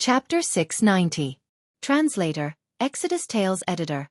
Chapter 690. Translator, Exodus Tales Editor.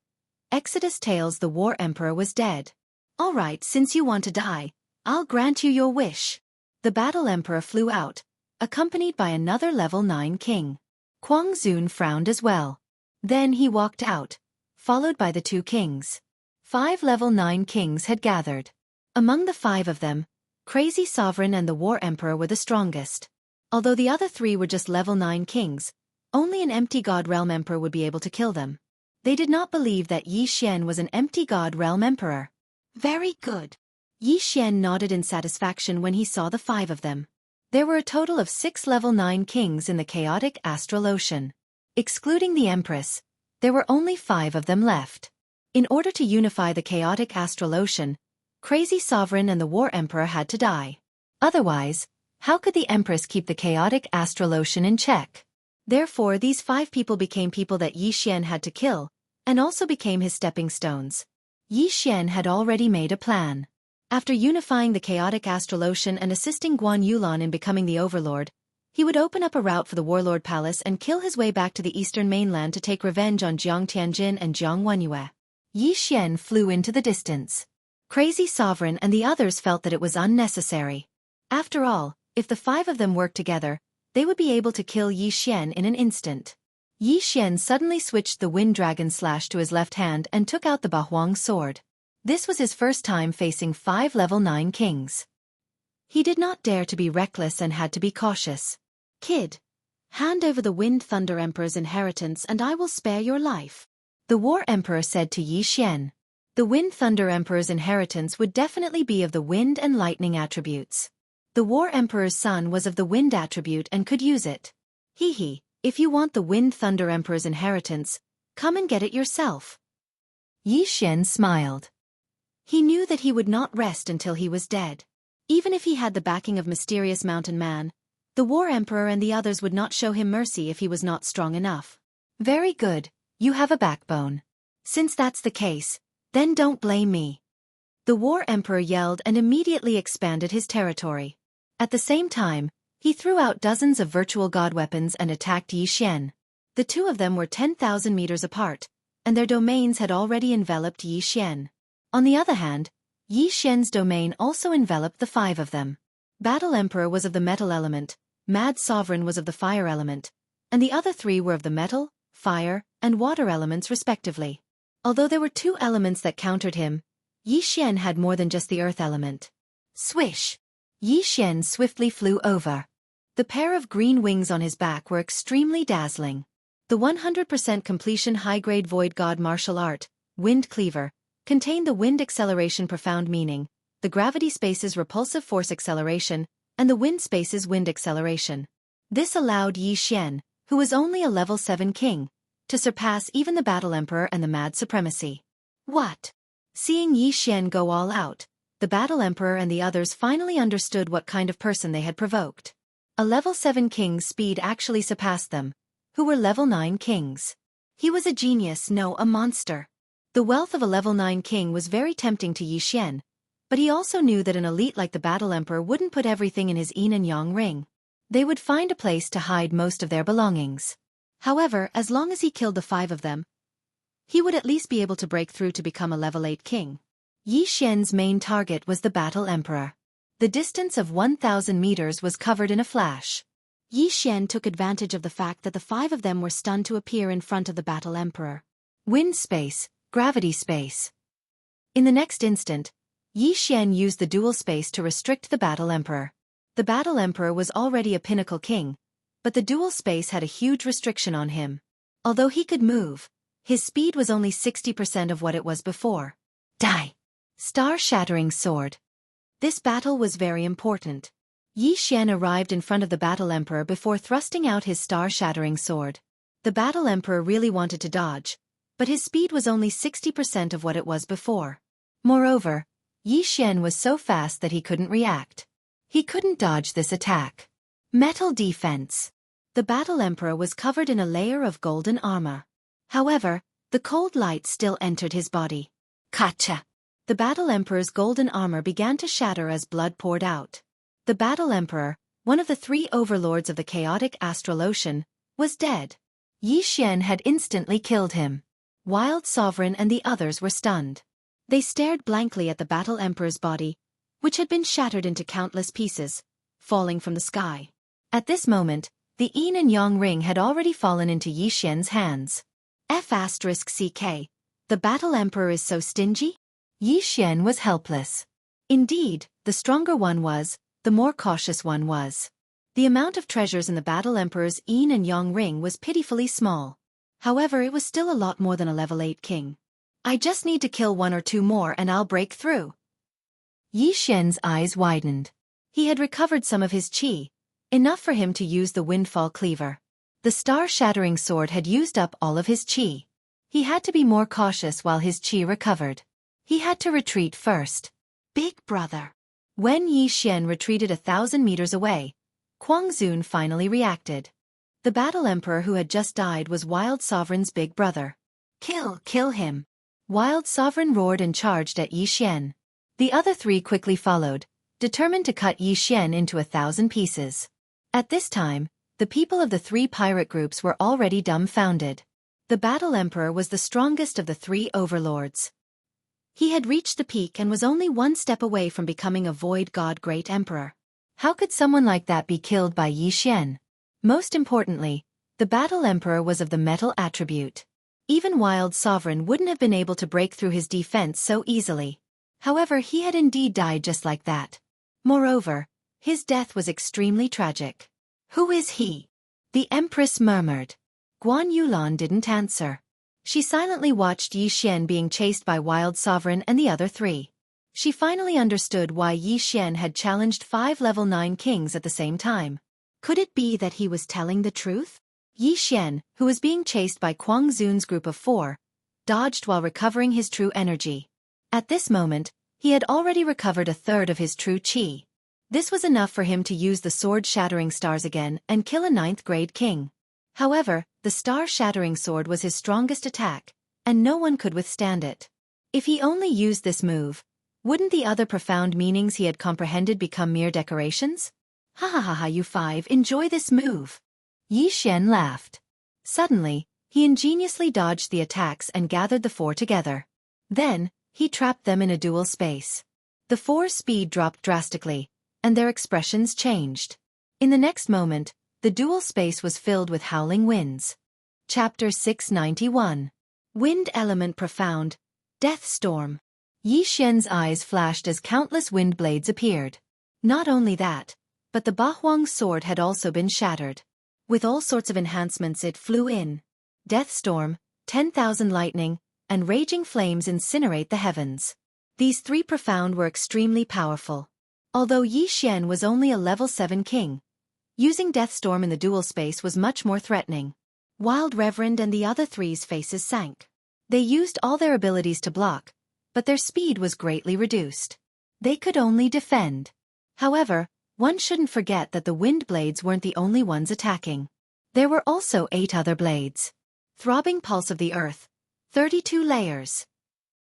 Exodus Tales. The War Emperor was dead. All right, since you want to die, I'll grant you your wish. The Battle Emperor flew out, accompanied by another level 9 king. Kwang Zun frowned as well. Then he walked out, followed by the 2 kings. 5 level 9 kings had gathered. Among the 5 of them, Crazy Sovereign and the War Emperor were the strongest. Although the other 3 were just level 9 kings, only an empty God Realm Emperor would be able to kill them. They did not believe that Yi Xian was an empty God Realm Emperor. Very good. Yi Xian nodded in satisfaction when he saw the 5 of them. There were a total of 6 level 9 kings in the chaotic astral ocean. Excluding the Empress, there were only 5 of them left. In order to unify the chaotic astral ocean, Crazy Sovereign and the War Emperor had to die. Otherwise, how could the Empress keep the chaotic astral ocean in check? Therefore, these 5 people became people that Yi Xian had to kill, and also became his stepping stones. Yi Xian had already made a plan. After unifying the chaotic astral ocean and assisting Guan Yulan in becoming the overlord, he would open up a route for the warlord palace and kill his way back to the eastern mainland to take revenge on Jiang Tianjin and Jiang Wenyue. Yi Xian flew into the distance. Crazy Sovereign and the others felt that it was unnecessary. After all, if the 5 of them worked together, they would be able to kill Yi Xian in an instant. Yi Xian suddenly switched the Wind Dragon Slash to his left hand and took out the Bahuang sword. This was his first time facing 5 level 9 kings. He did not dare to be reckless and had to be cautious. Kid, hand over the Wind Thunder Emperor's inheritance and I will spare your life. The War Emperor said to Yi Xian. The Wind Thunder Emperor's inheritance would definitely be of the wind and lightning attributes. The War Emperor's son was of the wind attribute and could use it. Hee, if you want the Wind Thunder Emperor's inheritance, come and get it yourself. Yi Xian smiled. He knew that he would not rest until he was dead. Even if he had the backing of Mysterious Mountain Man, the War Emperor and the others would not show him mercy if he was not strong enough. Very good, you have a backbone. Since that's the case, then don't blame me. The War Emperor yelled and immediately expanded his territory. At the same time, he threw out dozens of virtual god weapons and attacked Yi Xian. The 2 of them were 10,000 meters apart, and their domains had already enveloped Yi Xian. On the other hand, Yi Xian's domain also enveloped the 5 of them. Battle Emperor was of the metal element, Mad Sovereign was of the fire element, and the other 3 were of the metal, fire, and water elements respectively. Although there were 2 elements that countered him, Yi Xian had more than just the earth element. Swish! Yi Xian swiftly flew over. The pair of green wings on his back were extremely dazzling. The 100% completion high-grade void god martial art, Wind Cleaver, contained the wind acceleration profound meaning, the gravity space's repulsive force acceleration, and the wind space's wind acceleration. This allowed Yi Xian, who was only a level 7 king, to surpass even the Battle Emperor and the Mad Supremacy. What? Seeing Yi Xian go all out, the Battle Emperor and the others finally understood what kind of person they had provoked. A level 7 king's speed actually surpassed them, who were level 9 kings. He was a genius, no, a monster. The wealth of a level 9 king was very tempting to Yi Xian, but he also knew that an elite like the Battle Emperor wouldn't put everything in his yin and yang ring. They would find a place to hide most of their belongings. However, as long as he killed the 5 of them, he would at least be able to break through to become a level 8 king. Yi Xian's main target was the Battle Emperor. The distance of 1,000 meters was covered in a flash. Yi Xian took advantage of the fact that the 5 of them were stunned to appear in front of the Battle Emperor. Wind space, gravity space. In the next instant, Yi Xian used the dual space to restrict the Battle Emperor. The Battle Emperor was already a pinnacle king, but the dual space had a huge restriction on him. Although he could move, his speed was only 60% of what it was before. Die! Star-shattering sword. This battle was very important. Yi Xian arrived in front of the Battle Emperor before thrusting out his star-shattering sword. The Battle Emperor really wanted to dodge, but his speed was only 60% of what it was before. Moreover, Yi Xian was so fast that he couldn't react. He couldn't dodge this attack. Metal defense. The Battle Emperor was covered in a layer of golden armor. However, the cold light still entered his body. Kacha! The Battle Emperor's golden armor began to shatter as blood poured out. The Battle Emperor, one of the 3 overlords of the chaotic astral ocean, was dead. Yi Xian had instantly killed him. Wild Sovereign and the others were stunned. They stared blankly at the Battle Emperor's body, which had been shattered into countless pieces, falling from the sky. At this moment, the yin and yang ring had already fallen into Yi Xian's hands. F***ck. The Battle Emperor is so stingy? Yi Xian was helpless. Indeed, the stronger one was, the more cautious one was. The amount of treasures in the Battle Emperor's yin and yang ring was pitifully small. However, it was still a lot more than a level 8 king. I just need to kill 1 or 2 more and I'll break through. Yi Xian's eyes widened. He had recovered some of his qi, enough for him to use the Windfall Cleaver. The star-shattering sword had used up all of his qi. He had to be more cautious while his qi recovered. He had to retreat first. Big brother. When Yi Xian retreated 1,000 meters away, Kuang Zun finally reacted. The Battle Emperor who had just died was Wild Sovereign's big brother. Kill him. Wild Sovereign roared and charged at Yi Xian. The other 3 quickly followed, determined to cut Yi Xian into 1,000 pieces. At this time, the people of the 3 pirate groups were already dumbfounded. The Battle Emperor was the strongest of the 3 overlords. He had reached the peak and was only 1 step away from becoming a void god great emperor. How could someone like that be killed by Yi Xian? Most importantly, the Battle Emperor was of the metal attribute. Even Wild Sovereign wouldn't have been able to break through his defense so easily. However, he had indeed died just like that. Moreover, his death was extremely tragic. Who is he? The Empress murmured. Guan Yulan didn't answer. She silently watched Yi Xian being chased by Wild Sovereign and the other 3. She finally understood why Yi Xian had challenged 5 level 9 kings at the same time. Could it be that he was telling the truth? Yi Xian, who was being chased by Kuang Zun's group of 4, dodged while recovering his true energy. At this moment, he had already recovered 1/3 of his true qi. This was enough for him to use the sword-shattering stars again and kill a 9th-grade king. However, the star-shattering sword was his strongest attack, and no one could withstand it. If he only used this move, wouldn't the other profound meanings he had comprehended become mere decorations? Ha ha ha ha, you 5 enjoy this move. Yi Xian laughed. Suddenly, he ingeniously dodged the attacks and gathered the 4 together. Then, he trapped them in a dual space. The 4's speed dropped drastically, and their expressions changed. In the next moment, the dual space was filled with howling winds. Chapter 691. Wind Element Profound, Death Storm. Yi Xian's eyes flashed as countless wind blades appeared. Not only that, but the Bahuang's sword had also been shattered. With all sorts of enhancements it flew in. Death Storm, 10,000 lightning, and raging flames incinerate the heavens. These 3 profound were extremely powerful. Although Yi Xian was only a level 7 king, using Death Storm in the dual space was much more threatening. Wild Reverend and the other 3's faces sank. They used all their abilities to block, but their speed was greatly reduced. They could only defend. However, one shouldn't forget that the wind blades weren't the only ones attacking. There were also 8 other blades. Throbbing Pulse of the Earth, 32 layers.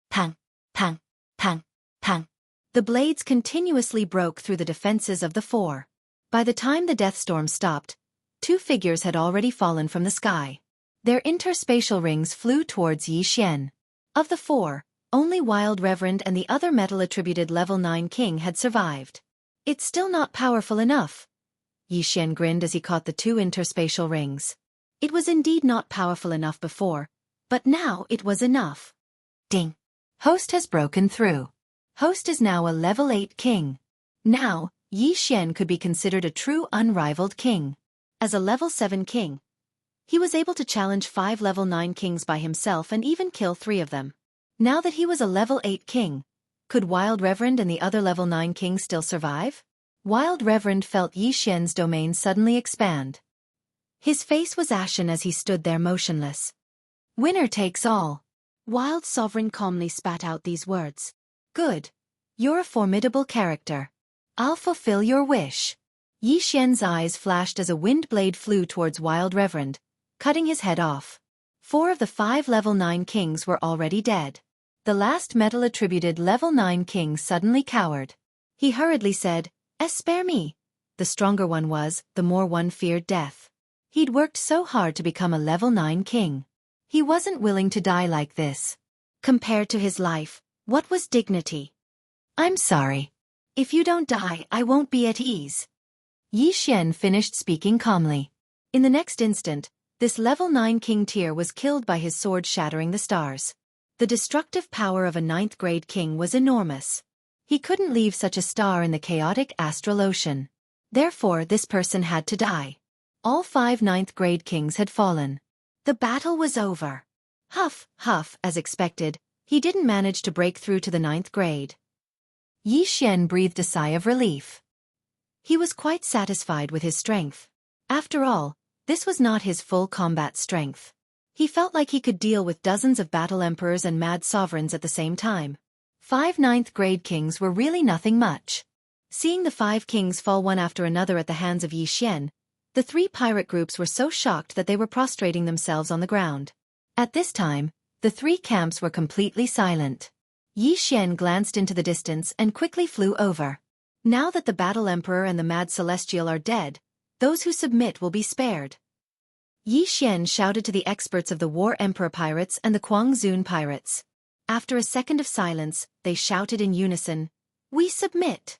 Pang, pang, pang, pang. The blades continuously broke through the defenses of the 4. By the time the death storm stopped, 2 figures had already fallen from the sky. Their interspatial rings flew towards Yi Xian. Of the 4, only Wild Reverend and the other metal-attributed level 9 king had survived. It's still not powerful enough. Yi Xian grinned as he caught the 2 interspatial rings. It was indeed not powerful enough before, but now it was enough. Ding! Host has broken through. Host is now a level 8 king. Now, Yi Xian could be considered a true unrivaled king. As a level 7 king, he was able to challenge 5 level 9 kings by himself and even kill 3 of them. Now that he was a level 8 king, could Wild Reverend and the other level 9 kings still survive? Wild Reverend felt Yi Xian's domain suddenly expand. His face was ashen as he stood there motionless. Winner takes all. Wild Sovereign calmly spat out these words. Good. You're a formidable character. I'll fulfill your wish. Yi Xian's eyes flashed as a wind blade flew towards Wild Reverend, cutting his head off. 4 of the 5 level 9 kings were already dead. The last metal-attributed level 9 king suddenly cowered. He hurriedly said, "Spare me." The stronger one was, the more one feared death. He'd worked so hard to become a level 9 king. He wasn't willing to die like this. Compared to his life, what was dignity? I'm sorry. If you don't die, I won't be at ease. Yi Xian finished speaking calmly. In the next instant, this level 9 king tier was killed by his sword shattering the stars. The destructive power of a 9th grade king was enormous. He couldn't leave such a star in the chaotic astral ocean. Therefore, this person had to die. All 5 9th grade kings had fallen. The battle was over. Huff, huff, as expected, he didn't manage to break through to the 9th grade. Yi Xian breathed a sigh of relief. He was quite satisfied with his strength. After all, this was not his full combat strength. He felt like he could deal with dozens of battle emperors and mad sovereigns at the same time. 5 9th grade kings were really nothing much. Seeing the 5 kings fall one after another at the hands of Yi Xian, the 3 pirate groups were so shocked that they were prostrating themselves on the ground. At this time, the 3 camps were completely silent. Yi Xian glanced into the distance and quickly flew over. Now that the Battle Emperor and the Mad Celestial are dead, those who submit will be spared. Yi Xian shouted to the experts of the War Emperor pirates and the Guangzhou pirates. After a second of silence, they shouted in unison, "We submit!"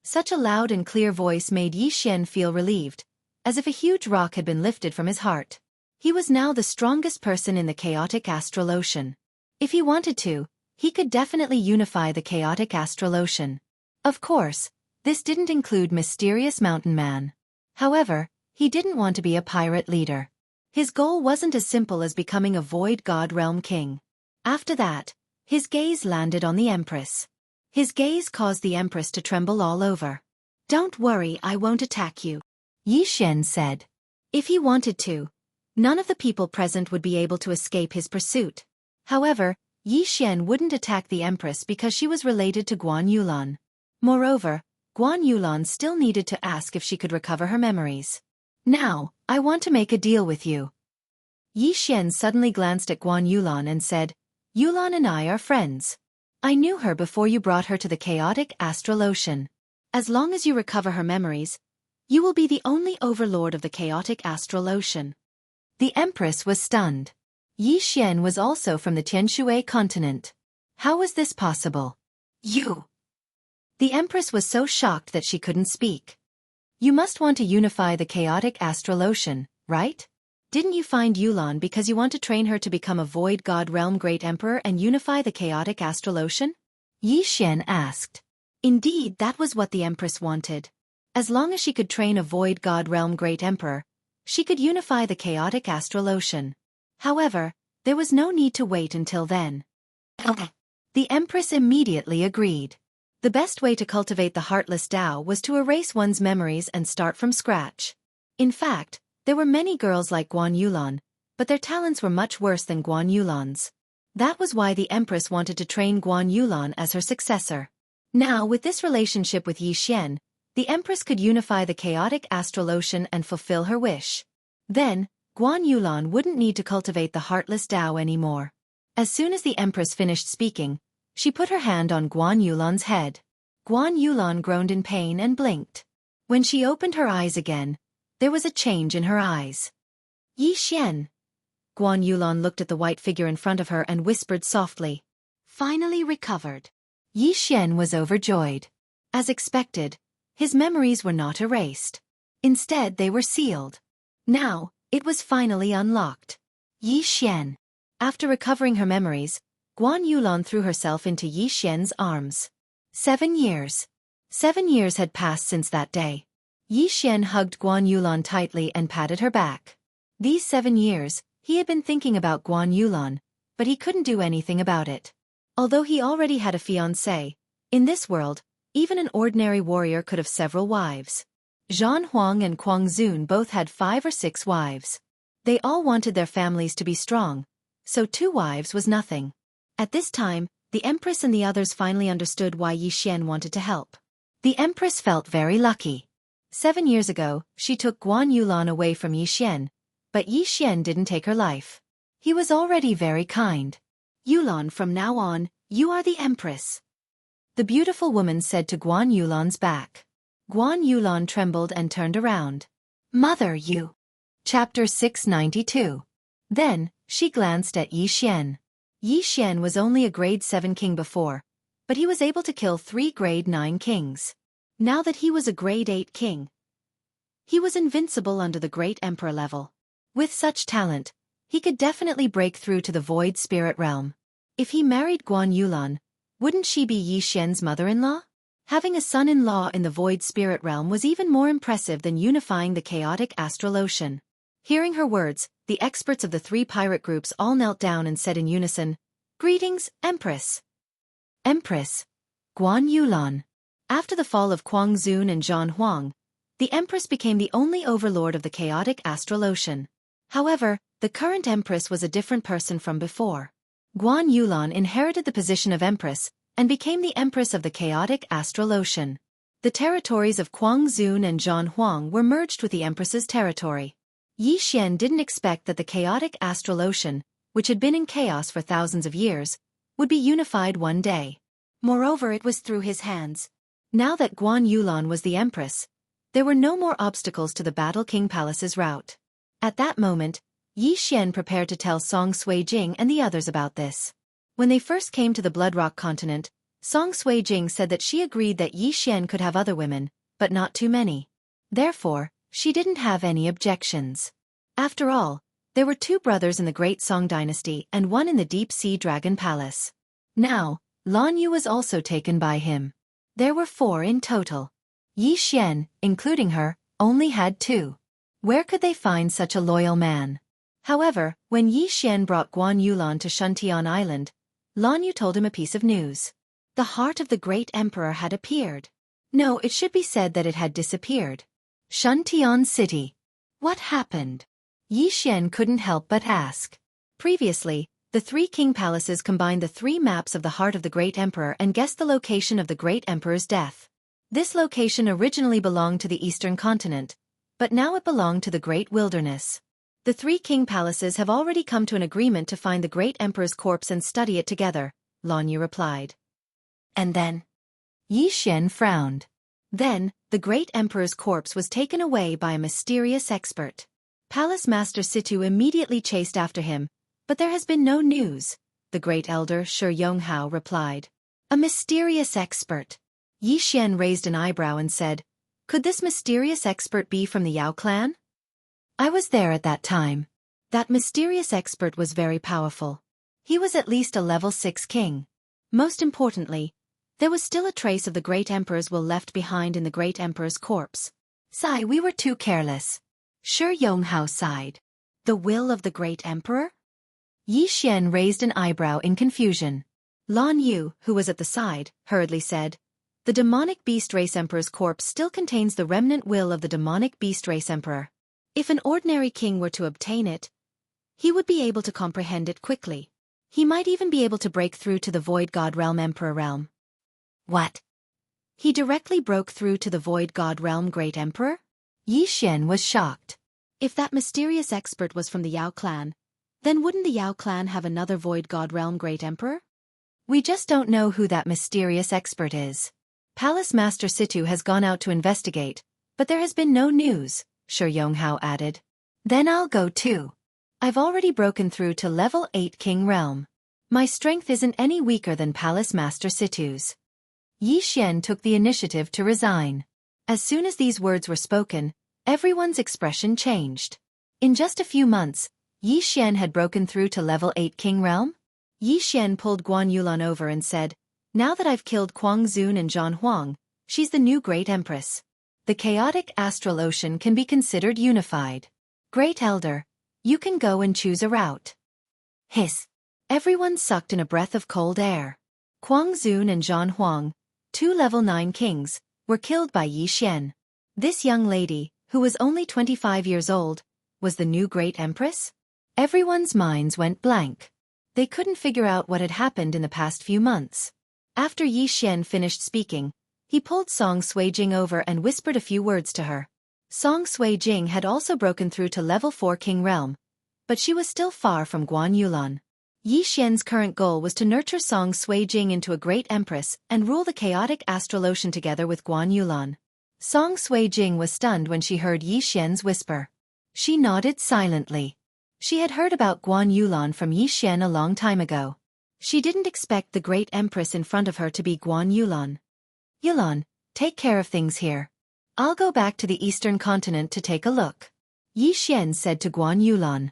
Such a loud and clear voice made Yi Xian feel relieved, as if a huge rock had been lifted from his heart. He was now the strongest person in the chaotic astral ocean. If he wanted to, he could definitely unify the chaotic astral ocean. Of course, this didn't include Mysterious Mountain Man. However, he didn't want to be a pirate leader. His goal wasn't as simple as becoming a Void God Realm King. After that, his gaze landed on the Empress. His gaze caused the Empress to tremble all over. "Don't worry, I won't attack you," Yi Xian said. If he wanted to, none of the people present would be able to escape his pursuit. However, Yi Xian wouldn't attack the Empress because she was related to Guan Yulan. Moreover, Guan Yulan still needed to ask if she could recover her memories. "Now, I want to make a deal with you." Yi Xian suddenly glanced at Guan Yulan and said, "Yulan and I are friends. I knew her before you brought her to the chaotic astral ocean. As long as you recover her memories, you will be the only overlord of the chaotic astral ocean." The Empress was stunned. Yi Xian was also from the Tianshui continent. How was this possible? "You." The Empress was so shocked that she couldn't speak. "You must want to unify the chaotic astral ocean, right? Didn't you find Yulan because you want to train her to become a Void God Realm Great Emperor and unify the chaotic astral ocean?" Yi Xian asked. Indeed, that was what the Empress wanted. As long as she could train a Void God Realm Great Emperor, she could unify the chaotic astral ocean. However, there was no need to wait until then. The Empress immediately agreed. The best way to cultivate the Heartless Tao was to erase one's memories and start from scratch. In fact, there were many girls like Guan Yulan, but their talents were much worse than Guan Yulan's. That was why the Empress wanted to train Guan Yulan as her successor. Now, with this relationship with Yi Xian, the Empress could unify the chaotic astral ocean and fulfill her wish. Then, Guan Yulan wouldn't need to cultivate the Heartless Tao anymore. As soon as the Empress finished speaking, she put her hand on Guan Yulan's head. Guan Yulan groaned in pain and blinked. When she opened her eyes again, there was a change in her eyes. "Yi Xian." Guan Yulan looked at the white figure in front of her and whispered softly. "Finally recovered." Yi Xian was overjoyed. As expected, his memories were not erased. Instead, they were sealed. Now, it was finally unlocked. Yi Xian. After recovering her memories, Guan Yulan threw herself into Yi Xian's arms. 7 years. 7 years had passed since that day. Yi Xian hugged Guan Yulan tightly and patted her back. These 7 years, he had been thinking about Guan Yulan, but he couldn't do anything about it. Although he already had a fiancée, in this world, even an ordinary warrior could have several wives. Zhan Huang and Kuang Zun both had 5 or 6 wives. They all wanted their families to be strong, so 2 wives was nothing. At this time, the Empress and the others finally understood why Yi Xian wanted to help. The Empress felt very lucky. 7 years ago, she took Guan Yulan away from Yi Xian, but Yi Xian didn't take her life. He was already very kind. "Yulan, from now on, you are the Empress," the beautiful woman said to Guan Yulan's back. Guan Yulan trembled and turned around. "Mother, you..." Chapter 692. Then, she glanced at Yi Xian. Yi Xian was only a grade 7 king before, but he was able to kill 3 grade 9 kings. Now that he was a grade 8 king, he was invincible under the great emperor level. With such talent, he could definitely break through to the void spirit realm. If he married Guan Yulan, wouldn't she be Yi Xian's mother-in-law? Having a son-in-law in the void spirit realm was even more impressive than unifying the chaotic astral ocean. Hearing her words, the experts of the 3 pirate groups all knelt down and said in unison, "Greetings, Empress." Empress Guan Yulan. After the fall of Kuang Zun and Zhan Huang, the Empress became the only overlord of the chaotic astral ocean. However, the current Empress was a different person from before. Guan Yulan inherited the position of Empress and became the Empress of the chaotic astral ocean. The territories of Kuang Zun and Zhan Huang were merged with the Empress's territory. Yi Xian didn't expect that the chaotic astral ocean, which had been in chaos for thousands of years, would be unified one day. Moreover, it was through his hands. Now that Guan Yulan was the Empress, there were no more obstacles to the Battle King Palace's route. At that moment, Yi Xian prepared to tell Song Suijing and the others about this. When they first came to the Bloodrock continent, Song Suijing said that she agreed that Yi Xian could have other women, but not too many. Therefore, she didn't have any objections. After all, there were 2 brothers in the Great Song Dynasty and 1 in the Deep Sea Dragon Palace. Now, Lan Yu was also taken by him. There were 4 in total. Yi Xian, including her, only had 2. Where could they find such a loyal man? However, when Yi Xian brought Guan Yulan to Shuntian Island, Lan Yu told him a piece of news. The heart of the great emperor had appeared. No, it should be said that it had disappeared. Shuntian City. What happened? Yi Xian couldn't help but ask. Previously, the 3 king palaces combined the 3 maps of the heart of the great emperor and guessed the location of the great emperor's death. This location originally belonged to the eastern continent, but now it belonged to the great wilderness. The 3 king palaces have already come to an agreement to find the great emperor's corpse and study it together, Lan Yu replied. And then? Yi Xian frowned. Then, the great emperor's corpse was taken away by a mysterious expert. Palace Master Situ immediately chased after him, but there has been no news, the great elder Shi Yonghao replied. A mysterious expert. Yi Xian raised an eyebrow and said, "Could this mysterious expert be from the Yao clan?" I was there at that time. That mysterious expert was very powerful. He was at least a level 6 king. Most importantly, there was still a trace of the great emperor's will left behind in the great emperor's corpse. Sigh, we were too careless. Shi Yonghao sighed. The will of the great emperor? Yi Xian raised an eyebrow in confusion. Lan Yu, who was at the side, hurriedly said, "The demonic beast race emperor's corpse still contains the remnant will of the demonic beast race emperor. If an ordinary king were to obtain it, he would be able to comprehend it quickly. He might even be able to break through to the Void God Realm Emperor realm." What? He directly broke through to the Void God Realm Great Emperor? Yi Xian was shocked. If that mysterious expert was from the Yao clan, then wouldn't the Yao clan have another Void God Realm Great Emperor? We just don't know who that mysterious expert is. Palace Master Situ has gone out to investigate, but there has been no news, Shi Yonghao added. Then I'll go too. I've already broken through to level 8 King Realm. My strength isn't any weaker than Palace Master Situ's. Yi Xian took the initiative to resign. As soon as these words were spoken, everyone's expression changed. In just a few months, Yi Xian had broken through to level 8 King Realm? Yi Xian pulled Guan Yulan over and said, "Now that I've killed Kuang Zun and Zhan Huang, she's the new Great Empress. The chaotic astral ocean can be considered unified. Great Elder, you can go and choose a route." Hiss. Everyone sucked in a breath of cold air. Kuang Zun and Zhan Huang, 2 level 9 kings, were killed by Yi Xian. This young lady, who was only 25 years old, was the new Great Empress? Everyone's minds went blank. They couldn't figure out what had happened in the past few months. After Yi Xian finished speaking, he pulled Song Suijing over and whispered a few words to her. Song Suijing had also broken through to level 4 King Realm, but she was still far from Guan Yulan. Yi Xian's current goal was to nurture Song Suijing into a great empress and rule the chaotic astral ocean together with Guan Yulan. Song Suijing was stunned when she heard Yi Xian's whisper. She nodded silently. She had heard about Guan Yulan from Yi Xian a long time ago. She didn't expect the great empress in front of her to be Guan Yulan. Yulan, take care of things here. I'll go back to the eastern continent to take a look. Yi Xian said to Guan Yulan.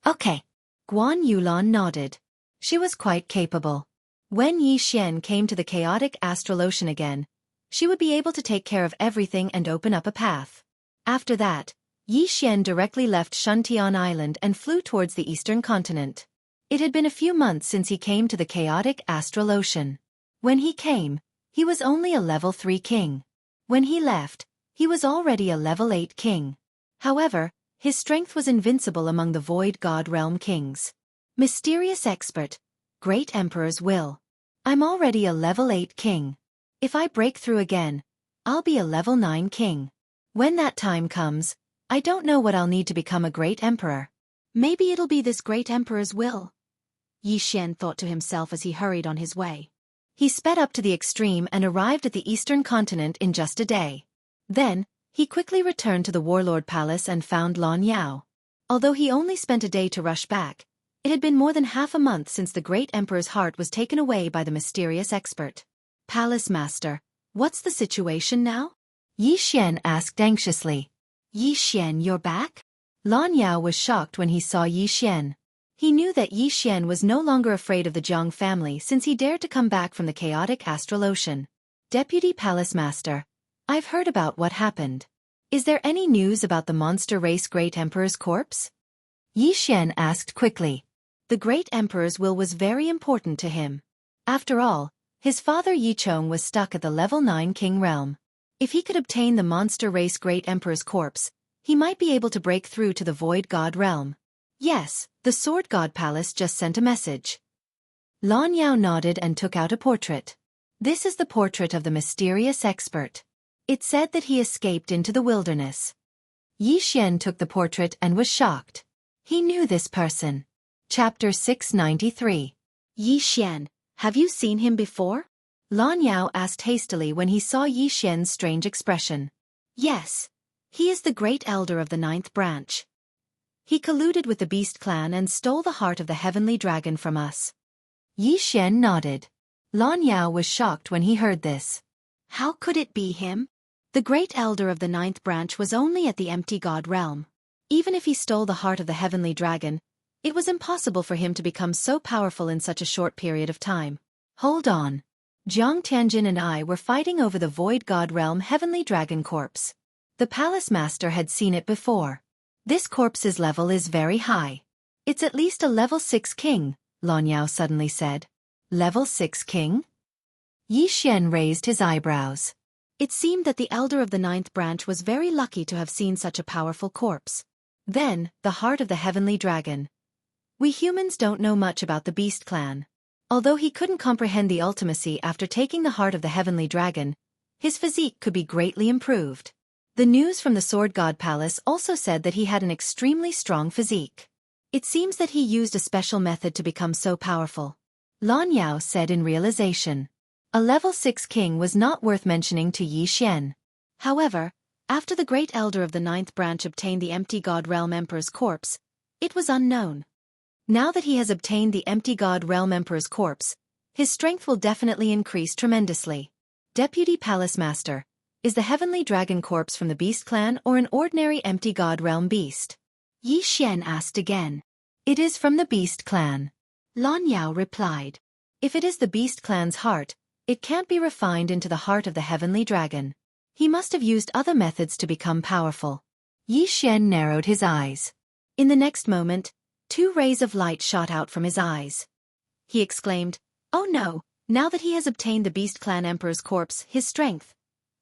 Okay. Guan Yulan nodded. She was quite capable. When Yi Xian came to the chaotic astral ocean again, she would be able to take care of everything and open up a path. After that, Yi Xian directly left Shuntian Island and flew towards the eastern continent. It had been a few months since he came to the chaotic astral ocean. When he came, he was only a level 3 king. When he left, he was already a level 8 king. However, his strength was invincible among the Void God Realm kings. Mysterious expert. Great Emperor's will. I'm already a level 8 king. If I break through again, I'll be a level 9 king. When that time comes, I don't know what I'll need to become a great emperor. Maybe it'll be this great emperor's will. Yi Xian thought to himself as he hurried on his way. He sped up to the extreme and arrived at the eastern continent in just a day. Then, he quickly returned to the warlord palace and found Lan Yao. Although he only spent a day to rush back, it had been more than half a month since the great emperor's heart was taken away by the mysterious expert. Palace master, what's the situation now? Yi Xian asked anxiously. Yi Xian, you're back? Lan Yao was shocked when he saw Yi Xian. He knew that Yi Xian was no longer afraid of the Jiang family since he dared to come back from the chaotic astral ocean. Deputy Palace Master, I've heard about what happened. Is there any news about the monster race Great Emperor's corpse? Yi Xian asked quickly. The Great Emperor's will was very important to him. After all, his father Yi Chong was stuck at the level 9 king realm. If he could obtain the monster race Great Emperor's corpse, he might be able to break through to the Void God realm. Yes, the Sword God Palace just sent a message. Lan Yao nodded and took out a portrait. This is the portrait of the mysterious expert. It said that he escaped into the wilderness. Yi Xian took the portrait and was shocked. He knew this person. Chapter 693. Yi Xian, have you seen him before? Lan Yao asked hastily when he saw Yi Xian's strange expression. Yes. He is the great elder of the 9th branch. He colluded with the Beast clan and stole the heart of the heavenly dragon from us. Yi Xian nodded. Lan Yao was shocked when he heard this. How could it be him? The great elder of the 9th branch was only at the empty god realm. Even if he stole the heart of the heavenly dragon, it was impossible for him to become so powerful in such a short period of time. Hold on. Jiang Tianjin and I were fighting over the Void God Realm Heavenly Dragon Corpse. The Palace Master had seen it before. This corpse's level is very high. It's at least a level 6 king, Lan Yao suddenly said. Level 6 king? Yi Xian raised his eyebrows. It seemed that the elder of the 9th branch was very lucky to have seen such a powerful corpse. Then, the heart of the heavenly dragon. We humans don't know much about the Beast clan. Although he couldn't comprehend the ultimacy after taking the heart of the heavenly dragon, his physique could be greatly improved. The news from the Sword God Palace also said that he had an extremely strong physique. It seems that he used a special method to become so powerful. Lan Yao said in realization. A level 6 king was not worth mentioning to Yi Xian. However, after the great elder of the 9th branch obtained the empty god realm emperor's corpse, it was unknown. Now that he has obtained the empty god realm emperor's corpse, his strength will definitely increase tremendously. Deputy Palace Master, is the heavenly dragon corpse from the Beast clan or an ordinary empty god realm beast? Yi Xian asked again. It is from the Beast clan. Lan Yao replied. If it is the Beast clan's heart, it can't be refined into the heart of the heavenly dragon. He must have used other methods to become powerful. Yi Xian narrowed his eyes. In the next moment, 2 rays of light shot out from his eyes. He exclaimed, "Oh no, now that he has obtained the Beast clan emperor's corpse, his strength."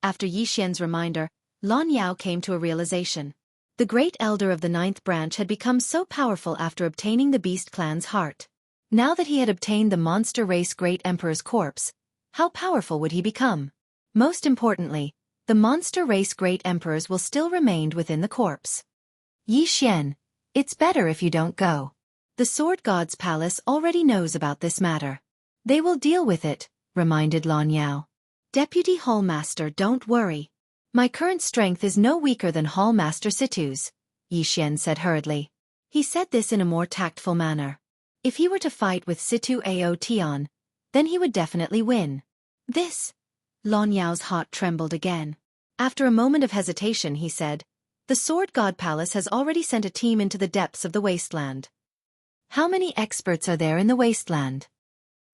After Yi Xian's reminder, Lan Yao came to a realization. The great elder of the 9th branch had become so powerful after obtaining the Beast clan's heart. Now that he had obtained the monster race great emperor's corpse, how powerful would he become? Most importantly, the monster race great emperors will still remain within the corpse. Yi Xian, it's better if you don't go. The Sword God's palace already knows about this matter. They will deal with it, reminded Lan Yao. Deputy Hall Master, don't worry. My current strength is no weaker than Hall Master Situ's. Yi Xian said hurriedly. He said this in a more tactful manner. If he were to fight with At, then he would definitely win. This. Lan Yao's heart trembled again. After a moment of hesitation he said, "The Sword God Palace has already sent a team into the depths of the wasteland." "How many experts are there in the wasteland?"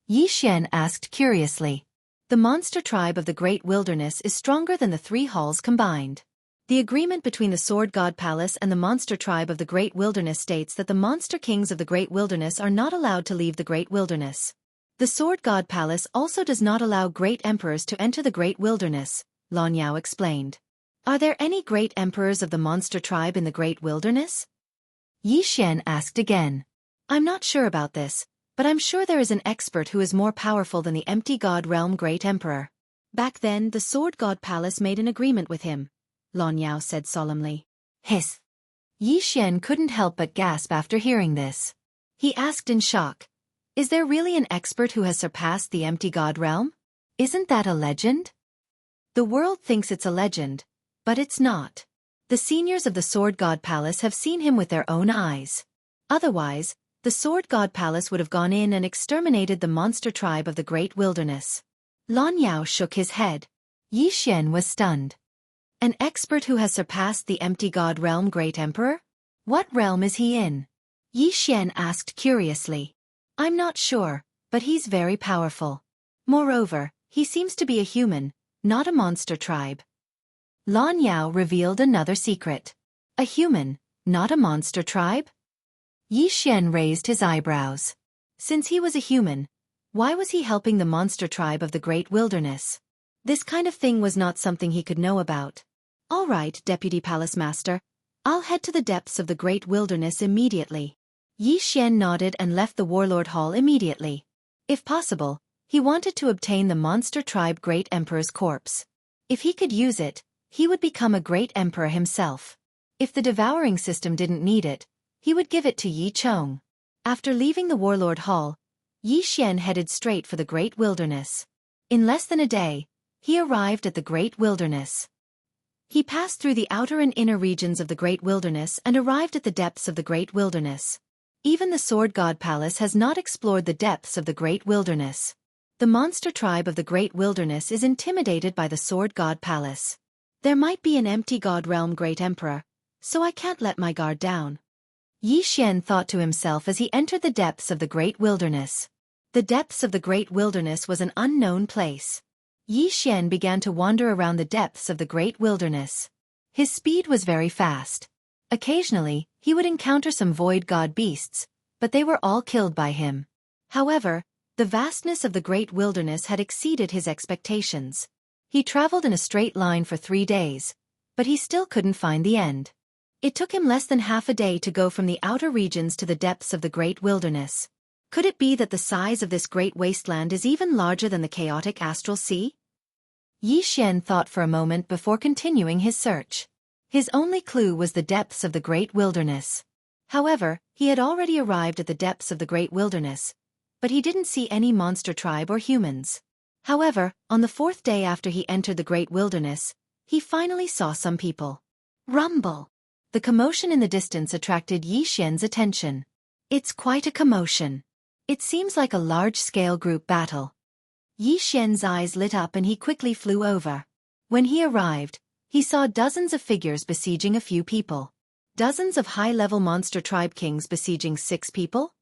Yi Xian asked curiously. "The monster tribe of the Great Wilderness is stronger than the 3 halls combined. The agreement between the Sword God Palace and the monster tribe of the Great Wilderness states that the monster kings of the Great Wilderness are not allowed to leave the Great Wilderness. The Sword God Palace also does not allow great emperors to enter the Great Wilderness," Lan Yao explained. "Are there any great emperors of the monster tribe in the Great Wilderness?" Yi Xian asked again. "I'm not sure about this, but I'm sure there is an expert who is more powerful than the Empty God Realm Great Emperor. Back then the Sword God Palace made an agreement with him," Lan Yao said solemnly. "Hiss." Yi Xian couldn't help but gasp after hearing this. He asked in shock, "Is there really an expert who has surpassed the Empty God Realm? Isn't that a legend?" "The world thinks it's a legend, but it's not. The seniors of the Sword God Palace have seen him with their own eyes. Otherwise, the Sword God Palace would have gone in and exterminated the monster tribe of the Great Wilderness." Lan Yao shook his head. Yi Xian was stunned. "An expert who has surpassed the Empty God Realm Great Emperor? What realm is he in?" Yi Xian asked curiously. "I'm not sure, but he's very powerful. Moreover, he seems to be a human, not a monster tribe." Lan Yao revealed another secret. A human, not a monster tribe? Yi Xian raised his eyebrows. Since he was a human, why was he helping the monster tribe of the Great Wilderness? This kind of thing was not something he could know about. "All right, Deputy Palace Master. I'll head to the depths of the Great Wilderness immediately." Yi Xian nodded and left the Warlord Hall immediately. If possible, he wanted to obtain the monster tribe Great Emperor's corpse. If he could use it, he would become a great emperor himself. If the devouring system didn't need it, he would give it to Yi Chong. After leaving the Warlord Hall, Yi Xian headed straight for the Great Wilderness. In less than a day, he arrived at the Great Wilderness. He passed through the outer and inner regions of the Great Wilderness and arrived at the depths of the Great Wilderness. Even the Sword God Palace has not explored the depths of the Great Wilderness. The monster tribe of the Great Wilderness is intimidated by the Sword God Palace. There might be an Empty God Realm Great Emperor, so I can't let my guard down. Yi Xian thought to himself as he entered the depths of the Great Wilderness. The depths of the Great Wilderness was an unknown place. Yi Xian began to wander around the depths of the Great Wilderness. His speed was very fast. Occasionally, he would encounter some void god beasts, but they were all killed by him. However, the vastness of the Great Wilderness had exceeded his expectations. He traveled in a straight line for 3 days, but he still couldn't find the end. It took him less than half a day to go from the outer regions to the depths of the Great Wilderness. Could it be that the size of this great wasteland is even larger than the chaotic astral sea? Yi Xian thought for a moment before continuing his search. His only clue was the depths of the Great Wilderness. However, he had already arrived at the depths of the Great Wilderness, but he didn't see any monster tribe or humans. However, on the 4th day after he entered the Great Wilderness, he finally saw some people. Rumble! The commotion in the distance attracted Yi Xian's attention. It's quite a commotion. It seems like a large-scale group battle. Yi Xian's eyes lit up and he quickly flew over. When he arrived, he saw dozens of figures besieging a few people. Dozens of high-level monster tribe kings besieging 6 people?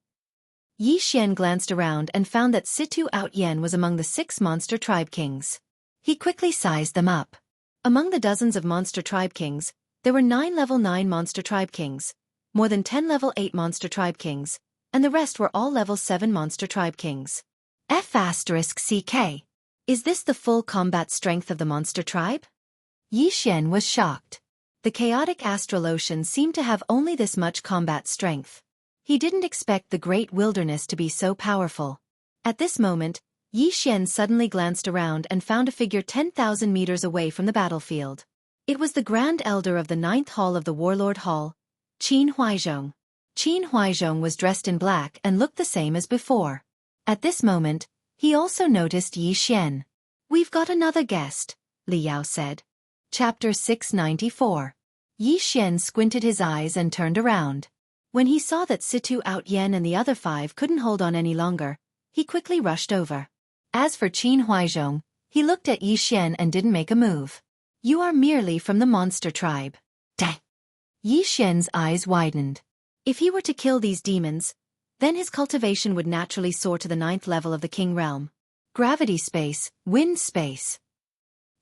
Yi Xian glanced around and found that At was among the 6 monster tribe kings. He quickly sized them up. Among the dozens of monster tribe kings, there were 9 level 9 monster tribe kings, more than 10 level 8 monster tribe kings, and the rest were all level 7 monster tribe kings. F***CK. Is this the full combat strength of the monster tribe? Yi Xian was shocked. The chaotic astral ocean seemed to have only this much combat strength. He didn't expect the Great Wilderness to be so powerful. At this moment, Yi Xian suddenly glanced around and found a figure 10,000 meters away from the battlefield. It was the Grand Elder of the 9th Hall of the Warlord Hall, Qin Huaizhong. Qin Huaizhong was dressed in black and looked the same as before. At this moment, he also noticed Yi Xian. "We've got another guest," Li Yao said. Chapter 694. Yi Xian squinted his eyes and turned around. When he saw that Situ-Out Yen and the other 5 couldn't hold on any longer, he quickly rushed over. As for Qin Huaizhong, he looked at Yi Xian and didn't make a move. You are merely from the monster tribe. Dang! Yi Xian's eyes widened. If he were to kill these demons, then his cultivation would naturally soar to the 9th level of the king realm. Gravity space, wind space.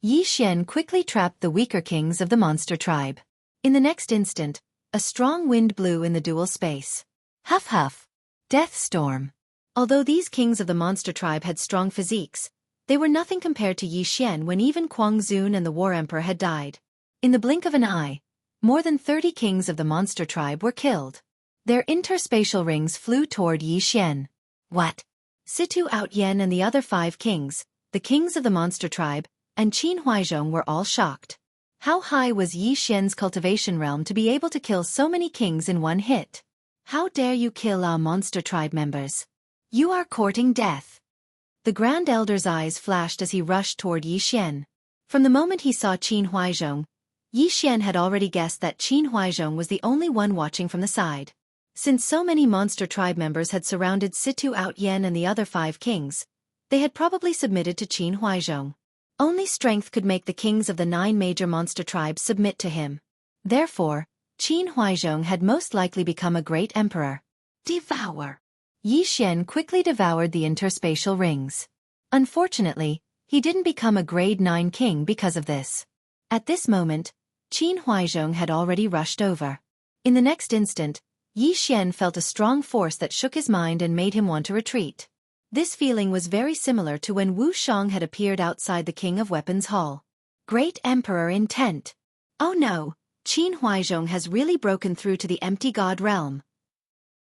Yi Xian quickly trapped the weaker kings of the monster tribe. In the next instant, a strong wind blew in the dual space. Huff huff. Death storm. Although these kings of the monster tribe had strong physiques, they were nothing compared to Yi Xian when even Kuang Zun and the War Emperor had died. In the blink of an eye, more than 30 kings of the monster tribe were killed. Their interspatial rings flew toward Yi Xian. What? Situ-Out Yen and the other 5 kings, the kings of the monster tribe, and Qin Huaizhong were all shocked. How high was Yi Xian's cultivation realm to be able to kill so many kings in one hit? How dare you kill our monster tribe members? You are courting death. The Grand Elder's eyes flashed as he rushed toward Yi Xian. From the moment he saw Qin Huaizhong, Yi Xian had already guessed that Qin Huaizhong was the only one watching from the side. Since so many monster tribe members had surrounded Situ-Out Yen and the other 5 kings, they had probably submitted to Qin Huaizhong. Only strength could make the kings of the 9 major monster tribes submit to him. Therefore, Qin Huaizhong had most likely become a great emperor. Devour! Yi Xian quickly devoured the interspatial rings. Unfortunately, he didn't become a grade 9 king because of this. At this moment, Qin Huaizhong had already rushed over. In the next instant, Yi Xian felt a strong force that shook his mind and made him want to retreat. This feeling was very similar to when Wu Shang had appeared outside the King of Weapons Hall. Great Emperor intent. Oh no, Qin Huaizhong has really broken through to the empty god realm.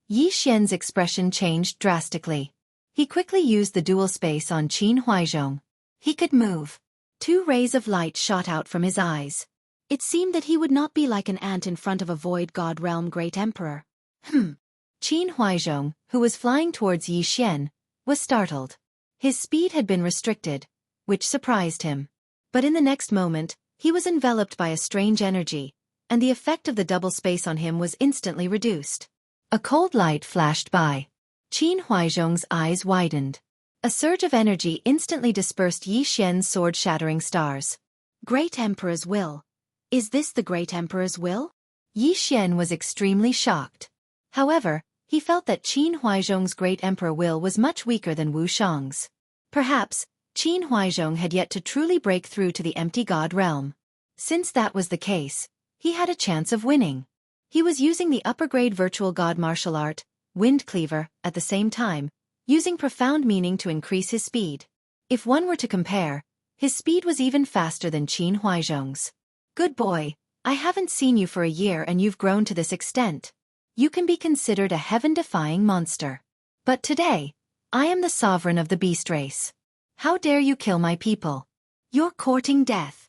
Yi Xian's expression changed drastically. He quickly used the dual space on Qin Huaizhong. He could move. 2 rays of light shot out from his eyes. It seemed that he would not be like an ant in front of a void god realm great emperor. Qin Huaizhong, who was flying towards Yi Xian, was startled. His speed had been restricted, which surprised him. But in the next moment, he was enveloped by a strange energy, and the effect of the double space on him was instantly reduced. A cold light flashed by. Qin Huaizhong's eyes widened. A surge of energy instantly dispersed Yi Xian's sword-shattering stars. Great Emperor's will. Is this the Great Emperor's will? Yi Xian was extremely shocked. However, he felt that Qin Huaizhong's Great Emperor will was much weaker than Wu Shang's. Perhaps, Qin Huaizhong had yet to truly break through to the empty god realm. Since that was the case, he had a chance of winning. He was using the upper-grade virtual god martial art, Wind Cleaver, at the same time, using profound meaning to increase his speed. If one were to compare, his speed was even faster than Qin Huaizhong's. Good boy, I haven't seen you for a year and you've grown to this extent. You can be considered a heaven-defying monster. But today, I am the sovereign of the beast race. How dare you kill my people? You're courting death.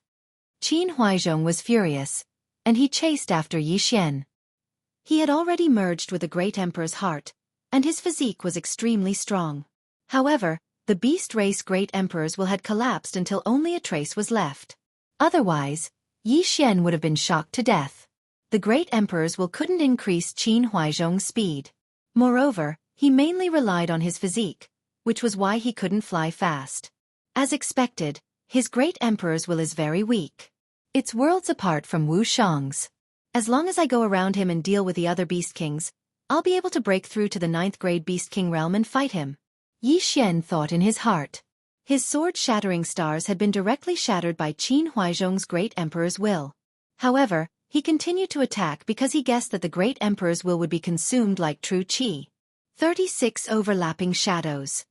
Qin Huaizhong was furious, and he chased after Yi Xian. He had already merged with the great emperor's heart, and his physique was extremely strong. However, the beast race great emperor's will had collapsed until only a trace was left. Otherwise, Yi Xian would have been shocked to death. The great emperor's will couldn't increase Qin Huaizhong's speed. Moreover, he mainly relied on his physique, which was why he couldn't fly fast. As expected, his great emperor's will is very weak. It's worlds apart from Wu Shang's. As long as I go around him and deal with the other beast kings, I'll be able to break through to the 9th grade beast king realm and fight him. Yi Xian thought in his heart. His sword-shattering stars had been directly shattered by Qin Huaizhong's great emperor's will. However, he continued to attack because he guessed that the great emperor's will would be consumed like true qi. 36 overlapping shadows.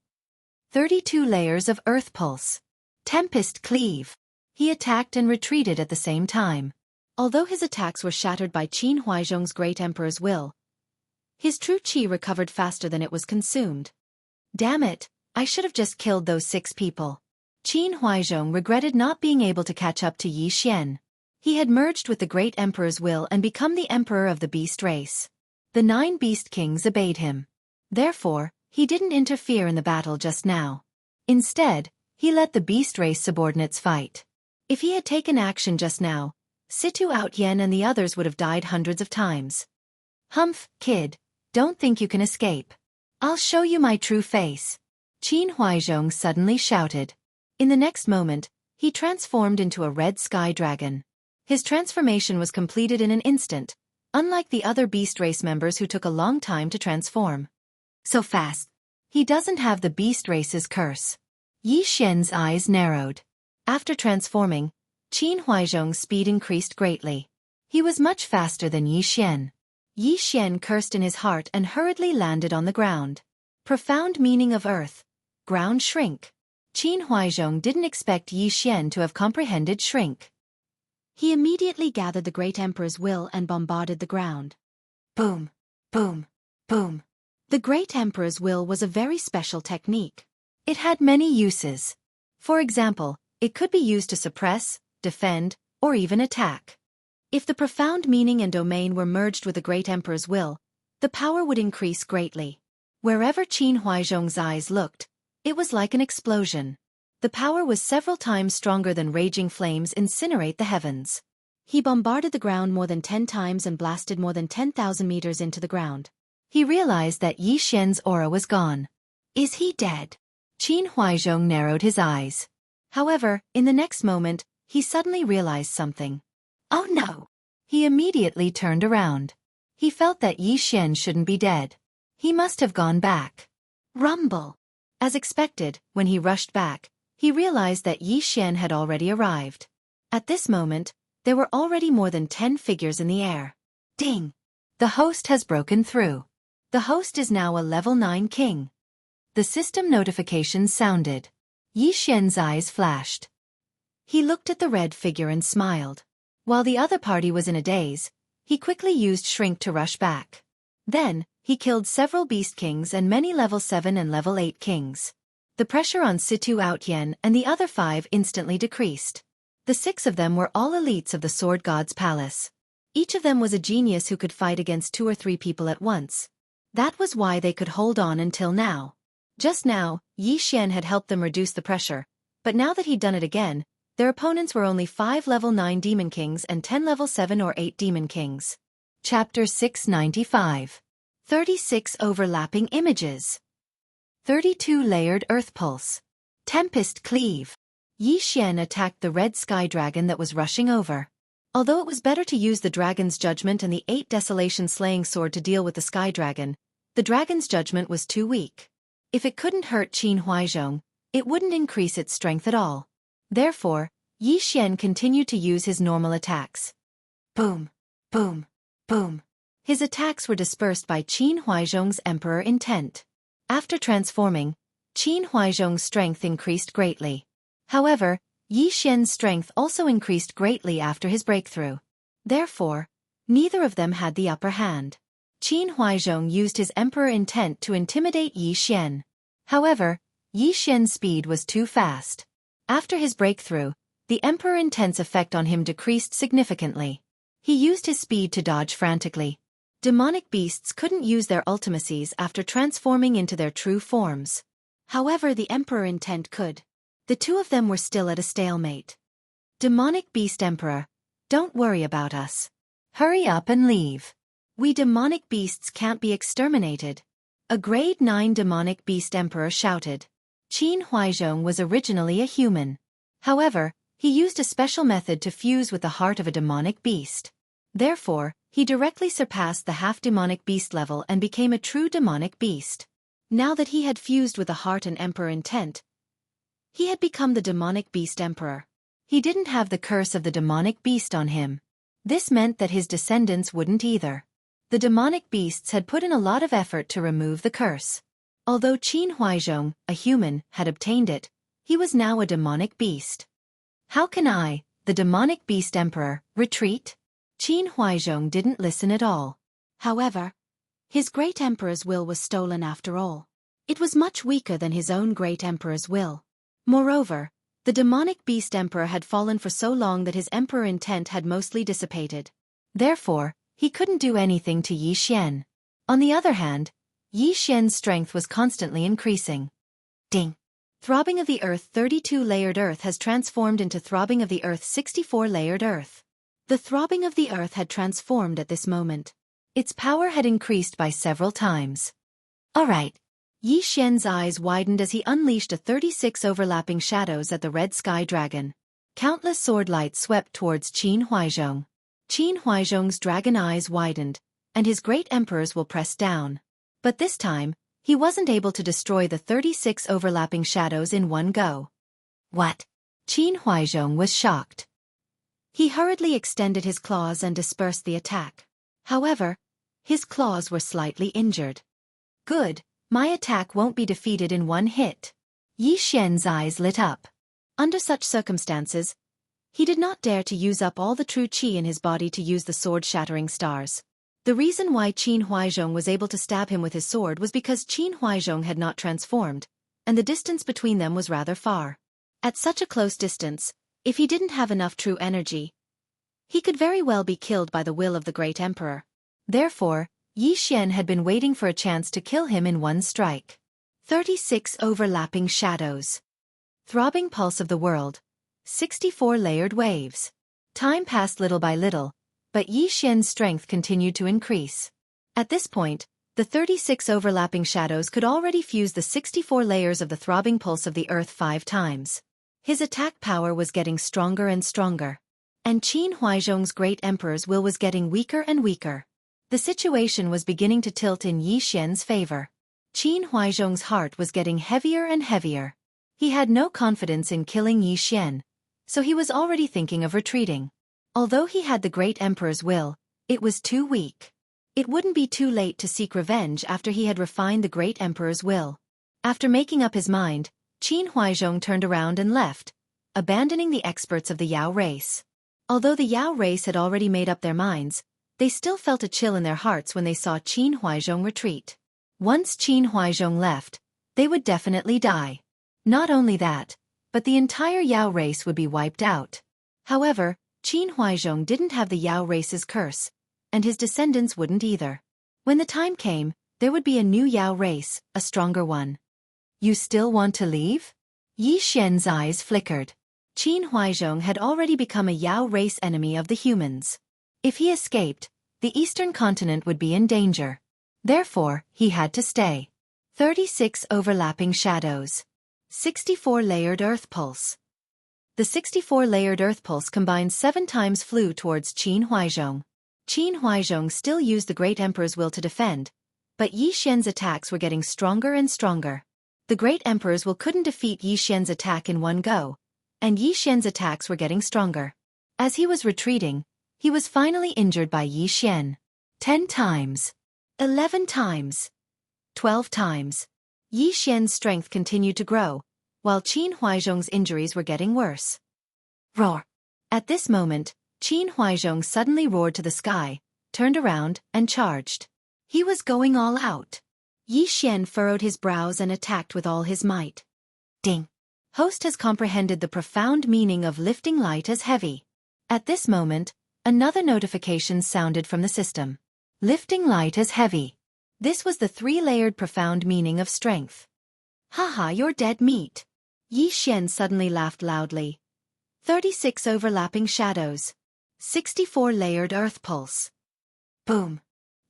32 layers of earth pulse. Tempest cleave. He attacked and retreated at the same time. Although his attacks were shattered by Qin Huaizhong's great emperor's will, his true qi recovered faster than it was consumed. Damn it, I should have just killed those 6 people. Qin Huaizhong regretted not being able to catch up to Yi Xian. He had merged with the great emperor's will and become the emperor of the beast race. The 9 beast kings obeyed him. Therefore, he didn't interfere in the battle just now. Instead, he let the beast race subordinates fight. If he had taken action just now, Situ-Out Yen and the others would have died hundreds of times. Humph, kid, don't think you can escape. I'll show you my true face. Qin Huaizhong suddenly shouted. In the next moment, he transformed into a red sky dragon. His transformation was completed in an instant, unlike the other beast race members who took a long time to transform. So fast. He doesn't have the beast race's curse. Yi Xian's eyes narrowed. After transforming, Qin Huaizhong's speed increased greatly. He was much faster than Yi Xian. Yi Xian cursed in his heart and hurriedly landed on the ground. Profound meaning of earth. Ground shrink. Qin Huaizhong didn't expect Yi Xian to have comprehended shrink. He immediately gathered the Great Emperor's will and bombarded the ground. Boom, boom, boom. The Great Emperor's will was a very special technique. It had many uses. For example, it could be used to suppress, defend, or even attack. If the profound meaning and domain were merged with the Great Emperor's will, the power would increase greatly. Wherever Qin Huaizhong's eyes looked, it was like an explosion. The power was several times stronger than raging flames incinerate the heavens. He bombarded the ground more than 10 times and blasted more than 10,000 meters into the ground. He realized that Yi Xian's aura was gone. Is he dead? Qin Huaizhong narrowed his eyes. However, in the next moment, he suddenly realized something. Oh no! He immediately turned around. He felt that Yi Xian shouldn't be dead. He must have gone back. Rumble! As expected, when he rushed back, he realized that Yi Xian had already arrived. At this moment, there were already more than 10 figures in the air. Ding! The host has broken through. The host is now a level 9 king. The system notification sounded. Yi Xian's eyes flashed. He looked at the red figure and smiled. While the other party was in a daze, he quickly used Shrink to rush back. Then, he killed several beast kings and many level 7 and level 8 kings. The pressure on Situ-Out Yen and the other 5 instantly decreased. The 6 of them were all elites of the Sword God's palace. Each of them was a genius who could fight against 2 or 3 people at once. That was why they could hold on until now. Just now, Yi Xian had helped them reduce the pressure, but now that he'd done it again, their opponents were only 5 level 9 demon kings and 10 level 7 or 8 demon kings. Chapter 695. 36 overlapping images. 32 layered earth pulse. Tempest cleave. Yi Xian attacked the red sky dragon that was rushing over. Although it was better to use the dragon's judgment and the 8 desolation slaying sword to deal with the sky dragon, the dragon's judgment was too weak. If it couldn't hurt Qin Huaizhong, it wouldn't increase its strength at all. Therefore, Yi Xian continued to use his normal attacks. Boom, boom, boom. His attacks were dispersed by Qin Huaizhong's emperor intent. After transforming, Qin Huaizhong's strength increased greatly. However, Yi Xian's strength also increased greatly after his breakthrough. Therefore, neither of them had the upper hand. Qin Huaizhong used his emperor intent to intimidate Yi Xian. However, Yi Xian's speed was too fast. After his breakthrough, the emperor intent's effect on him decreased significantly. He used his speed to dodge frantically. Demonic beasts couldn't use their ultimacies after transforming into their true forms. However, the emperor intent could. The 2 of them were still at a stalemate. Demonic Beast Emperor, don't worry about us. Hurry up and leave. We demonic beasts can't be exterminated. A grade 9 demonic beast emperor shouted. Qin Huaizhong was originally a human. However, he used a special method to fuse with the heart of a demonic beast. Therefore, he directly surpassed the half-demonic beast level and became a true demonic beast. Now that he had fused with the heart and emperor intent, he had become the demonic beast emperor. He didn't have the curse of the demonic beast on him. This meant that his descendants wouldn't either. The demonic beasts had put in a lot of effort to remove the curse. Although Qin Huaizhong, a human, had obtained it, he was now a demonic beast. How can I, the demonic beast emperor, retreat? Qin Huaizhong didn't listen at all. However, his great emperor's will was stolen after all. It was much weaker than his own great emperor's will. Moreover, the demonic beast emperor had fallen for so long that his emperor intent had mostly dissipated. Therefore, he couldn't do anything to Yi Xian. On the other hand, Yi Xian's strength was constantly increasing. Ding! Throbbing of the Earth 32 layered Earth has transformed into Throbbing of the Earth 64 layered Earth. The throbbing of the earth had transformed at this moment. Its power had increased by several times. All right. Yi Xian's eyes widened as he unleashed a 36 overlapping shadows at the red sky dragon. Countless sword lights swept towards Qin Huaizhong. Qin Huaizhong's dragon eyes widened, and his great emperors will press down. But this time, he wasn't able to destroy the 36 overlapping shadows in one go. What? Qin Huaizhong was shocked. He hurriedly extended his claws and dispersed the attack. However, his claws were slightly injured. Good, my attack won't be defeated in one hit. Yi Xian's eyes lit up. Under such circumstances, he did not dare to use up all the true qi in his body to use the sword-shattering stars. The reason why Qin Huaizhong was able to stab him with his sword was because Qin Huaizhong had not transformed, and the distance between them was rather far. At such a close distance, if he didn't have enough true energy, he could very well be killed by the will of the great emperor. Therefore, Yi Xian had been waiting for a chance to kill him in one strike. 36 overlapping shadows. Throbbing pulse of the world. 64 layered waves. Time passed little by little, but Yi Xian's strength continued to increase. At this point, the 36 overlapping shadows could already fuse the 64 layers of the throbbing pulse of the earth 5 times. His attack power was getting stronger and stronger. And Qin Huaizhong's great emperor's will was getting weaker and weaker. The situation was beginning to tilt in Yi Xian's favor. Qin Huaizhong's heart was getting heavier and heavier. He had no confidence in killing Yi Xian, so he was already thinking of retreating. Although he had the great emperor's will, it was too weak. It wouldn't be too late to seek revenge after he had refined the great emperor's will. After making up his mind, Qin Huaizhong turned around and left, abandoning the experts of the Yao race. Although the Yao race had already made up their minds, they still felt a chill in their hearts when they saw Qin Huaizhong retreat. Once Qin Huaizhong left, they would definitely die. Not only that, but the entire Yao race would be wiped out. However, Qin Huaizhong didn't have the Yao race's curse, and his descendants wouldn't either. When the time came, there would be a new Yao race, a stronger one. You still want to leave? Yi Xian's eyes flickered. Qin Huaizhong had already become a Yao race enemy of the humans. If he escaped, the eastern continent would be in danger. Therefore, he had to stay. 36 overlapping shadows. 64 layered earth pulse. The 64 layered earth pulse combined 7 times flew towards Qin Huaizhong. Qin Huaizhong still used the great emperor's will to defend, but Yi Xian's attacks were getting stronger and stronger. The great emperor's will couldn't defeat Yi Xian's attack in one go, and Yi Xian's attacks were getting stronger. As he was retreating, he was finally injured by Yi Xian. 10 times. 11 times. 12 times. Yi Xian's strength continued to grow, while Qin Huaizhong's injuries were getting worse. Roar! At this moment, Qin Huaizhong suddenly roared to the sky, turned around, and charged. He was going all out. Yi Xian furrowed his brows and attacked with all his might. Ding! Host has comprehended the profound meaning of lifting light as heavy. At this moment, another notification sounded from the system. Lifting light as heavy. This was the 3-layered profound meaning of strength. Haha, you're dead meat. Yi Xian suddenly laughed loudly. 36 overlapping shadows. 64 layered earth pulse. Boom.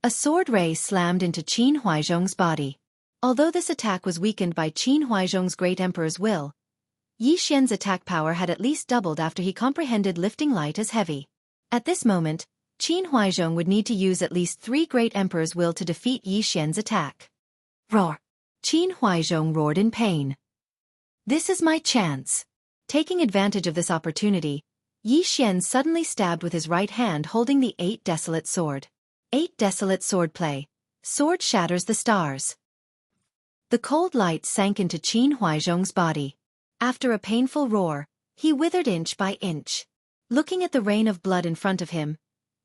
A sword ray slammed into Qin Huaizhong's body. Although this attack was weakened by Qin Huaizhong's great emperor's will, Yi Xian's attack power had at least doubled after he comprehended lifting light as heavy. At this moment, Qin Huaizhong would need to use at least 3 great emperor's will to defeat Yi Xian's attack. Roar! Qin Huaizhong roared in pain. This is my chance. Taking advantage of this opportunity, Yi Xian suddenly stabbed with his right hand holding the 8 desolate sword. 8 desolate swordplay. Sword shatters the stars. The cold light sank into Qin Huaizhong's body. After a painful roar, he withered inch by inch. Looking at the rain of blood in front of him,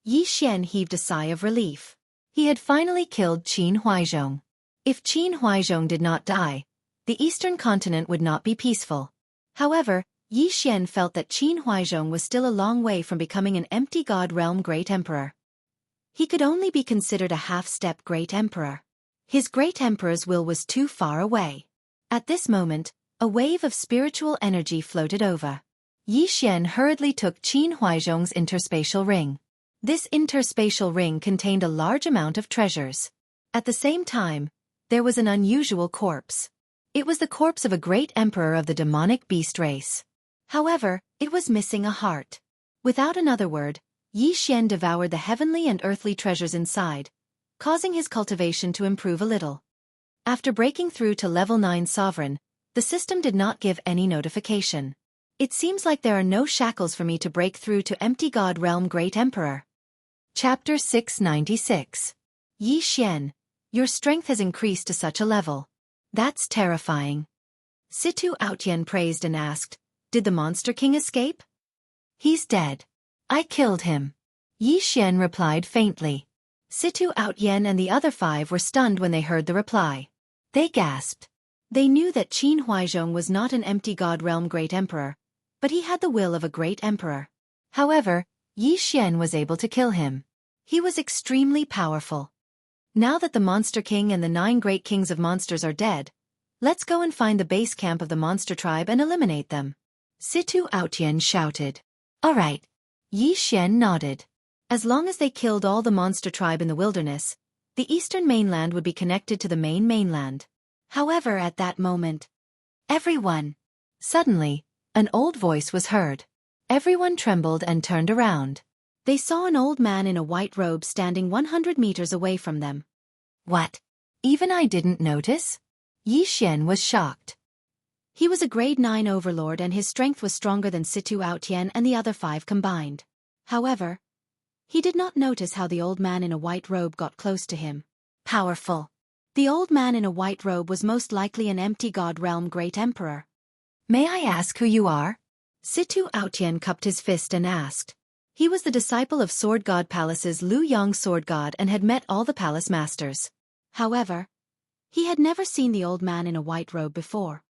Yi Xian heaved a sigh of relief. He had finally killed Qin Huaizhong. If Qin Huaizhong did not die, the eastern continent would not be peaceful. However, Yi Xian felt that Qin Huaizhong was still a long way from becoming an empty god realm great emperor. He could only be considered a half-step great emperor. His great emperor's will was too far away. At this moment, a wave of spiritual energy floated over. Yi Xian hurriedly took Qin Huaizhong's interspatial ring. This interspatial ring contained a large amount of treasures. At the same time, there was an unusual corpse. It was the corpse of a great emperor of the demonic beast race. However, it was missing a heart. Without another word, Yi Xian devoured the heavenly and earthly treasures inside, causing his cultivation to improve a little. After breaking through to level 9 sovereign, the system did not give any notification. It seems like there are no shackles for me to break through to empty God realm Great Emperor. Chapter 696. Yi Xian, your strength has increased to such a level. That's terrifying. Situ Outyen praised and asked, did the Monster King escape? He's dead. I killed him. Yi Xian replied faintly. Situ Outyen and the other 5 were stunned when they heard the reply. They gasped. They knew that Qin Huaizhong was not an empty God realm Great Emperor, but he had the will of a great emperor. However, Yi Xian was able to kill him. He was extremely powerful. Now that the Monster King and the 9 great kings of monsters are dead, let's go and find the base camp of the monster tribe and eliminate them. Situ Outyen shouted. All right. Yi Xian nodded. As long as they killed all the monster tribe in the wilderness, the eastern mainland would be connected to the main mainland. However, at that moment, everyone. Suddenly, an old voice was heard. Everyone trembled and turned around. They saw an old man in a white robe standing 100 meters away from them. What? Even I didn't notice? Yi Xian was shocked. He was a grade 9 overlord and his strength was stronger than Situ Outyen and the other 5 combined. However, he did not notice how the old man in a white robe got close to him. Powerful. The old man in a white robe was most likely an empty God realm Great Emperor. May I ask who you are? Situ Outyen cupped his fist and asked. He was the disciple of Sword God Palace's Lu Yang Sword God and had met all the palace masters. However, he had never seen the old man in a white robe before.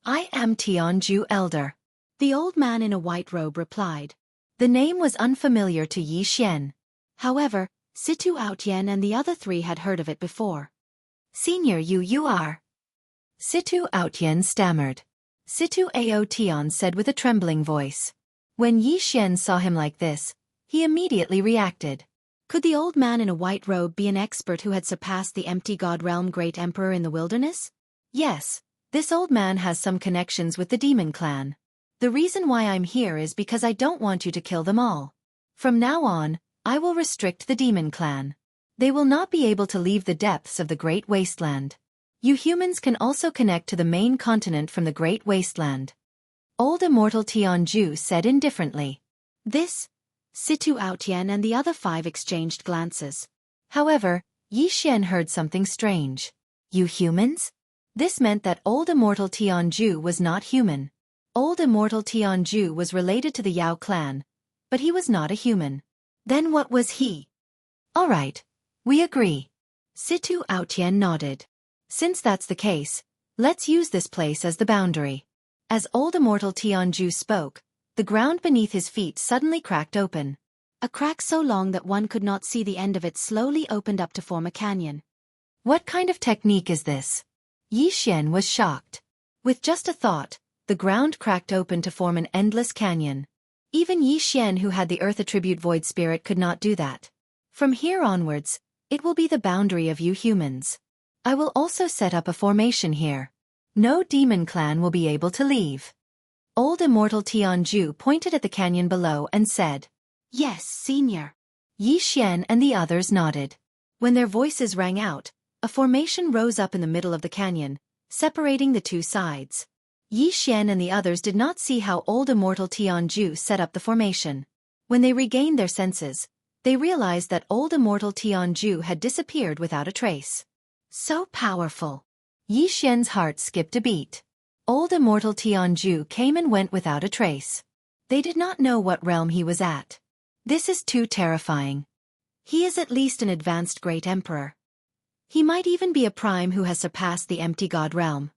I am Tianju Elder. The old man in a white robe replied. The name was unfamiliar to Yi Xian. However, Situ Outyen and the other 3 had heard of it before. Senior you are. Situ Outyen stammered. Situ Ao Tian said with a trembling voice. When Yi Xian saw him like this, he immediately reacted. Could the old man in a white robe be an expert who had surpassed the empty God realm Great Emperor in the wilderness? Yes, this old man has some connections with the demon clan. The reason why I'm here is because I don't want you to kill them all. From now on, I will restrict the demon clan. They will not be able to leave the depths of the Great Wasteland. You humans can also connect to the main continent from the Great Wasteland. Old Immortal Tianju said indifferently. This, Situ Outyen and the other 5 exchanged glances. However, Yi Xian heard something strange. You humans? This meant that Old Immortal Tianju was not human. Old Immortal Tianju was related to the Yao clan, but he was not a human. Then what was he? All right, we agree. Situ Outyen nodded. Since that's the case, let's use this place as the boundary. As Old Immortal Tianju spoke, the ground beneath his feet suddenly cracked open. A crack so long that one could not see the end of it slowly opened up to form a canyon. What kind of technique is this? Yi Xian was shocked. With just a thought, the ground cracked open to form an endless canyon. Even Yi Xian, who had the earth attribute void spirit, could not do that. From here onwards, it will be the boundary of you humans. I will also set up a formation here. No demon clan will be able to leave. Old Immortal Tianju pointed at the canyon below and said, Yes, Senior. Yi Xian and the others nodded. When their voices rang out, a formation rose up in the middle of the canyon, separating the 2 sides. Yi Xian and the others did not see how Old Immortal Tianju set up the formation. When they regained their senses, they realized that Old Immortal Tianju had disappeared without a trace. So powerful. Yi Xian's heart skipped a beat. Old Immortal Tianju came and went without a trace. They did not know what realm he was at. This is too terrifying. He is at least an advanced Great Emperor. He might even be a prime who has surpassed the empty God realm.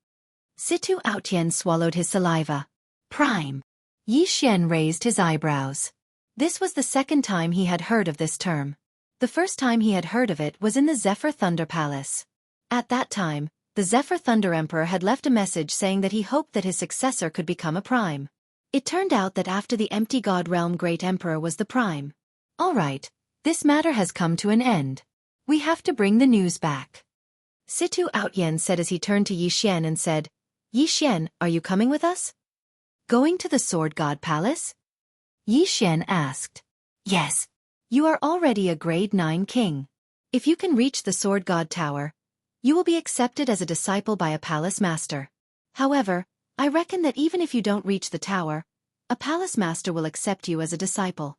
Situ Outyen swallowed his saliva. Prime. Yi Xian raised his eyebrows. This was the second time he had heard of this term. The first time he had heard of it was in the Zephyr Thunder Palace. At that time, the Zephyr Thunder Emperor had left a message saying that he hoped that his successor could become a prime. It turned out that after the empty god realm Great Emperor was the prime. All right, this matter has come to an end. We have to bring the news back. Situ Outyen said as he turned to Yi Xian and said, Yi Xian, are you coming with us? Going to the Sword God Palace? Yi Xian asked. Yes. You are already a grade 9 king. If you can reach the Sword God Tower, you will be accepted as a disciple by a palace master. However, I reckon that even if you don't reach the tower, a palace master will accept you as a disciple.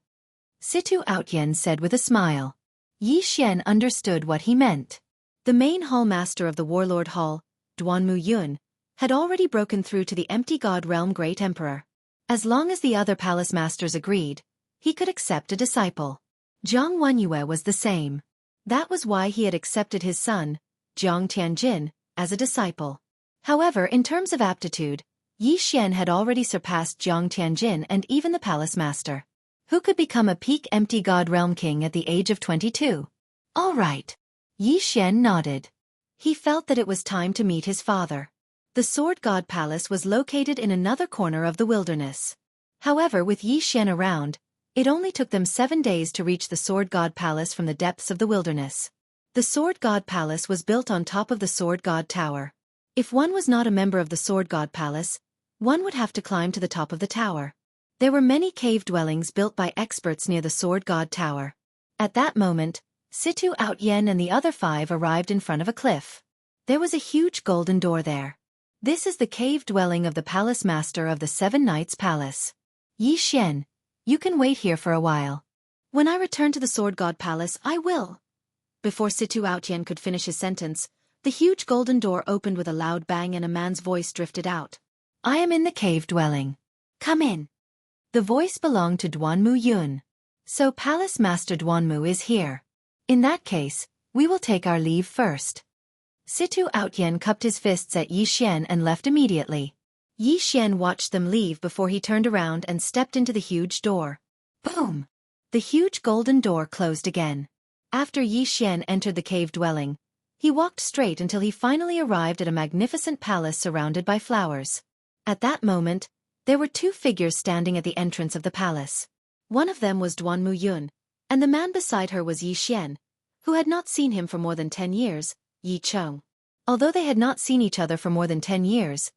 Situ Outyen said with a smile. Yi Xian understood what he meant. The main hall master of the warlord hall, Duanmu Yun, had already broken through to the empty god realm Great Emperor. As long as the other palace masters agreed, he could accept a disciple. Jiang Wenyue was the same. That was why he had accepted his son, Jiang Tianjin, as a disciple. However, in terms of aptitude, Yi Xian had already surpassed Jiang Tianjin and even the palace master, who could become a peak empty god realm king at the age of 22. All right. Yi Xian nodded. He felt that it was time to meet his father. The Sword God Palace was located in another corner of the wilderness. However, with Yi Xian around, it only took them 7 days to reach the Sword God Palace from the depths of the wilderness. The Sword God Palace was built on top of the Sword God Tower. If one was not a member of the Sword God Palace, one would have to climb to the top of the tower. There were many cave dwellings built by experts near the Sword God Tower. At that moment, Situ Outyen and the other 5 arrived in front of a cliff. There was a huge golden door there. This is the cave dwelling of the palace master of the 7 Knights Palace. Yi Xian, you can wait here for a while. When I return to the Sword God Palace, I will. Before Situ Outyen could finish his sentence, the huge golden door opened with a loud bang and a man's voice drifted out. I am in the cave dwelling. Come in. The voice belonged to Duanmu Yun. So Palace Master Duanmu is here. In that case, we will take our leave first. Situ Outyen cupped his fists at Yi Xian and left immediately. Yi Xian watched them leave before he turned around and stepped into the huge door. Boom! The huge golden door closed again. After Yi Xian entered the cave dwelling, he walked straight until he finally arrived at a magnificent palace surrounded by flowers. At that moment, there were 2 figures standing at the entrance of the palace. One of them was Duanmu Yun, and the man beside her was Yi Xian, who had not seen him for more than 10 years, Yi Chong. Although they had not seen each other for more than 10 years,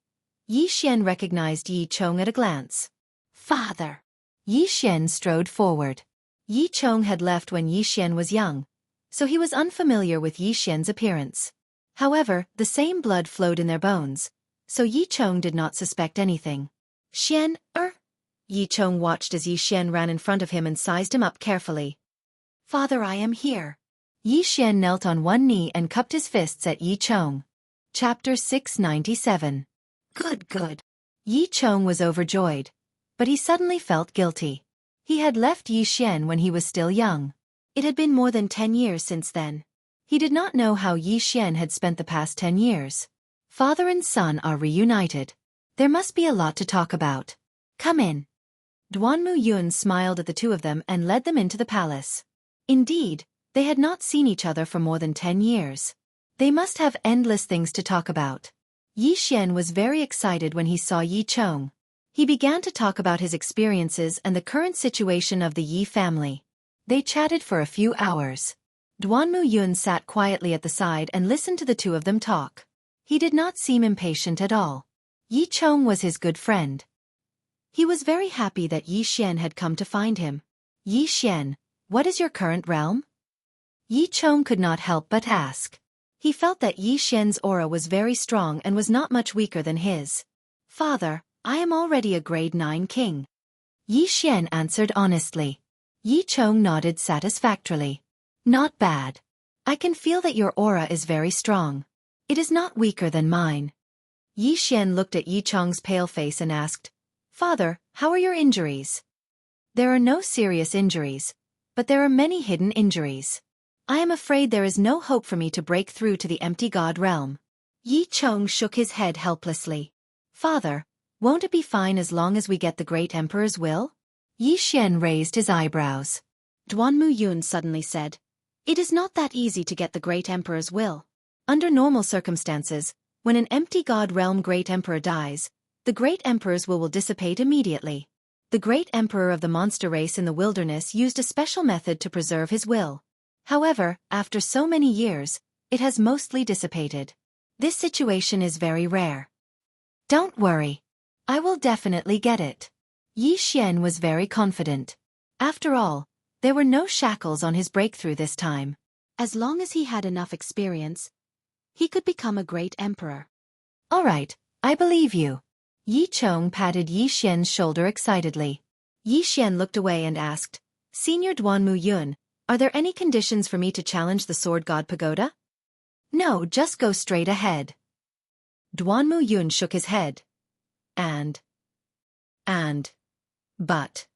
Yi Xian recognized Yi Chong at a glance. Father! Yi Xian strode forward. Yi Chong had left when Yi Xian was young, so he was unfamiliar with Yi Xian's appearance. However, the same blood flowed in their bones, so Yi Chong did not suspect anything. Xian, Yi Chong watched as Yi Xian ran in front of him and sized him up carefully. Father, I am here. Yi Xian knelt on one knee and cupped his fists at Yi Chong. Chapter 697. Good. Yi Chong was overjoyed, but he suddenly felt guilty. He had left Yi Xian when he was still young. It had been more than 10 years since then. He did not know how Yi Xian had spent the past 10 years. Father and son are reunited. There must be a lot to talk about. Come in. Duanmu Yun smiled at the 2 of them and led them into the palace. Indeed, they had not seen each other for more than 10 years. They must have endless things to talk about. Yi Xian was very excited when he saw Yi Chong. He began to talk about his experiences and the current situation of the Yi family. They chatted for a few hours. Duanmu Yun sat quietly at the side and listened to the 2 of them talk. He did not seem impatient at all. Yi Chong was his good friend. He was very happy that Yi Xian had come to find him. Yi Xian, what is your current realm? Yi Chong could not help but ask. He felt that Yi Xian's aura was very strong and was not much weaker than his. Father, I am already a grade 9 king. Yi Xian answered honestly. Yi Chong nodded satisfactorily. Not bad. I can feel that your aura is very strong. It is not weaker than mine. Yi Xian looked at Yi Chong's pale face and asked, Father, how are your injuries? There are no serious injuries, but there are many hidden injuries. I am afraid there is no hope for me to break through to the empty god realm. Yi Chong shook his head helplessly. Father, won't it be fine as long as we get the great emperor's will? Yi Xian raised his eyebrows. Duanmu Yun suddenly said, It is not that easy to get the great emperor's will. Under normal circumstances, when an empty god realm great emperor dies, the The great emperor's will dissipate immediately. The great emperor of the monster race in the wilderness used a special method to preserve his will. However, after so many years, it has mostly dissipated. This situation is very rare. Don't worry. I will definitely get it. Yi Xian was very confident. After all, there were no shackles on his breakthrough this time. As long as he had enough experience, he could become a great emperor. All right, I believe you. Yi Chong patted Yi Xian's shoulder excitedly. Yi Xian looked away and asked, Senior Duanmu Yun, are there any conditions for me to challenge the Sword God Pagoda? No, just go straight ahead. Duanmu Yun shook his head. But.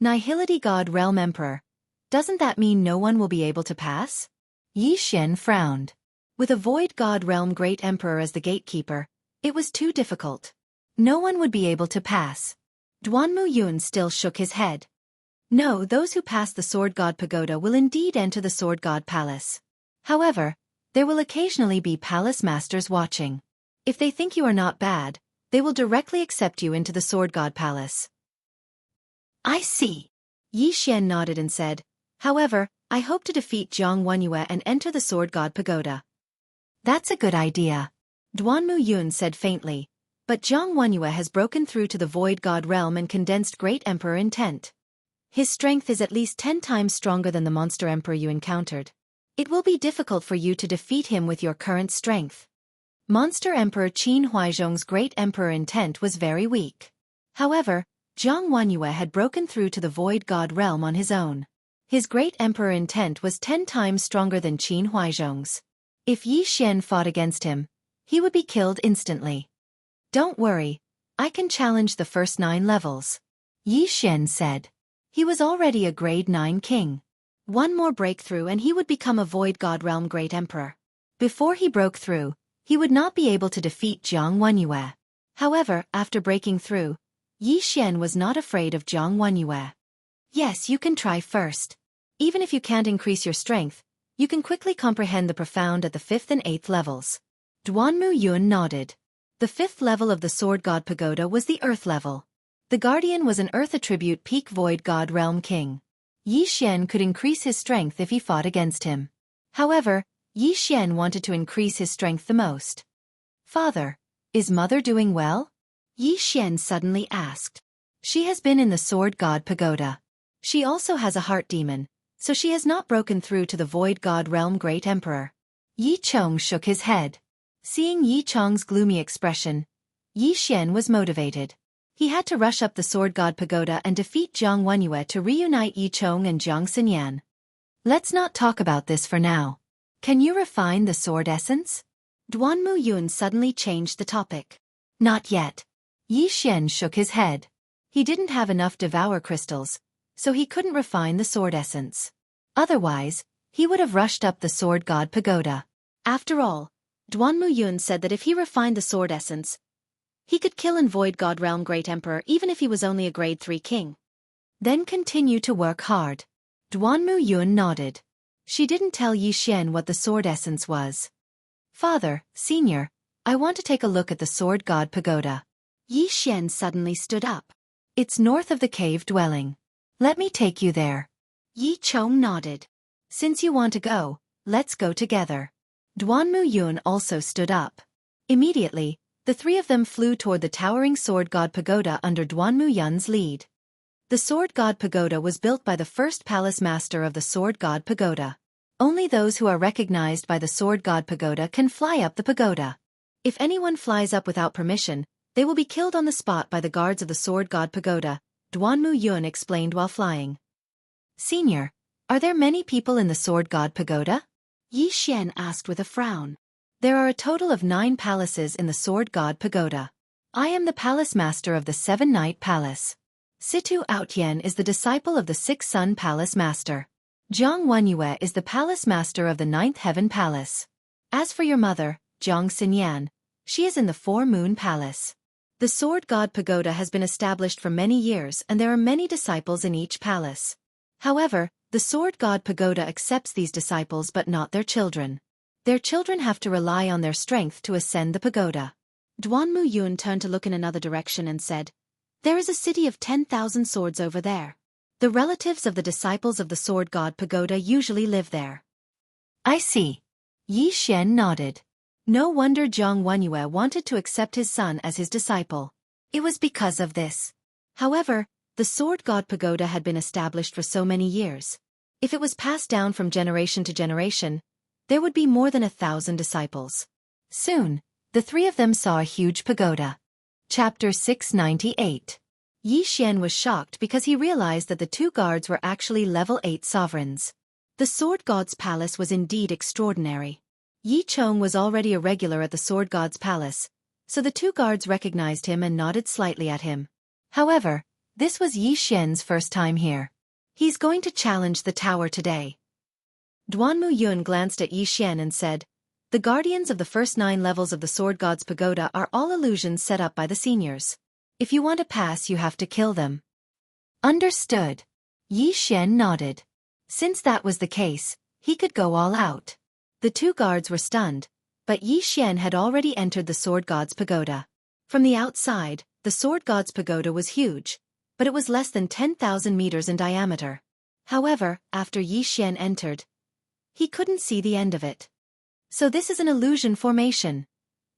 Nihility God Realm Emperor. Doesn't that mean no one will be able to pass? Yi Xian frowned. With a Void God Realm Great Emperor as the gatekeeper, it was too difficult. No one would be able to pass. Duanmu Yun still shook his head. No, those who pass the Sword God Pagoda will indeed enter the Sword God Palace. However, there will occasionally be palace masters watching. If they think you are not bad, they will directly accept you into the Sword God Palace. I see. Yi Xian nodded and said, however, I hope to defeat Jiang Wenyue and enter the Sword God Pagoda. That's a good idea. Duanmu Yun said faintly, but Jiang Wenyue has broken through to the Void God realm and condensed Great Emperor intent. His strength is at least 10 times stronger than the monster emperor you encountered. It will be difficult for you to defeat him with your current strength. Monster Emperor Qin Huaizhong's Great Emperor intent was very weak. However, Jiang Wenyue had broken through to the Void God realm on his own. His Great Emperor intent was 10 times stronger than Qin Huaizhong's. If Yi Xian fought against him, he would be killed instantly. Don't worry, I can challenge the first 9 levels. Yi Xian said. He was already a grade 9 king. One more breakthrough and he would become a Void God realm Great Emperor. Before he broke through, he would not be able to defeat Jiang Wenyue. However, after breaking through, Yi Xian was not afraid of Jiang Wenyue. Yes, you can try first. Even if you can't increase your strength, you can quickly comprehend the profound at the 5th and 8th levels. Duanmu Yun nodded. The 5th level of the Sword God Pagoda was the Earth level. The Guardian was an Earth attribute peak Void God realm king. Yi Xian could increase his strength if he fought against him. However, Yi Xian wanted to increase his strength the most. Father, is Mother doing well? Yi Xian suddenly asked. She has been in the Sword God Pagoda. She also has a heart demon, so she has not broken through to the Void God realm Great Emperor. Yi Chong shook his head. Seeing Yi Chong's gloomy expression, Yi Xian was motivated. He had to rush up the Sword God Pagoda and defeat Jiang Wenyue to reunite Yi Chong and Jiang Xinyan. Let's not talk about this for now. Can you refine the sword essence? Duanmu Yun suddenly changed the topic. Not yet. Yi Xian shook his head. He didn't have enough devour crystals, so he couldn't refine the sword essence. Otherwise, he would have rushed up the Sword God Pagoda. After all, Duanmu Yun said that if he refined the sword essence, he could kill in Void God realm Great Emperor even if he was only a grade 3 king. Then continue to work hard. Duanmu Yun nodded. She didn't tell Yi Xian what the sword essence was. Father, Senior, I want to take a look at the Sword God Pagoda. Yi Xian suddenly stood up. It's north of the cave dwelling. Let me take you there. Yi Chong nodded. Since you want to go, let's go together. Duanmu Yun also stood up. Immediately, the 3 of them flew toward the towering Sword God Pagoda under Duanmu Yun's lead. The Sword God Pagoda was built by the first palace master of the Sword God Pagoda. Only those who are recognized by the Sword God Pagoda can fly up the pagoda. If anyone flies up without permission, they will be killed on the spot by the guards of the Sword God Pagoda, Duanmu Yun explained while flying. Senior, are there many people in the Sword God Pagoda? Yi Xian asked with a frown. There are a total of 9 palaces in the Sword God Pagoda. I am the palace master of the 7-Night Palace. Situ Outyen is the disciple of the 6-Sun Palace Master. Jiang Wenyue is the palace master of the 9th Heaven Palace. As for your mother, Jiang Xinyan, she is in the 4-Moon Palace. The Sword God Pagoda has been established for many years and there are many disciples in each palace. However, the Sword God Pagoda accepts these disciples but not their children. Their children have to rely on their strength to ascend the pagoda. Duanmu Yun turned to look in another direction and said, "There is a city of 10,000 swords over there. The relatives of the disciples of the sword god pagoda usually live there." "I see." Yi Xian nodded. No wonder Jiang Wenyue wanted to accept his son as his disciple. It was because of this. However, the sword god pagoda had been established for so many years. If it was passed down from generation to generation, there would be more than 1,000 disciples. Soon, the three of them saw a huge pagoda. Chapter 698. Yi Xian was shocked because he realized that the two guards were actually level 8 sovereigns. The sword god's palace was indeed extraordinary. Yi Chong was already a regular at the sword god's palace, so the two guards recognized him and nodded slightly at him. However, this was Yi Xian's first time here. He's going to challenge the tower today. Duanmu Yun glanced at Yi Xian and said, "The guardians of the first 9 levels of the sword god's pagoda are all illusions set up by the seniors. If you want to pass, you have to kill them." "Understood." Yi Xian nodded. Since that was the case, he could go all out. The two guards were stunned, but Yi Xian had already entered the sword god's pagoda. From the outside, the sword god's pagoda was huge, but it was less than 10,000 meters in diameter. However, after Yi Xian entered, he couldn't see the end of it. "So this is an illusion formation."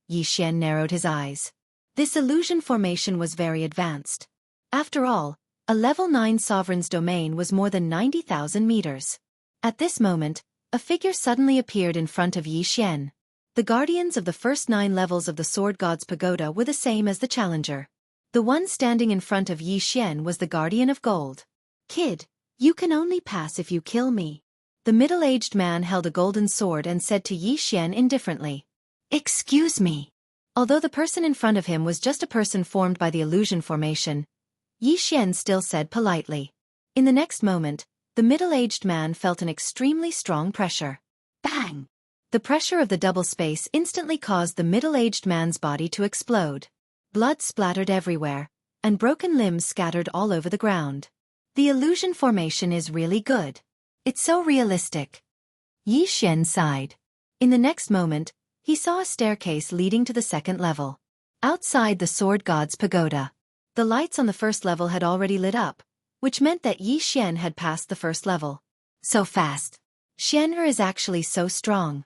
Yi Xian narrowed his eyes. This illusion formation was very advanced. After all, a level 9 sovereign's domain was more than 90,000 meters. At this moment, a figure suddenly appeared in front of Yi Xian. The guardians of the first 9 levels of the sword god's pagoda were the same as the challenger. The one standing in front of Yi Xian was the guardian of gold. "Kid, you can only pass if you kill me." The middle-aged man held a golden sword and said to Yi Xian indifferently, "Excuse me." Although the person in front of him was just a person formed by the illusion formation, Yi Xian still said politely. In the next moment, the middle-aged man felt an extremely strong pressure. Bang! The pressure of the double space instantly caused the middle-aged man's body to explode. Blood splattered everywhere, and broken limbs scattered all over the ground. The illusion formation is really good. It's so realistic. Yi Xian sighed. In the next moment, he saw a staircase leading to the second level. Outside the sword god's pagoda, the lights on the first level had already lit up, which meant that Yi Xian had passed the first level. So fast. Xian'er is actually so strong.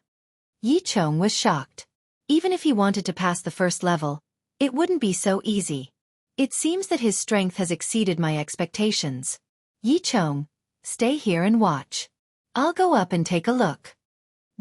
Yi Chong was shocked. Even if he wanted to pass the first level, it wouldn't be so easy. It seems that his strength has exceeded my expectations. Yi Chong, stay here and watch. I'll go up and take a look.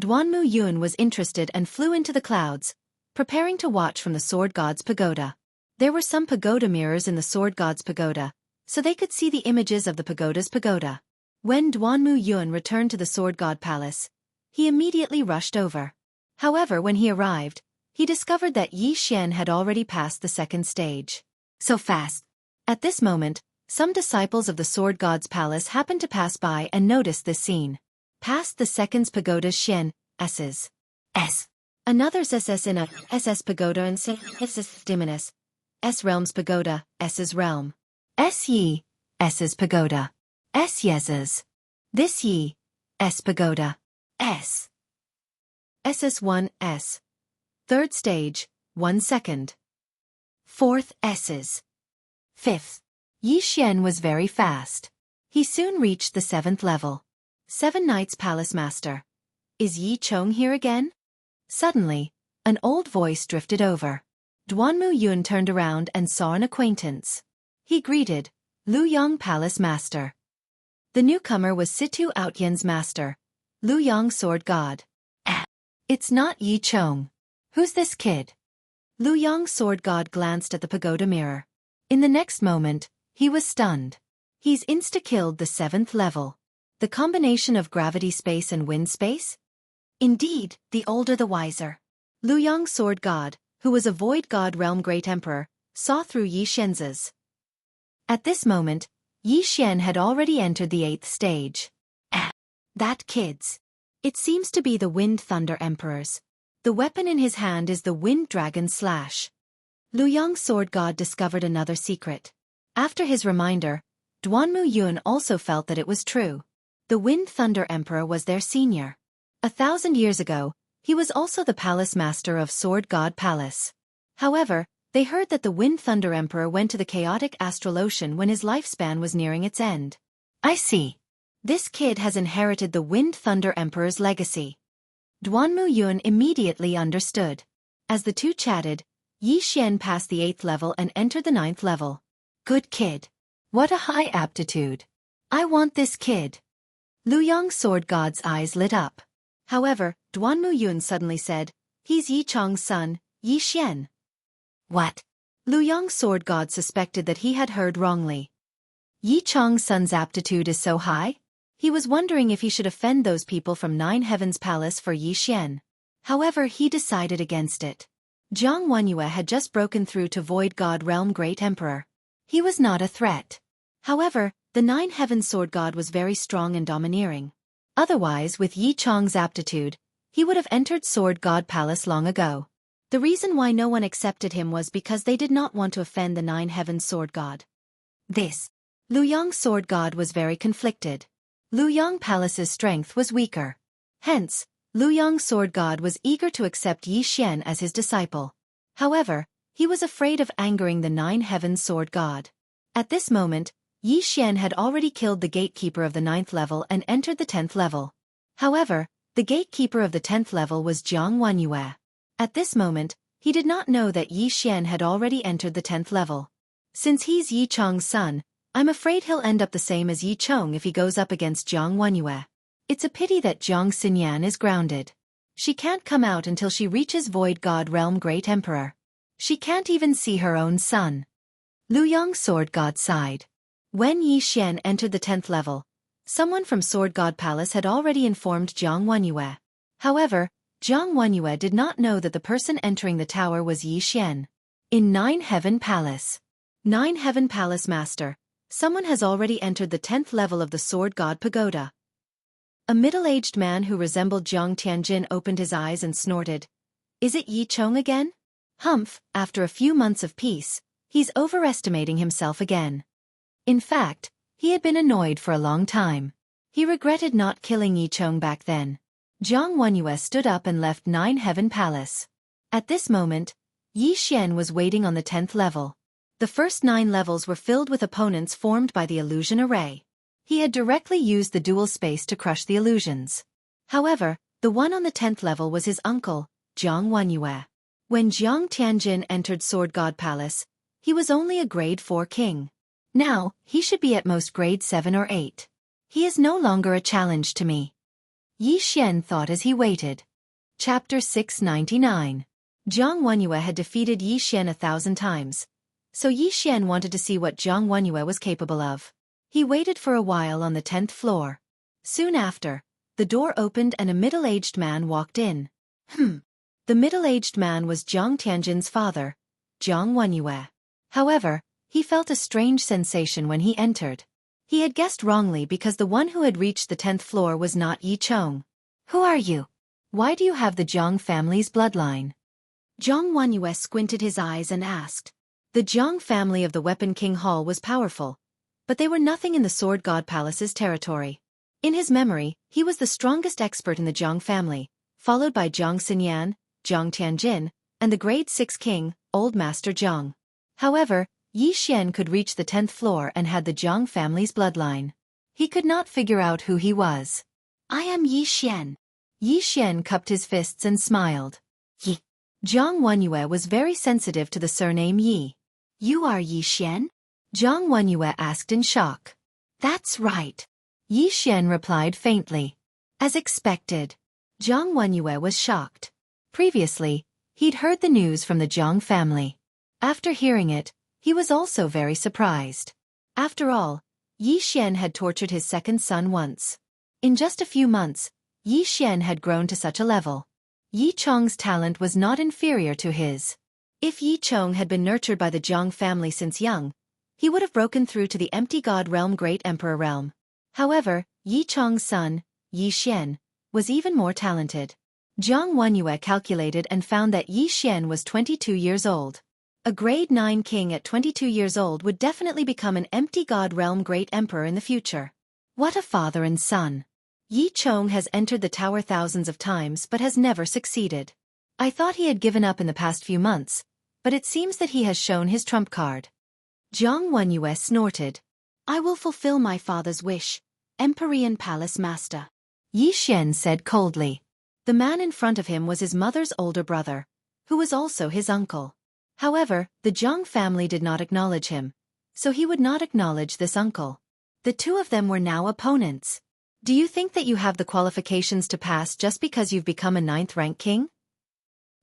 Duanmu Yun was interested and flew into the clouds, preparing to watch from the sword god's pagoda. There were some pagoda mirrors in the sword god's pagoda, so they could see the images of the pagoda's pagoda. When Duanmu Yun returned to the sword god palace, he immediately rushed over. However, when he arrived, he discovered that Yi Xian had already passed the second stage. So fast. At this moment, some disciples of the sword god's palace happened to pass by and noticed this scene. Past the second's pagoda's Xian, S's. S. Another's SS in a SS pagoda and SS Diminus. S realm's pagoda, S's realm. S Yi, S's pagoda. S Yez's. This Yi, S pagoda. S. SS1 S. Third stage, 1 second. Fourth S's. Fifth. Yi Xian was very fast. He soon reached the 7th level. 7 Knights Palace Master. Is Yi Chong here again? Suddenly, an old voice drifted over. Duanmu Yun turned around and saw an acquaintance. He greeted, Lu Yong Palace Master. The newcomer was Situ Outyan's master, Lu Yong Sword God. It's not Yi Chong. Who's this kid? Lu Yong Sword God glanced at the pagoda mirror. In the next moment, he was stunned. He's insta-killed the 7th level. The combination of gravity space and wind space? Indeed, the older the wiser. Lu Yong Sword God, who was a Void God Realm Great Emperor, saw through Yi Xian's. At this moment, Yi Xian had already entered the 8th stage. That kid's. It seems to be the Wind Thunder Emperor's. The weapon in his hand is the Wind Dragon Slash. Lu Yong Sword God discovered another secret. After his reminder, Duanmu Yun also felt that it was true. The Wind Thunder Emperor was their senior. 1,000 years ago, he was also the palace master of Sword God Palace. However, they heard that the Wind Thunder Emperor went to the chaotic astral ocean when his lifespan was nearing its end. I see. This kid has inherited the Wind Thunder Emperor's legacy. Duanmu Yun immediately understood. As the two chatted, Yi Xian passed the 8th level and entered the 9th level. Good kid. What a high aptitude. I want this kid. Liu Yang's sword god's eyes lit up. However, Duanmu Yun suddenly said, he's Yi Chong's son, Yi Xian. What? Liu Yang's sword god suspected that he had heard wrongly. Yi Chong's son's aptitude is so high? He was wondering if he should offend those people from Nine Heavens Palace for Yi Xian. However, he decided against it. Jiang Wenyue had just broken through to Void God Realm Great Emperor. He was not a threat. However, the Nine Heavens Sword God was very strong and domineering. Otherwise, with Yi Chong's aptitude, he would have entered Sword God Palace long ago. The reason why no one accepted him was because they did not want to offend the Nine Heavens Sword God. Liu Yang's Sword God was very conflicted. Liu Yang Palace's strength was weaker. Hence, Liu Yang's Sword God was eager to accept Yi Xian as his disciple. However, he was afraid of angering the Nine Heavens Sword God. At this moment, Yi Xian had already killed the gatekeeper of the 9th level and entered the 10th level. However, the gatekeeper of the 10th level was Jiang Wenyue. At this moment, he did not know that Yi Xian had already entered the 10th level. Since he's Yi Chong's son, I'm afraid he'll end up the same as Yi Chong if he goes up against Jiang Wenyue. It's a pity that Jiang Xinyan is grounded. She can't come out until she reaches Void God Realm Great Emperor. She can't even see her own son. Liu Yang's Sword God sighed. When Yi Xian entered the 10th level, someone from Sword God Palace had already informed Jiang Wenyue. However, Jiang Wenyue did not know that the person entering the tower was Yi Xian. In Nine Heaven Palace. Nine Heaven Palace Master, someone has already entered the 10th level of the Sword God Pagoda. A middle-aged man who resembled Jiang Tianjin opened his eyes and snorted. Is it Yi Chong again? Humph, after a few months of peace, he's overestimating himself again. In fact, he had been annoyed for a long time. He regretted not killing Yi Chong back then. Jiang Wenyue stood up and left Nine Heaven Palace. At this moment, Yi Xian was waiting on the 10th level. The first 9 levels were filled with opponents formed by the illusion array. He had directly used the dual space to crush the illusions. However, the one on the 10th level was his uncle, Jiang Wenyue. When Jiang Tianjin entered Sword God Palace, he was only a grade 4 king. Now, he should be at most grade 7 or 8. He is no longer a challenge to me. Yi Xian thought as he waited. Chapter 699. Jiang Wenyue had defeated Yi Xian 1,000 times. So Yi Xian wanted to see what Jiang Wenyue was capable of. He waited for a while on the 10th floor. Soon after, the door opened and a middle-aged man walked in. The middle-aged man was Jiang Tianjin's father, Jiang Wenyue. However, he felt a strange sensation when he entered. He had guessed wrongly because the one who had reached the 10th floor was not Yi Chong. Who are you? Why do you have the Jiang family's bloodline? Jiang Wenyue squinted his eyes and asked. The Jiang family of the Weapon King Hall was powerful, but they were nothing in the Sword God Palace's territory. In his memory, he was the strongest expert in the Jiang family, followed by Jiang Xinyan, Jiang Tianjin, and the grade 6 king, Old Master Jiang. However, Yi Xian could reach the 10th floor and had the Jiang family's bloodline. He could not figure out who he was. I am Yi Xian. Yi Xian cupped his fists and smiled. Yi. Jiang Wenyue was very sensitive to the surname Yi. You are Yi Xian? Jiang Wenyue asked in shock. That's right. Yi Xian replied faintly. As expected. Jiang Wenyue was shocked. Previously, he'd heard the news from the Jiang family. After hearing it, he was also very surprised. After all, Yi Xian had tortured his second son once. In just a few months, Yi Xian had grown to such a level. Yi Chong's talent was not inferior to his. If Yi Chong had been nurtured by the Jiang family since young, he would have broken through to the empty god realm Great Emperor realm. However, Yi Chong's son, Yi Xian, was even more talented. Jiang Wenyue calculated and found that Yi Xian was 22 years old. A grade 9 king at 22 years old would definitely become an empty god realm Great Emperor in the future. What a father and son. Yi Chong has entered the tower thousands of times but has never succeeded. I thought he had given up in the past few months, but it seems that he has shown his trump card. Jiang Wenyue snorted. I will fulfill my father's wish, Empyrean Palace Master. Yi Xian said coldly. The man in front of him was his mother's older brother, who was also his uncle. However, the Jiang family did not acknowledge him, so he would not acknowledge this uncle. The two of them were now opponents. Do you think that you have the qualifications to pass just because you've become a 9th-rank king?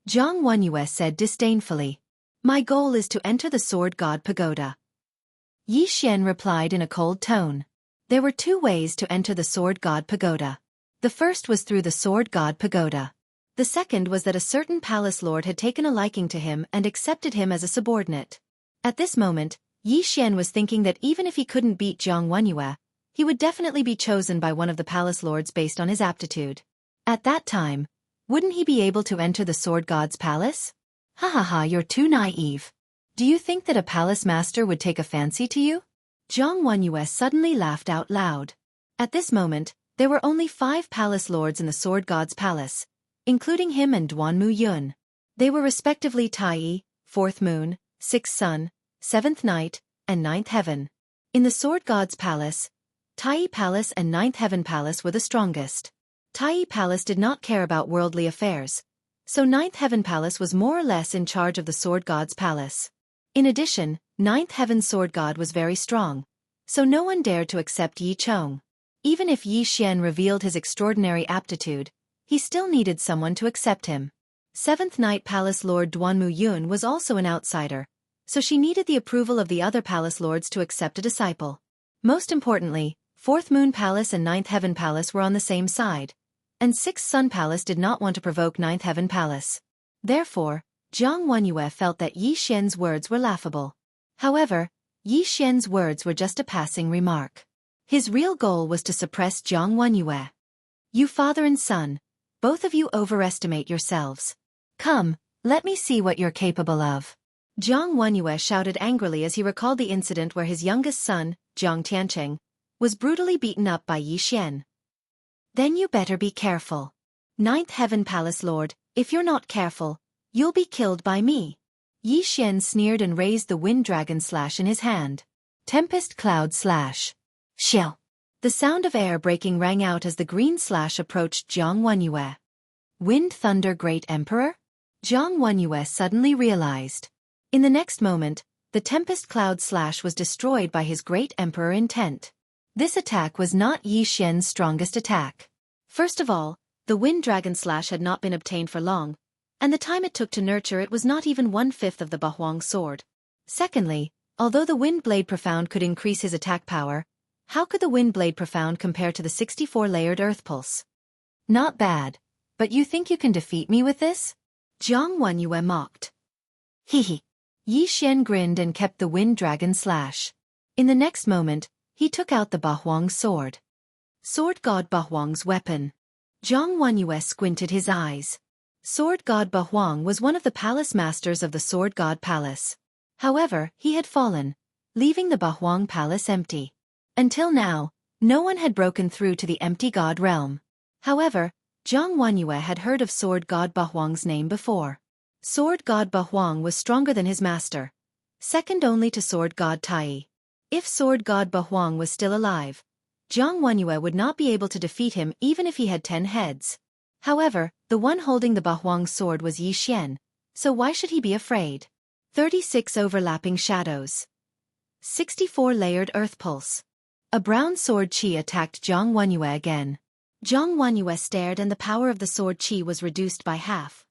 Jiang Wenyue said disdainfully. My goal is to enter the Sword God Pagoda. Yi Xian replied in a cold tone. There were 2 ways to enter the Sword God Pagoda. The first was through the Sword God Pagoda. The second was that a certain palace lord had taken a liking to him and accepted him as a subordinate. At this moment, Yi Xian was thinking that even if he couldn't beat Jiang Wenyue, he would definitely be chosen by one of the palace lords based on his aptitude. At that time, wouldn't he be able to enter the Sword God's palace? Ha ha ha, you're too naive. Do you think that a palace master would take a fancy to you? Jiang Wenyue suddenly laughed out loud. At this moment, there were only 5 palace lords in the Sword God's palace, including him and Duanmu Yun. They were respectively Tai, 4th moon, 6th sun, 7th night, and 9th heaven. In the Sword God's palace, Tai Palace and 9th Heaven Palace were the strongest. Tai Palace did not care about worldly affairs, so 9th Heaven Palace was more or less in charge of the Sword God's palace. In addition, 9th Heaven's Sword God was very strong, so no one dared to accept Yi Chong. Even if Yi Xian revealed his extraordinary aptitude, he still needed someone to accept him. 7th Night Palace Lord Duanmu Yun was also an outsider, so she needed the approval of the other palace lords to accept a disciple. Most importantly, 4th Moon Palace and 9th Heaven Palace were on the same side, and 6th Sun Palace did not want to provoke 9th Heaven Palace. Therefore, Jiang Wenyue felt that Yi Xian's words were laughable. However, Yi Xian's words were just a passing remark. His real goal was to suppress Jiang Wenyue. You father and son, both of you overestimate yourselves. Come, let me see what you're capable of. Jiang Wenyue shouted angrily as he recalled the incident where his youngest son, Jiang Tiancheng, was brutally beaten up by Yi Xian. Then you better be careful. 9th Heaven Palace Lord, if you're not careful, you'll be killed by me. Yi Xian sneered and raised the Wind Dragon Slash in his hand. Tempest Cloud Slash. Xiao. The sound of air breaking rang out as the green slash approached Jiang Wenyue. Wind Thunder Great Emperor? Jiang Wenyue suddenly realized. In the next moment, the Tempest Cloud Slash was destroyed by his Great Emperor intent. This attack was not Yi Xian's strongest attack. First of all, the Wind Dragon Slash had not been obtained for long, and the time it took to nurture it was not even 1/5 of the Bahuang sword. Secondly, although the Wind Blade Profound could increase his attack power, how could the Wind Blade Profound compare to the 64-layered Earth Pulse? Not bad, but you think you can defeat me with this? Jiang Wenyue mocked. Hee. Yi Xian grinned and kept the Wind Dragon Slash. In the next moment, he took out the Bahuang sword. Sword God Bahuang's weapon. Jiang Wenyue squinted his eyes. Sword God Bahuang was one of the palace masters of the Sword God Palace. However, he had fallen, leaving the Bahuang Palace empty. Until now, no one had broken through to the empty God realm. However, Jiang Wenyue had heard of Sword God Bahuang's name before. Sword God Bahuang was stronger than his master, second only to Sword God Tai. If Sword God Bahuang was still alive, Jiang Wenyue would not be able to defeat him even if he had 10 heads. However, the one holding the Bahuang sword was Yi Xian, so why should he be afraid? 36 overlapping shadows. 64 layered earth pulse. A brown sword chi attacked Jiang Wenyue again. Jiang Wenyue stared and the power of the sword chi was reduced by half.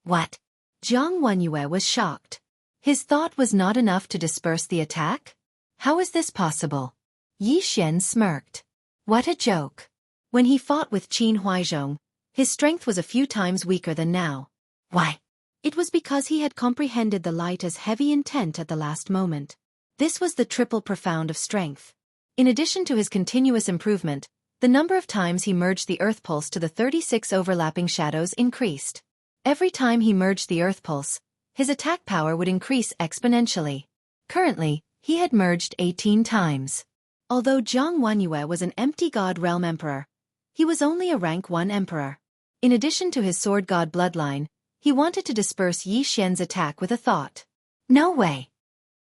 What? Jiang Wenyue was shocked. His thought was not enough to disperse the attack? How is this possible? Yi Xian smirked. What a joke. When he fought with Qin Huaizhong, his strength was a few times weaker than now. Why? It was because he had comprehended the light as heavy intent at the last moment. This was the triple profound of strength. In addition to his continuous improvement, the number of times he merged the earth pulse to the 36 overlapping shadows increased. Every time he merged the earth pulse, his attack power would increase exponentially. Currently, he had merged 18 times. Although Jiang Wenyue was an empty God realm emperor, he was only a rank 1 emperor. In addition to his sword god bloodline, he wanted to disperse Yi Xian's attack with a thought. No way.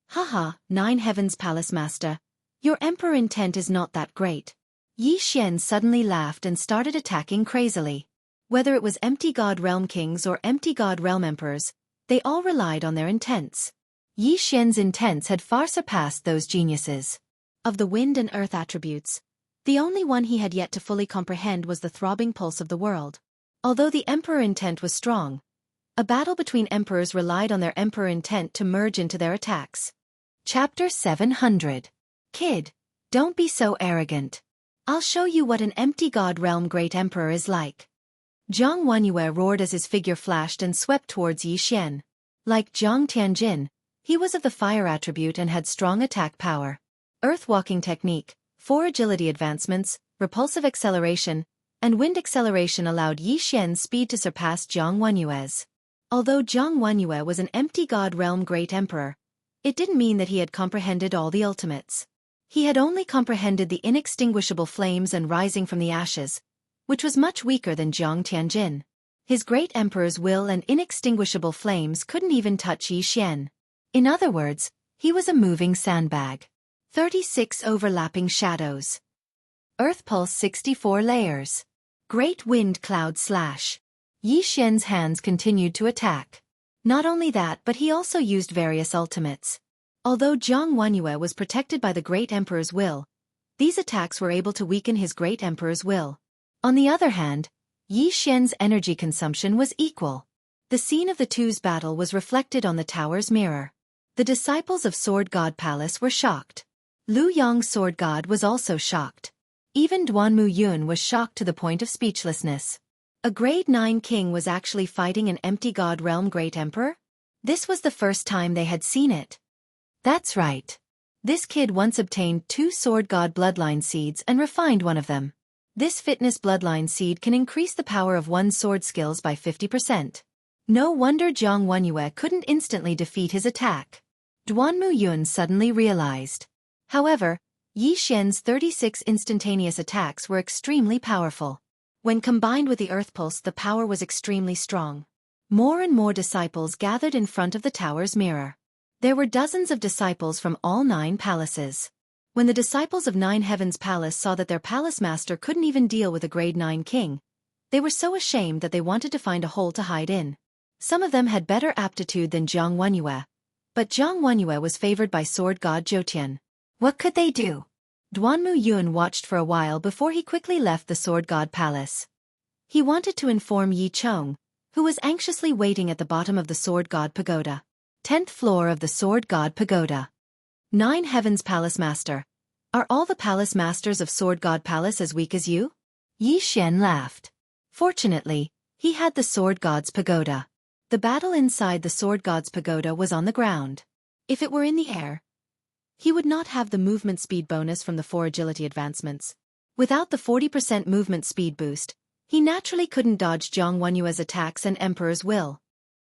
Haha, Nine Heavens Palace Master. Your emperor intent is not that great. Yi Xian suddenly laughed and started attacking crazily. Whether it was empty god realm kings or empty god realm emperors, they all relied on their intents. Yi Xian's intents had far surpassed those geniuses. Of the wind and earth attributes, the only one he had yet to fully comprehend was the throbbing pulse of the world. Although the emperor intent was strong, a battle between emperors relied on their emperor intent to merge into their attacks. Chapter 700. Kid, don't be so arrogant. I'll show you what an empty god realm great emperor is like. Zhang Wenyue roared as his figure flashed and swept towards Yi Xian. Like Zhang Tianjin, he was of the fire attribute and had strong attack power. Earth walking technique, 4 agility advancements, repulsive acceleration, and wind acceleration allowed Yi Xian's speed to surpass Zhang Wenyue's. Although Zhang Wenyue was an empty god realm great emperor, it didn't mean that he had comprehended all the ultimates. He had only comprehended the inextinguishable flames and rising from the ashes, which was much weaker than Zhang Tianjin. His great emperor's will and inextinguishable flames couldn't even touch Yi Xian. In other words, he was a moving sandbag. 36 overlapping shadows. Earth pulse 64 layers. Great wind cloud slash. Yi Xian's hands continued to attack. Not only that, but he also used various ultimates. Although Zhang Wenyue was protected by the great emperor's will, these attacks were able to weaken his great emperor's will. On the other hand, Yi Xian's energy consumption was equal. The scene of the two's battle was reflected on the tower's mirror. The disciples of Sword God Palace were shocked. Lu Yong's Sword God was also shocked. Even Duanmu Yun was shocked to the point of speechlessness. A grade 9 king was actually fighting an empty god realm great emperor? This was the first time they had seen it. That's right. This kid once obtained 2 sword god bloodline seeds and refined one of them. This fitness bloodline seed can increase the power of one's sword skills by 50%. No wonder Zhang Wenyue couldn't instantly defeat his attack. Duanmu Yun suddenly realized. However, Yi Xian's 36 instantaneous attacks were extremely powerful. When combined with the earth pulse, the power was extremely strong. More and more disciples gathered in front of the tower's mirror. There were dozens of disciples from all 9 palaces. When the disciples of 9 Heavens Palace saw that their palace master couldn't even deal with a grade 9 king, they were so ashamed that they wanted to find a hole to hide in. Some of them had better aptitude than Zhang Wenyue, but Zhang Wenyue was favored by sword god Zhoutian. What could they do? Duanmu Yun watched for a while before he quickly left the Sword God Palace. He wanted to inform Yi Chong, who was anxiously waiting at the bottom of the Sword God Pagoda. 10th floor of the Sword God Pagoda. 9 Heavens Palace Master. Are all the palace masters of Sword God Palace as weak as you? Yi Xian laughed. Fortunately, he had the Sword God's Pagoda. The battle inside the Sword God's Pagoda was on the ground. If it were in the air, he would not have the movement speed bonus from the 4 agility advancements. Without the 40% movement speed boost, he naturally couldn't dodge Zhang Wenyue's attacks and Emperor's will.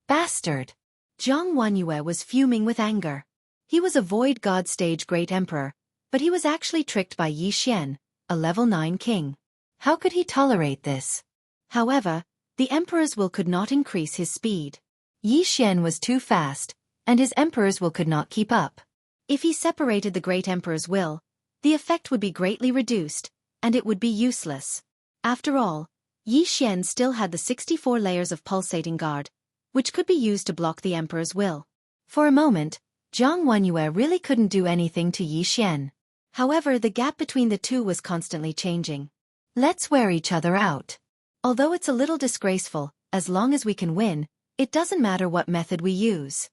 Bastard! Zhang Wenyue was fuming with anger. He was a void god stage great emperor, but he was actually tricked by Yi Xian, a level 9 king. How could he tolerate this? However, the emperor's will could not increase his speed. Yi Xian was too fast, and his emperor's will could not keep up. If he separated the great emperor's will, the effect would be greatly reduced, and it would be useless. After all, Yi Xian still had the 64 layers of pulsating guard, which could be used to block the emperor's will. For a moment, Zhang Wenyue really couldn't do anything to Yi Xian. However, the gap between the two was constantly changing. Let's wear each other out. Although it's a little disgraceful, as long as we can win, it doesn't matter what method we use.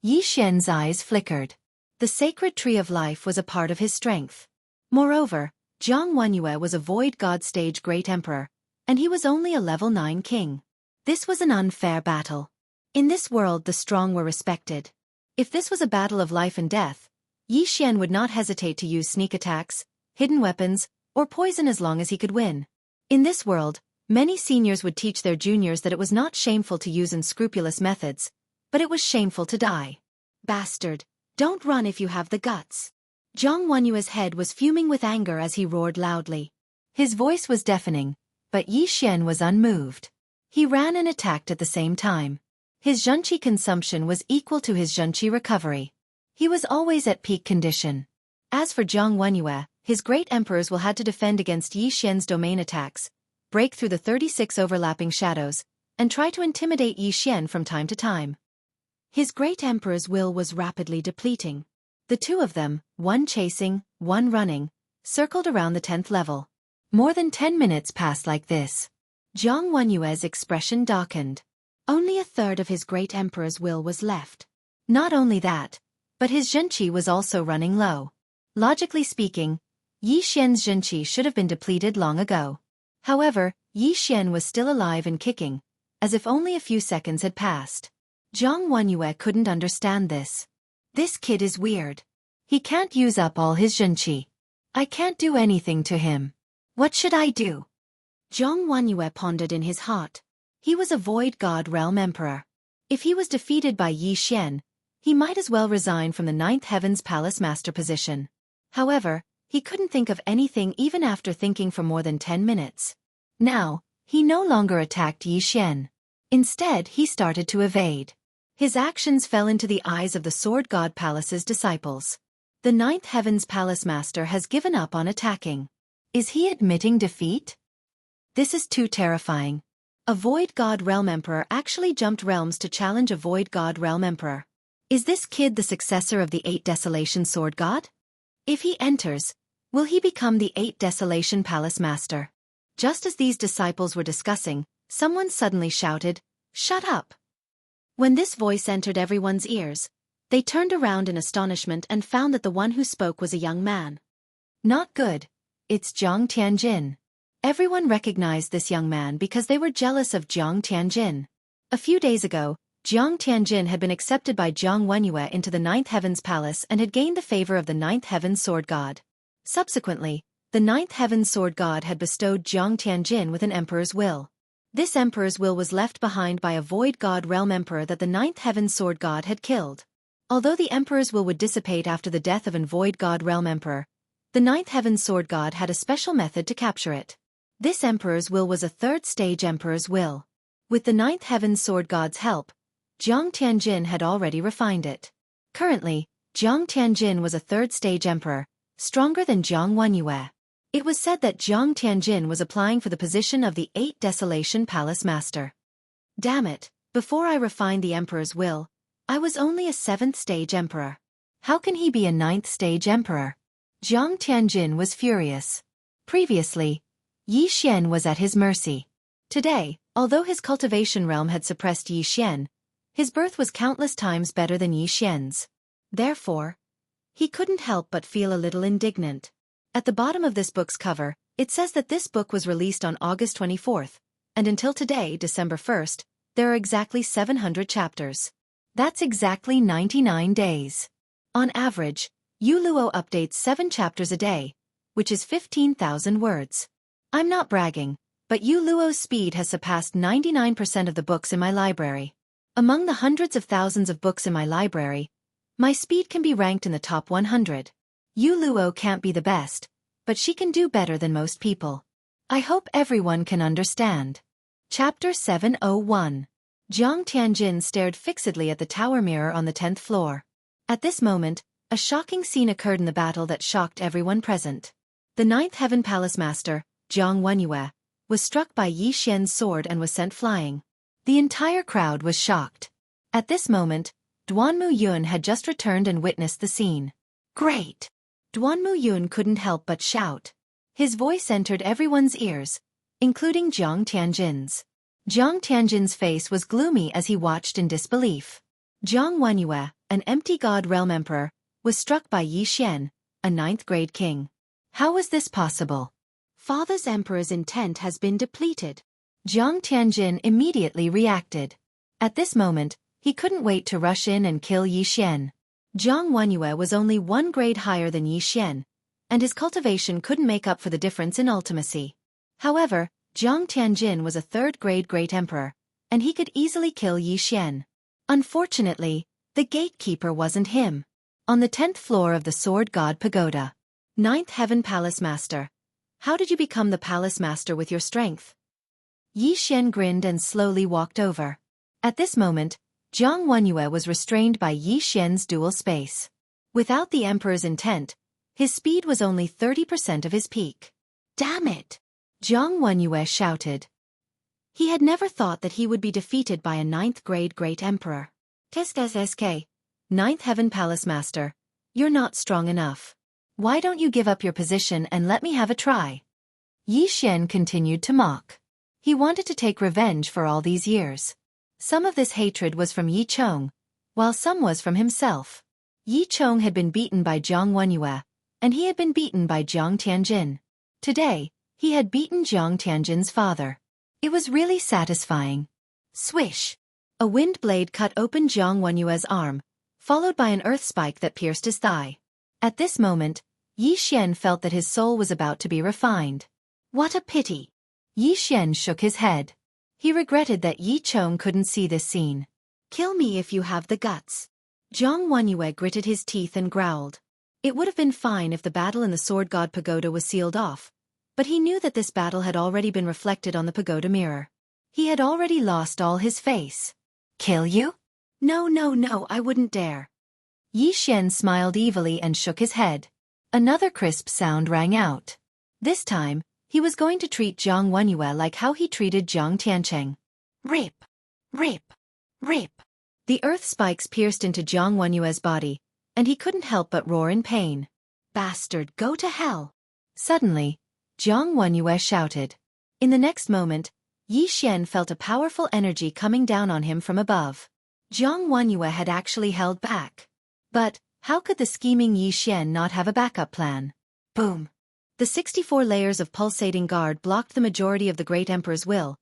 Yi Xian's eyes flickered. The sacred tree of life was a part of his strength. Moreover, Zhang Wenyue was a void god stage great emperor, and he was only a level 9 king. This was an unfair battle. In this world the strong were respected. If this was a battle of life and death, Yi Xian would not hesitate to use sneak attacks, hidden weapons, or poison as long as he could win. In this world, many seniors would teach their juniors that it was not shameful to use unscrupulous methods, but it was shameful to die. Bastard! Don't run if you have the guts. Zhang Wenyue's head was fuming with anger as he roared loudly. His voice was deafening, but Yi Xian was unmoved. He ran and attacked at the same time. His zhenqi consumption was equal to his zhenqi recovery. He was always at peak condition. As for Jianghu, his great emperors will had to defend against Yi Xian's domain attacks, break through the 36 overlapping shadows, and try to intimidate Yi Xian from time to time. His great emperor's will was rapidly depleting. The two of them, one chasing, one running, circled around the 10th level. More than 10 minutes passed like this. Jiang Wenyue's expression darkened. Only a third of his great emperor's will was left. Not only that, but his zhenqi was also running low. Logically speaking, Yi Xian's zhenqi should have been depleted long ago. However, Yi Xian was still alive and kicking, as if only a few seconds had passed. Jiang Wenyue couldn't understand this. This kid is weird. He can't use up all his zhenqi. I can't do anything to him. What should I do? Jiang Wenyue pondered in his heart. He was a Void God Realm Emperor. If he was defeated by Yi Xian, he might as well resign from the Ninth Heaven's Palace Master position. However, he couldn't think of anything even after thinking for more than 10 minutes. Now, he no longer attacked Yi Xian. Instead, he started to evade. His actions fell into the eyes of the Sword God Palace's disciples. The Ninth Heaven's Palace Master has given up on attacking. Is he admitting defeat? This is too terrifying. A Void God Realm Emperor actually jumped realms to challenge a Void God Realm Emperor. Is this kid the successor of the 8 Desolation Sword God? If he enters, will he become the 8 Desolation Palace Master? Just as these disciples were discussing, someone suddenly shouted, "Shut up!" When this voice entered everyone's ears, they turned around in astonishment and found that the one who spoke was a young man. Not good. It's Jiang Tianjin. Everyone recognized this young man because they were jealous of Jiang Tianjin. A few days ago, Jiang Tianjin had been accepted by Jiang Wenyue into the Ninth Heaven's Palace and had gained the favor of the Ninth Heaven's Sword God. Subsequently, the Ninth Heaven's Sword God had bestowed Jiang Tianjin with an emperor's will. This emperor's will was left behind by a Void God Realm Emperor that the Ninth Heaven's Sword God had killed. Although the emperor's will would dissipate after the death of an Void God Realm Emperor, the Ninth Heaven's Sword God had a special method to capture it. This emperor's will was a third-stage emperor's will. With the Ninth Heaven's Sword God's help, Jiang Tianjin had already refined it. Currently, Jiang Tianjin was a third-stage emperor, stronger than Jiang Wenyue. It was said that Jiang Tianjin was applying for the position of the 8 Desolation Palace Master. Damn it, before I refined the emperor's will, I was only a 7th-stage emperor. How can he be a 9th-stage emperor? Jiang Tianjin was furious. Previously, Yi Xian was at his mercy. Today, although his cultivation realm had suppressed Yi Xian, his birth was countless times better than Yi Xian's. Therefore, he couldn't help but feel a little indignant. At the bottom of this book's cover, it says that this book was released on August 24th, and until today, December 1st, there are exactly 700 chapters. That's exactly 99 days. On average, Yu Luo updates 7 chapters a day, which is 15,000 words. I'm not bragging, but Yu Luo's speed has surpassed 99% of the books in my library. Among the hundreds of thousands of books in my library, my speed can be ranked in the top 100. Yu Luo can't be the best, but she can do better than most people. I hope everyone can understand. Chapter 701. Jiang Tianjin stared fixedly at the tower mirror on the 10th floor. At this moment, a shocking scene occurred in the battle that shocked everyone present. The Ninth Heaven Palace Master, Jiang Wenyue, was struck by Yi Xian's sword and was sent flying. The entire crowd was shocked. At this moment, Duanmu Yun had just returned and witnessed the scene. Great! Duanmu Yun couldn't help but shout. His voice entered everyone's ears, including Jiang Tianjin's. Jiang Tianjin's face was gloomy as he watched in disbelief. Jiang Wenyue, an empty god realm emperor, was struck by Yi Xian, a 9th-grade king. How was this possible? Father's emperor's intent has been depleted. Jiang Tianjin immediately reacted. At this moment, he couldn't wait to rush in and kill Yi Xian. Jiang Wenyue was only 1 grade higher than Yi Xian, and his cultivation couldn't make up for the difference in ultimacy. However, Jiang Tianjin was a 3rd-grade great emperor, and he could easily kill Yi Xian. Unfortunately, the gatekeeper wasn't him. On the 10th floor of the Sword God Pagoda. 9th Heaven Palace Master. How did you become the Palace Master with your strength? Yi Xian grinned and slowly walked over. At this moment, Jiang Wenyue was restrained by Yi Xian's dual space. Without the emperor's intent, his speed was only 30% of his peak. Damn it! Jiang Wenyue shouted. He had never thought that he would be defeated by a 9th-grade great emperor. SK, 9th Heaven Palace Master, you're not strong enough. Why don't you give up your position and let me have a try? Yi Xian continued to mock. He wanted to take revenge for all these years. Some of this hatred was from Yi Chong, while some was from himself. Yi Chong had been beaten by Jiang Wenyue, and he had been beaten by Jiang Tianjin. Today, he had beaten Jiang Tianjin's father. It was really satisfying. Swish! A wind blade cut open Jiang Wenyue's arm, followed by an earth spike that pierced his thigh. At this moment, Yi Xian felt that his soul was about to be refined. What a pity! Yi Xian shook his head. He regretted that Yi Chong couldn't see this scene. Kill me if you have the guts. Jiang Wenyue gritted his teeth and growled. It would have been fine if the battle in the Sword God Pagoda was sealed off, but he knew that this battle had already been reflected on the pagoda mirror. He had already lost all his face. Kill you? No, I wouldn't dare. Yi Xian smiled evilly and shook his head. Another crisp sound rang out. This time, he was going to treat Jiang Wenyue like how he treated Jiang Tiancheng. Rip! Rip! Rip! The earth spikes pierced into Jiang Wenyue's body, and he couldn't help but roar in pain. Bastard, go to hell! Suddenly, Jiang Wenyue shouted. In the next moment, Yi Xian felt a powerful energy coming down on him from above. Jiang Wenyue had actually held back. But, how could the scheming Yi Xian not have a backup plan? Boom! The 64 layers of pulsating guard blocked the majority of the Great Emperor's will,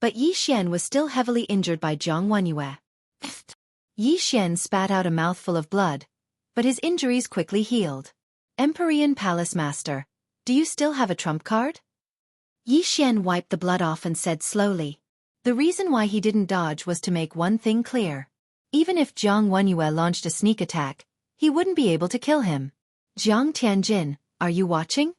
but Yi Xian was still heavily injured by Jiang Wenyue. Yi Xian spat out a mouthful of blood, but his injuries quickly healed. Empyrean Palace Master, do you still have a trump card? Yi Xian wiped the blood off and said slowly. The reason why he didn't dodge was to make one thing clear. Even if Jiang Wenyue launched a sneak attack, he wouldn't be able to kill him. Jiang Tianjin, are you watching?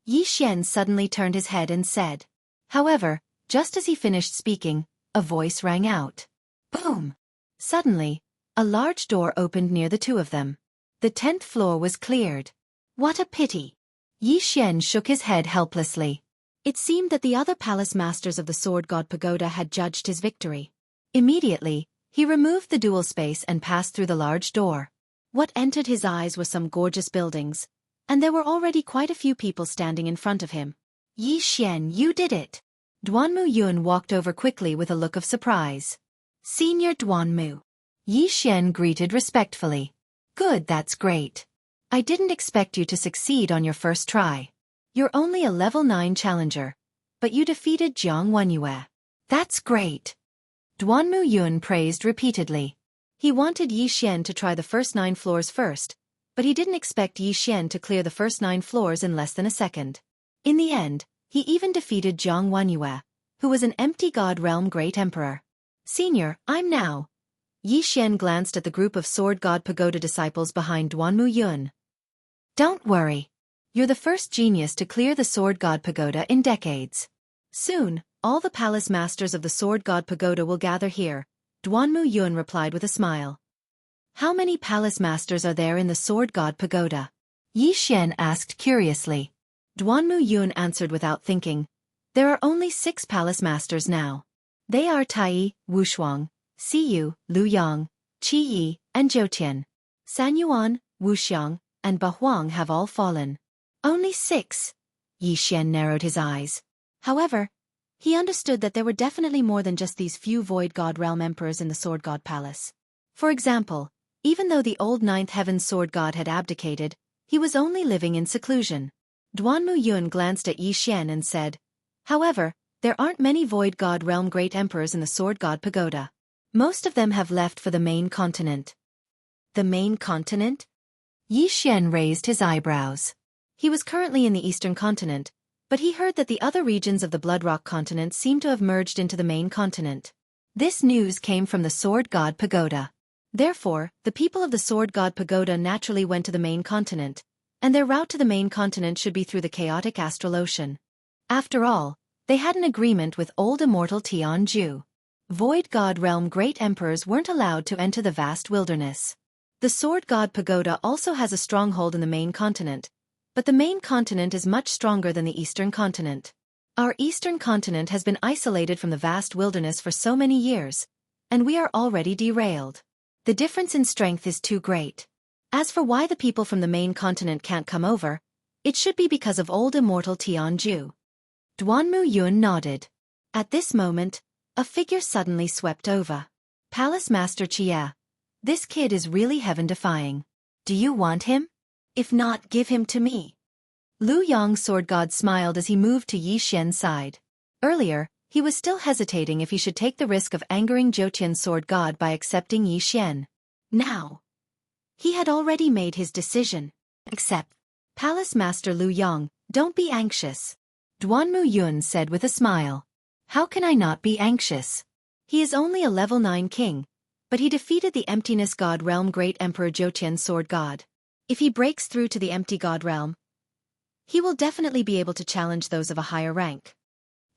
Yi Xian suddenly turned his head and said. However, just as he finished speaking, a voice rang out. Boom! Suddenly, a large door opened near the two of them. The 10th floor was cleared. What a pity! Yi Xian shook his head helplessly. It seemed that the other palace masters of the Sword God Pagoda had judged his victory. Immediately, he removed the dual space and passed through the large door. What entered his eyes was some gorgeous buildings, and there were already quite a few people standing in front of him. Yi Xian, you did it! Duanmu Yun walked over quickly with a look of surprise. Senior Duanmu. Yi Xian greeted respectfully. Good, that's great. I didn't expect you to succeed on your first try. You're only a level 9 challenger, but you defeated Jiang Wenyue. That's great. Duanmu Yun praised repeatedly. He wanted Yi Xian to try the first 9 floors first, but he didn't expect Yi Xian to clear the first 9 floors in less than a second. In the end, he even defeated Jiang Wenyue, who was an empty god realm great emperor. Senior, I'm now. Yi Xian glanced at the group of Sword God Pagoda disciples behind Duanmu Yun. Don't worry. You're the first genius to clear the Sword God Pagoda in decades. Soon, all the palace masters of the Sword God Pagoda will gather here, Duanmu Yun replied with a smile. How many palace masters are there in the Sword God Pagoda? Yi Xian asked curiously. Duanmu Yun answered without thinking. There are only 6 palace masters now. They are Tai, Wushuang, Siyu, Lu Yang, Qi Yi, and Zhou Tian. San Yuan, Wuxiang, and Ba Huang have all fallen. Only 6. Yi Xian narrowed his eyes. However, he understood that there were definitely more than just these few Void God Realm Emperors in the Sword God Palace. For example, even though the old 9th Heaven Sword God had abdicated, he was only living in seclusion. Duanmu Yun glanced at Yi Xian and said, however, there aren't many Void God Realm Great Emperors in the Sword God Pagoda. Most of them have left for the main continent. The main continent? Yi Xian raised his eyebrows. He was currently in the eastern continent, but he heard that the other regions of the Bloodrock continent seemed to have merged into the main continent. This news came from the Sword God Pagoda. Therefore, the people of the Sword God Pagoda naturally went to the main continent, and their route to the main continent should be through the chaotic astral ocean. After all, they had an agreement with old immortal Tianju. Void God Realm great emperors weren't allowed to enter the vast wilderness. The Sword God Pagoda also has a stronghold in the main continent, but the main continent is much stronger than the eastern continent. Our eastern continent has been isolated from the vast wilderness for so many years, and we are already derailed. The difference in strength is too great. As for why the people from the main continent can't come over, it should be because of old immortal Tianju. Duanmu Yun nodded. At this moment, a figure suddenly swept over. Palace Master Chia. This kid is really heaven-defying. Do you want him? If not, give him to me. Lu Yang Sword God smiled as he moved to Yi Xian's side. Earlier, he was still hesitating if he should take the risk of angering Zhou Sword God by accepting Yi Xian. Now, he had already made his decision. Accept. Palace Master Lu Yang, don't be anxious. Duanmu Yun said with a smile. How can I not be anxious? He is only a level 9 king, but he defeated the Emptiness God Realm Great Emperor Zhou Sword God. If he breaks through to the Empty God Realm, he will definitely be able to challenge those of a higher rank.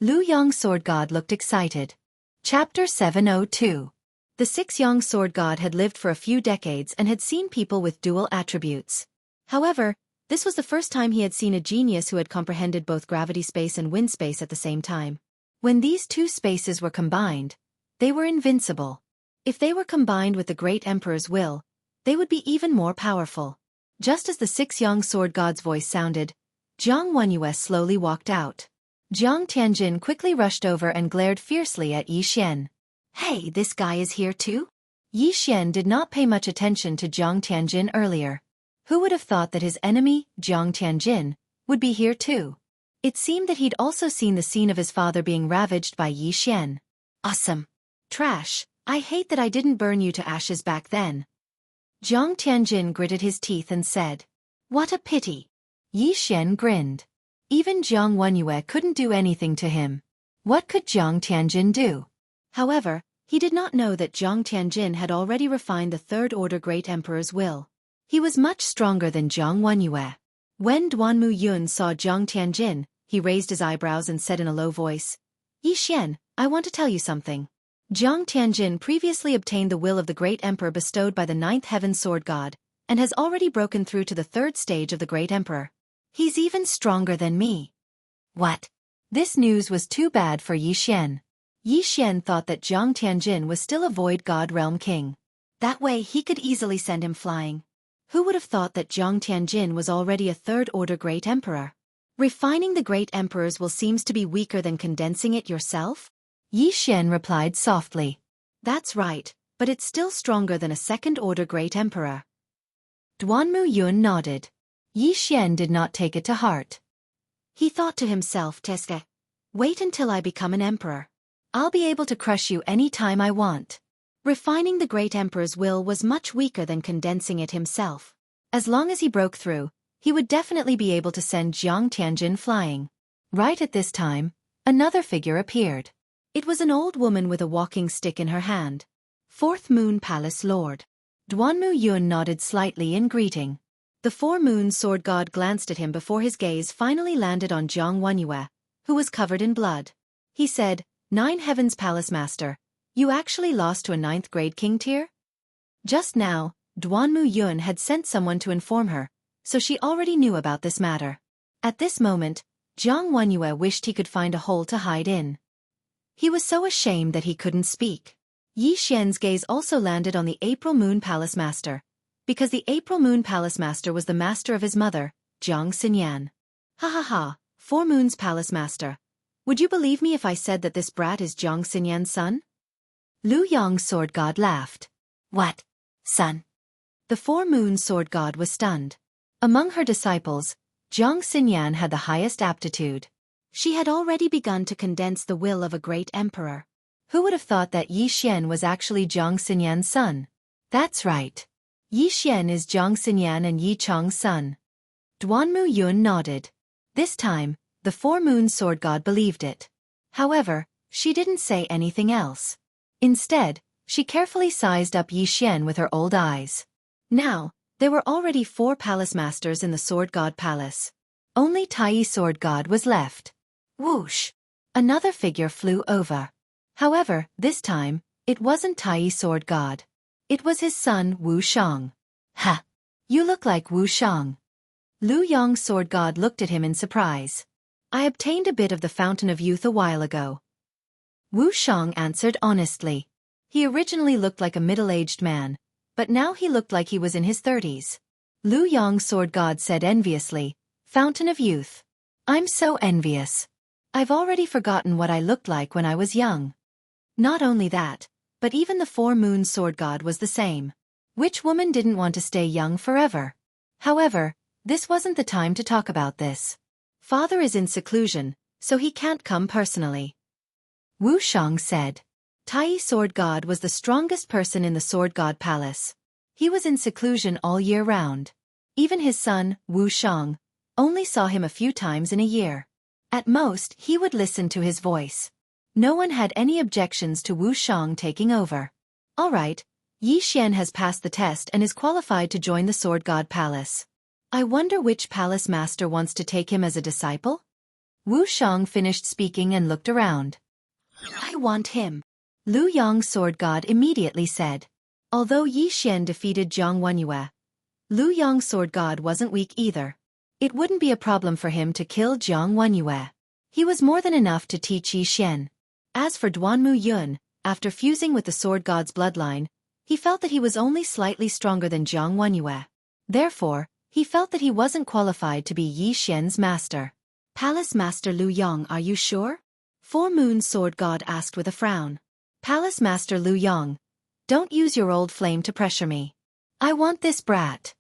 Lu Yang Sword God looked excited. Chapter 702. The 6 Yang Sword God had lived for a few decades and had seen people with dual attributes. However, this was the first time he had seen a genius who had comprehended both gravity space and wind space at the same time. When these two spaces were combined, they were invincible. If they were combined with the Great Emperor's will, they would be even more powerful. Just as the 6 Yang Sword God's voice sounded, Jiang Wenyue slowly walked out. Jiang Tianjin quickly rushed over and glared fiercely at Yi Xian. Hey, this guy is here too? Yi Xian did not pay much attention to Jiang Tianjin earlier. Who would have thought that his enemy, Jiang Tianjin, would be here too? It seemed that he'd also seen the scene of his father being ravaged by Yi Xian. Awesome. Trash, I hate that I didn't burn you to ashes back then. Jiang Tianjin gritted his teeth and said. What a pity. Yi Xian grinned. Even Jiang Wenyue couldn't do anything to him. What could Jiang Tianjin do? However, he did not know that Jiang Tianjin had already refined the Third Order Great Emperor's will. He was much stronger than Jiang Wenyue. When Duanmu Yun saw Jiang Tianjin, he raised his eyebrows and said in a low voice, Yi Xian, I want to tell you something. Jiang Tianjin previously obtained the will of the Great Emperor bestowed by the 9th Heaven Sword God, and has already broken through to the 3rd stage of the Great Emperor. He's even stronger than me. What? This news was too bad for Yi Xian. Yi Xian thought that Jiang Tianjin was still a Void God Realm King. That way he could easily send him flying. Who would have thought that Jiang Tianjin was already a 3rd Order Great Emperor? Refining the Great Emperor's will seems to be weaker than condensing it yourself? Yi Xian replied softly. That's right, but it's still stronger than a 2nd Order Great Emperor. Duanmu Yun nodded. Yi Xian did not take it to heart. He thought to himself, Teske, wait until I become an emperor. I'll be able to crush you any time I want. Refining the Great Emperor's will was much weaker than condensing it himself. As long as he broke through, he would definitely be able to send Jiang Tianjin flying. Right at this time, another figure appeared. It was an old woman with a walking stick in her hand. 4th Moon Palace Lord. Duanmu Yun nodded slightly in greeting. The 4 Moon Sword God glanced at him before his gaze finally landed on Jiang Wenyue, who was covered in blood. He said, 9 Heavens Palace Master, you actually lost to a 9th grade king tier? Just now, Duanmu Yun had sent someone to inform her, so she already knew about this matter. At this moment, Jiang Wenyue wished he could find a hole to hide in. He was so ashamed that he couldn't speak. Yi Xian's gaze also landed on the April Moon Palace Master, because the April Moon Palace Master was the master of his mother, Jiang Xinyan. Ha ha ha, 4 Moons Palace Master. Would you believe me if I said that this brat is Jiang Xinyan's son? Lu Yang Sword God laughed. What? Son? The 4 Moon Sword God was stunned. Among her disciples, Jiang Xinyan had the highest aptitude. She had already begun to condense the will of a great emperor. Who would have thought that Yi Xian was actually Jiang Xinyan's son? That's right. Yi Xian is Jiang Xinyan and Yi Chang's son. Duanmu Yun nodded. This time, the 4 Moon Sword God believed it. However, she didn't say anything else. Instead, she carefully sized up Yi Xian with her old eyes. Now, there were already 4 palace masters in the Sword God Palace. Only Tai Sword God was left. Whoosh! Another figure flew over. However, this time, it wasn't Tai Sword God. It was his son Wu Shang. Ha! You look like Wu Shang. Lu Yong's sword god looked at him in surprise. I obtained a bit of the Fountain of Youth a while ago. Wu Shang answered honestly. He originally looked like a middle-aged man, but now he looked like he was in his 30s. Lu Yong's sword god said enviously, Fountain of Youth. I'm so envious. I've already forgotten what I looked like when I was young. Not only that, but even the Four Moons sword god was the same. Which woman didn't want to stay young forever? However, this wasn't the time to talk about this. Father is in seclusion, so he can't come personally. Wu Shang said. Tai Sword God was the strongest person in the Sword God Palace. He was in seclusion all year round. Even his son, Wu Shang, only saw him a few times in a year. At most, he would listen to his voice. No one had any objections to Wu Shang taking over. All right, Yi Xian has passed the test and is qualified to join the Sword God Palace. I wonder which palace master wants to take him as a disciple? Wu Shang finished speaking and looked around. I want him. Lu Yong's sword god immediately said. Although Yi Xian defeated Jiang Wenyue, Lu Yong's sword god wasn't weak either. It wouldn't be a problem for him to kill Jiang Wenyue. He was more than enough to teach Yi Xian. As for Duanmu Yun, after fusing with the sword god's bloodline, he felt that he was only slightly stronger than Jiang Wenyue. Therefore, he felt that he wasn't qualified to be Yi Xian's master. Palace Master Lu Yong, are you sure? Four Moons sword god asked with a frown. Palace Master Lu Yong, don't use your old flame to pressure me. I want this brat.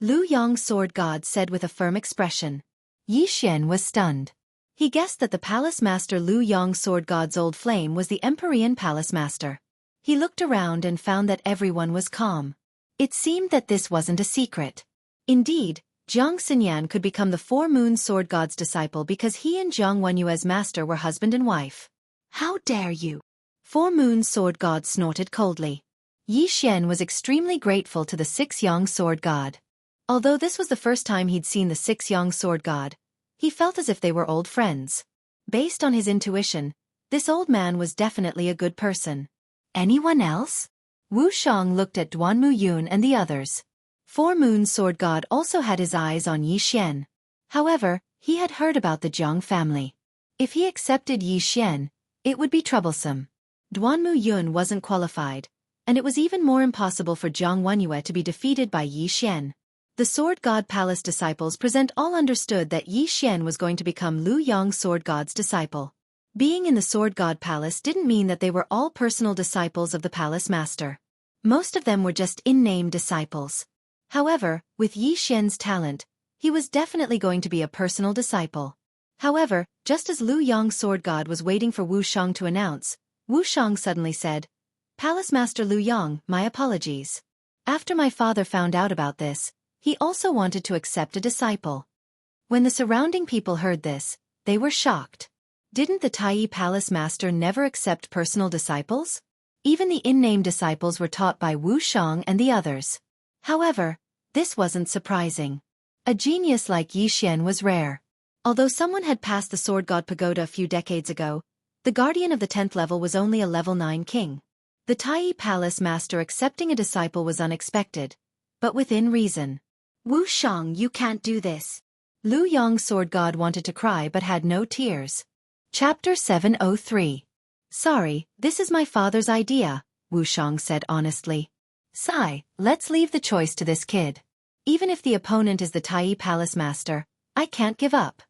Lu Yong's sword god said with a firm expression. Yi Xian was stunned. He guessed that the Palace Master Lu Yong's sword god's old flame was the Emperorian Palace Master. He looked around and found that everyone was calm. It seemed that this wasn't a secret. Indeed, Jiang Xinyan could become the Four Moons sword god's disciple because he and Jiang Wenyue's master were husband and wife. How dare you? Four Moons sword god snorted coldly. Yi Xian was extremely grateful to the Six Yang sword god. Although this was the first time he'd seen the Six Yang sword god, he felt as if they were old friends. Based on his intuition, this old man was definitely a good person. Anyone else? Wu Shang looked at Duanmu Yun and the others. Four Moons sword god also had his eyes on Yi Xian. However, he had heard about the Jiang family. If he accepted Yi Xian, it would be troublesome. Duanmu Yun wasn't qualified, and it was even more impossible for Jiang Wenyue to be defeated by Yi Xian. The Sword God Palace disciples present all understood that Yi Xian was going to become Lu Yong's sword god's disciple. Being in the Sword God Palace didn't mean that they were all personal disciples of the palace master. Most of them were just in-name disciples. However, with Yi Xian's talent, he was definitely going to be a personal disciple. However, just as Lu Yong's sword god was waiting for Wu Shang to announce, Wu Shang suddenly said, Palace Master Lu Yong, my apologies. After my father found out about this, he also wanted to accept a disciple. When the surrounding people heard this, they were shocked. Didn't the Tai Palace Master never accept personal disciples? Even the in-name disciples were taught by Wu Shang and the others. However, this wasn't surprising. A genius like Yi Xian was rare. Although someone had passed the Sword God Pagoda a few decades ago, the guardian of the 10th level was only a level 9 king. The Tai Palace Master accepting a disciple was unexpected, but within reason. Wu Shang, you can't do this. Lu Yong's sword god wanted to cry but had no tears. Chapter 703. Sorry, this is my father's idea, Wu Shang said honestly. Sigh, let's leave the choice to this kid. Even if the opponent is the Tai Palace Master, I can't give up.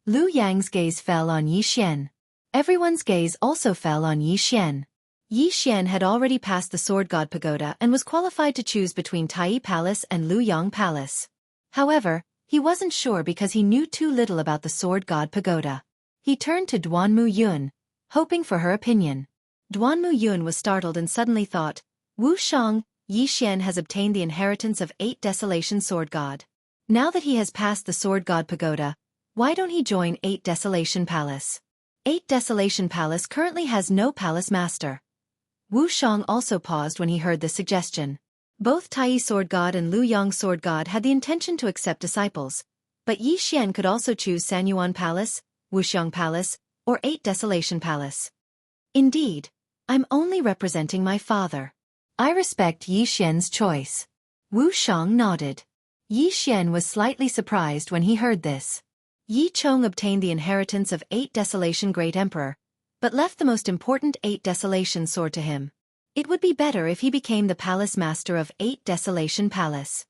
Lu Yang's gaze fell on Yi Xian. Everyone's gaze also fell on Yi Xian. Yi Xian had already passed the Sword God Pagoda and was qualified to choose between Tai Palace and Lu Yang Palace. However, he wasn't sure because he knew too little about the Sword God Pagoda. He turned to Duanmu Yun, hoping for her opinion. Duanmu Yun was startled and suddenly thought, Wu Shang, Yi Xian has obtained the inheritance of 8 Desolation Sword God. Now that he has passed the Sword God Pagoda, why don't he join 8 Desolation Palace? 8 Desolation Palace currently has no palace master. Wu Shang also paused when he heard this suggestion. Both Tai Sword God and Lu Yang Sword God had the intention to accept disciples, but Yi Xian could also choose Sanyuan Palace, Wuxiang Palace, or 8 Desolation Palace. Indeed, I'm only representing my father. I respect Yi Xian's choice. Wu Shang nodded. Yi Xian was slightly surprised when he heard this. Yi Chong obtained the inheritance of 8 Desolation Great Emperor, but left the most important 8 Desolation sword to him. It would be better if he became the palace master of 8 Desolation Palace.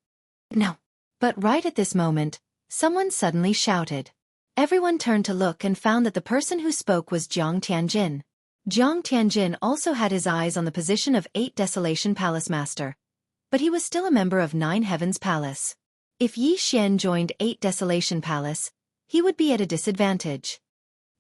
No. But right at this moment, someone suddenly shouted. Everyone turned to look and found that the person who spoke was Jiang Tianjin. Jiang Tianjin also had his eyes on the position of 8 Desolation Palace Master, but he was still a member of 9 Heavens Palace. If Yi Xian joined 8 Desolation Palace, he would be at a disadvantage.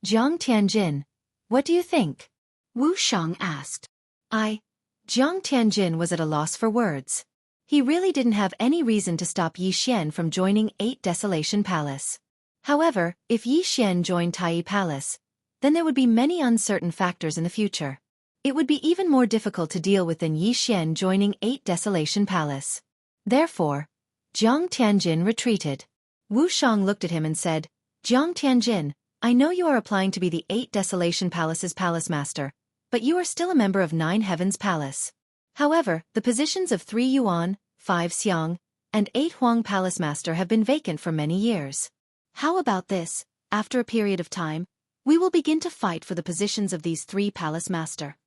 Jiang Tianjin, what do you think? Wu Shang asked. Jiang Tianjin was at a loss for words. He really didn't have any reason to stop Yi Xian from joining 8 Desolation Palace. However, if Yi Xian joined Tai Palace, then there would be many uncertain factors in the future. It would be even more difficult to deal with than Yi Xian joining 8 Desolation Palace. Therefore, Jiang Tianjin retreated. Wu Shang looked at him and said, Jiang Tianjin, I know you are applying to be the 8 Desolation Palace's palace master, but you are still a member of 9 Heavens Palace. However, the positions of 3 Yuan, 5 Xiang, and 8 Huang Palace Master have been vacant for many years. How about this, after a period of time, we will begin to fight for the positions of these 3 Palace Master.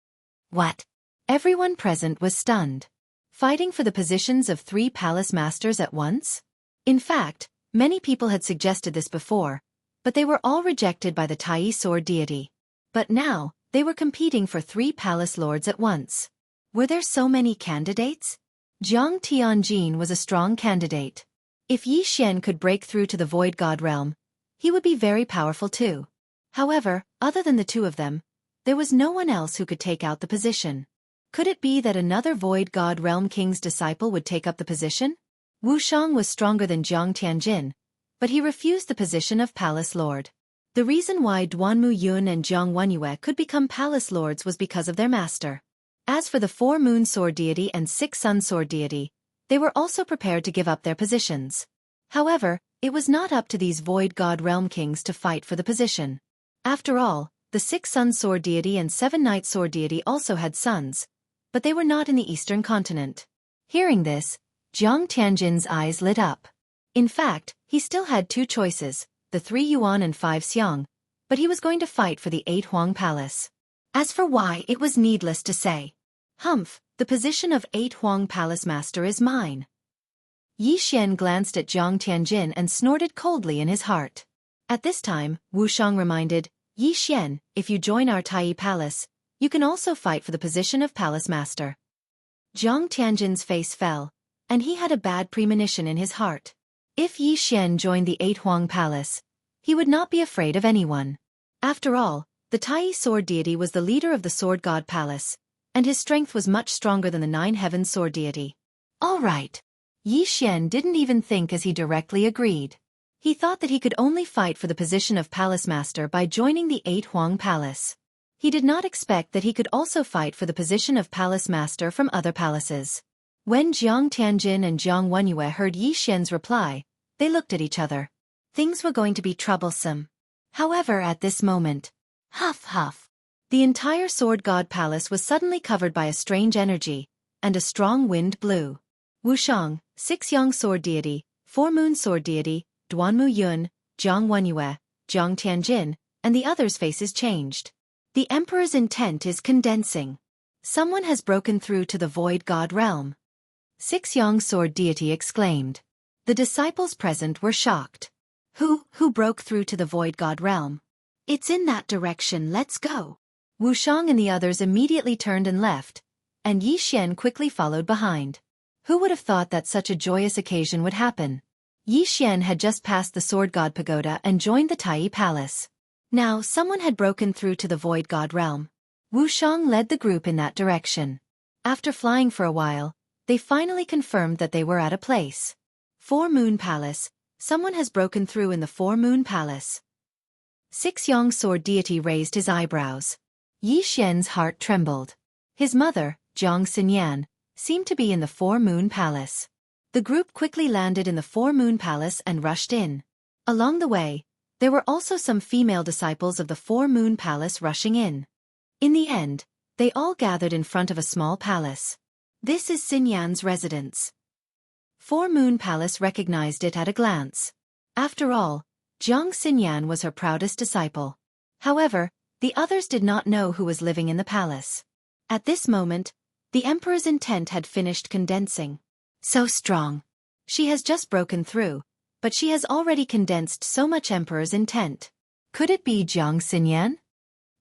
What? Everyone present was stunned. Fighting for the positions of 3 Palace Masters at once? In fact, many people had suggested this before, but they were all rejected by the Tai Sword deity. But now, they were competing for 3 Palace Lords at once. Were there so many candidates? Jiang Tianjin was a strong candidate. If Yi Xian could break through to the Void God realm, he would be very powerful too. However, other than the 2 of them, there was no one else who could take out the position. Could it be that another Void God realm king's disciple would take up the position? Wu Shang was stronger than Jiang Tianjin, but he refused the position of Palace Lord. The reason why Duanmu Yun and Jiang Wenyue could become Palace Lords was because of their master. As for the 4 Moon Sword deity and 6 Sun Sword deity, they were also prepared to give up their positions. However, it was not up to these Void God realm kings to fight for the position. After all, the 6 Sun Sword deity and 7 Night Sword deity also had sons, but they were not in the Eastern continent. Hearing this, Jiang Tianjin's eyes lit up. In fact, he still had 2 choices, the 3 Yuan and 5 Xiang, but he was going to fight for the 8 Huang Palace. As for why, it was needless to say. Humph, the position of 8 Huang Palace Master is mine. Yi Xian glanced at Jiang Tianjin and snorted coldly in his heart. At this time, Wu Shang reminded, Yi Xian, if you join our Tai Palace, you can also fight for the position of Palace Master. Jiang Tianjin's face fell, and he had a bad premonition in his heart. If Yi Xian joined the 8 Huang Palace, he would not be afraid of anyone. After all, the Tai Sword deity was the leader of the Sword God Palace, and his strength was much stronger than the 9 Heavens Sword deity. All right. Yi Xian didn't even think as he directly agreed. He thought that he could only fight for the position of Palace Master by joining the 8 Huang Palace. He did not expect that he could also fight for the position of Palace Master from other palaces. When Jiang Tianjin and Jiang Wenyue heard Yi Xian's reply, they looked at each other. Things were going to be troublesome. However, at this moment, huff huff, the entire Sword God Palace was suddenly covered by a strange energy, and a strong wind blew. Wu Shang, 6 Yang Sword deity, 4 Moon Sword deity, Duanmu Yun, Jiang Wenyue, Jiang Tianjin, and the others' faces changed. The Emperor's intent is condensing. Someone has broken through to the Void God realm. 6 Yang Sword deity exclaimed. The disciples present were shocked. Who broke through to the Void God realm? It's in that direction, let's go. Wu Shang and the others immediately turned and left, and Yi Xian quickly followed behind. Who would have thought that such a joyous occasion would happen? Yi Xian had just passed the Sword God Pagoda and joined the Tai Palace. Now someone had broken through to the Void God realm. Wu Shang led the group in that direction. After flying for a while, they finally confirmed that they were at a place. 4 Moon Palace. Someone has broken through in the 4 Moon Palace. 6 Yang Sword deity raised his eyebrows. Yi Xian's heart trembled. His mother, Jiang Xinyan, seemed to be in the 4 Moon Palace. The group quickly landed in the 4 Moon Palace and rushed in. Along the way, there were also some female disciples of the 4 Moon Palace rushing in. In the end, they all gathered in front of a small palace. This is Xinyan's residence. Four Moon Palace recognized it at a glance. After all, Jiang Xinyan was her proudest disciple. However, the others did not know who was living in the palace. At this moment, the emperor's intent had finished condensing. So strong. She has just broken through, but she has already condensed so much emperor's intent. Could it be Jiang Xinyan?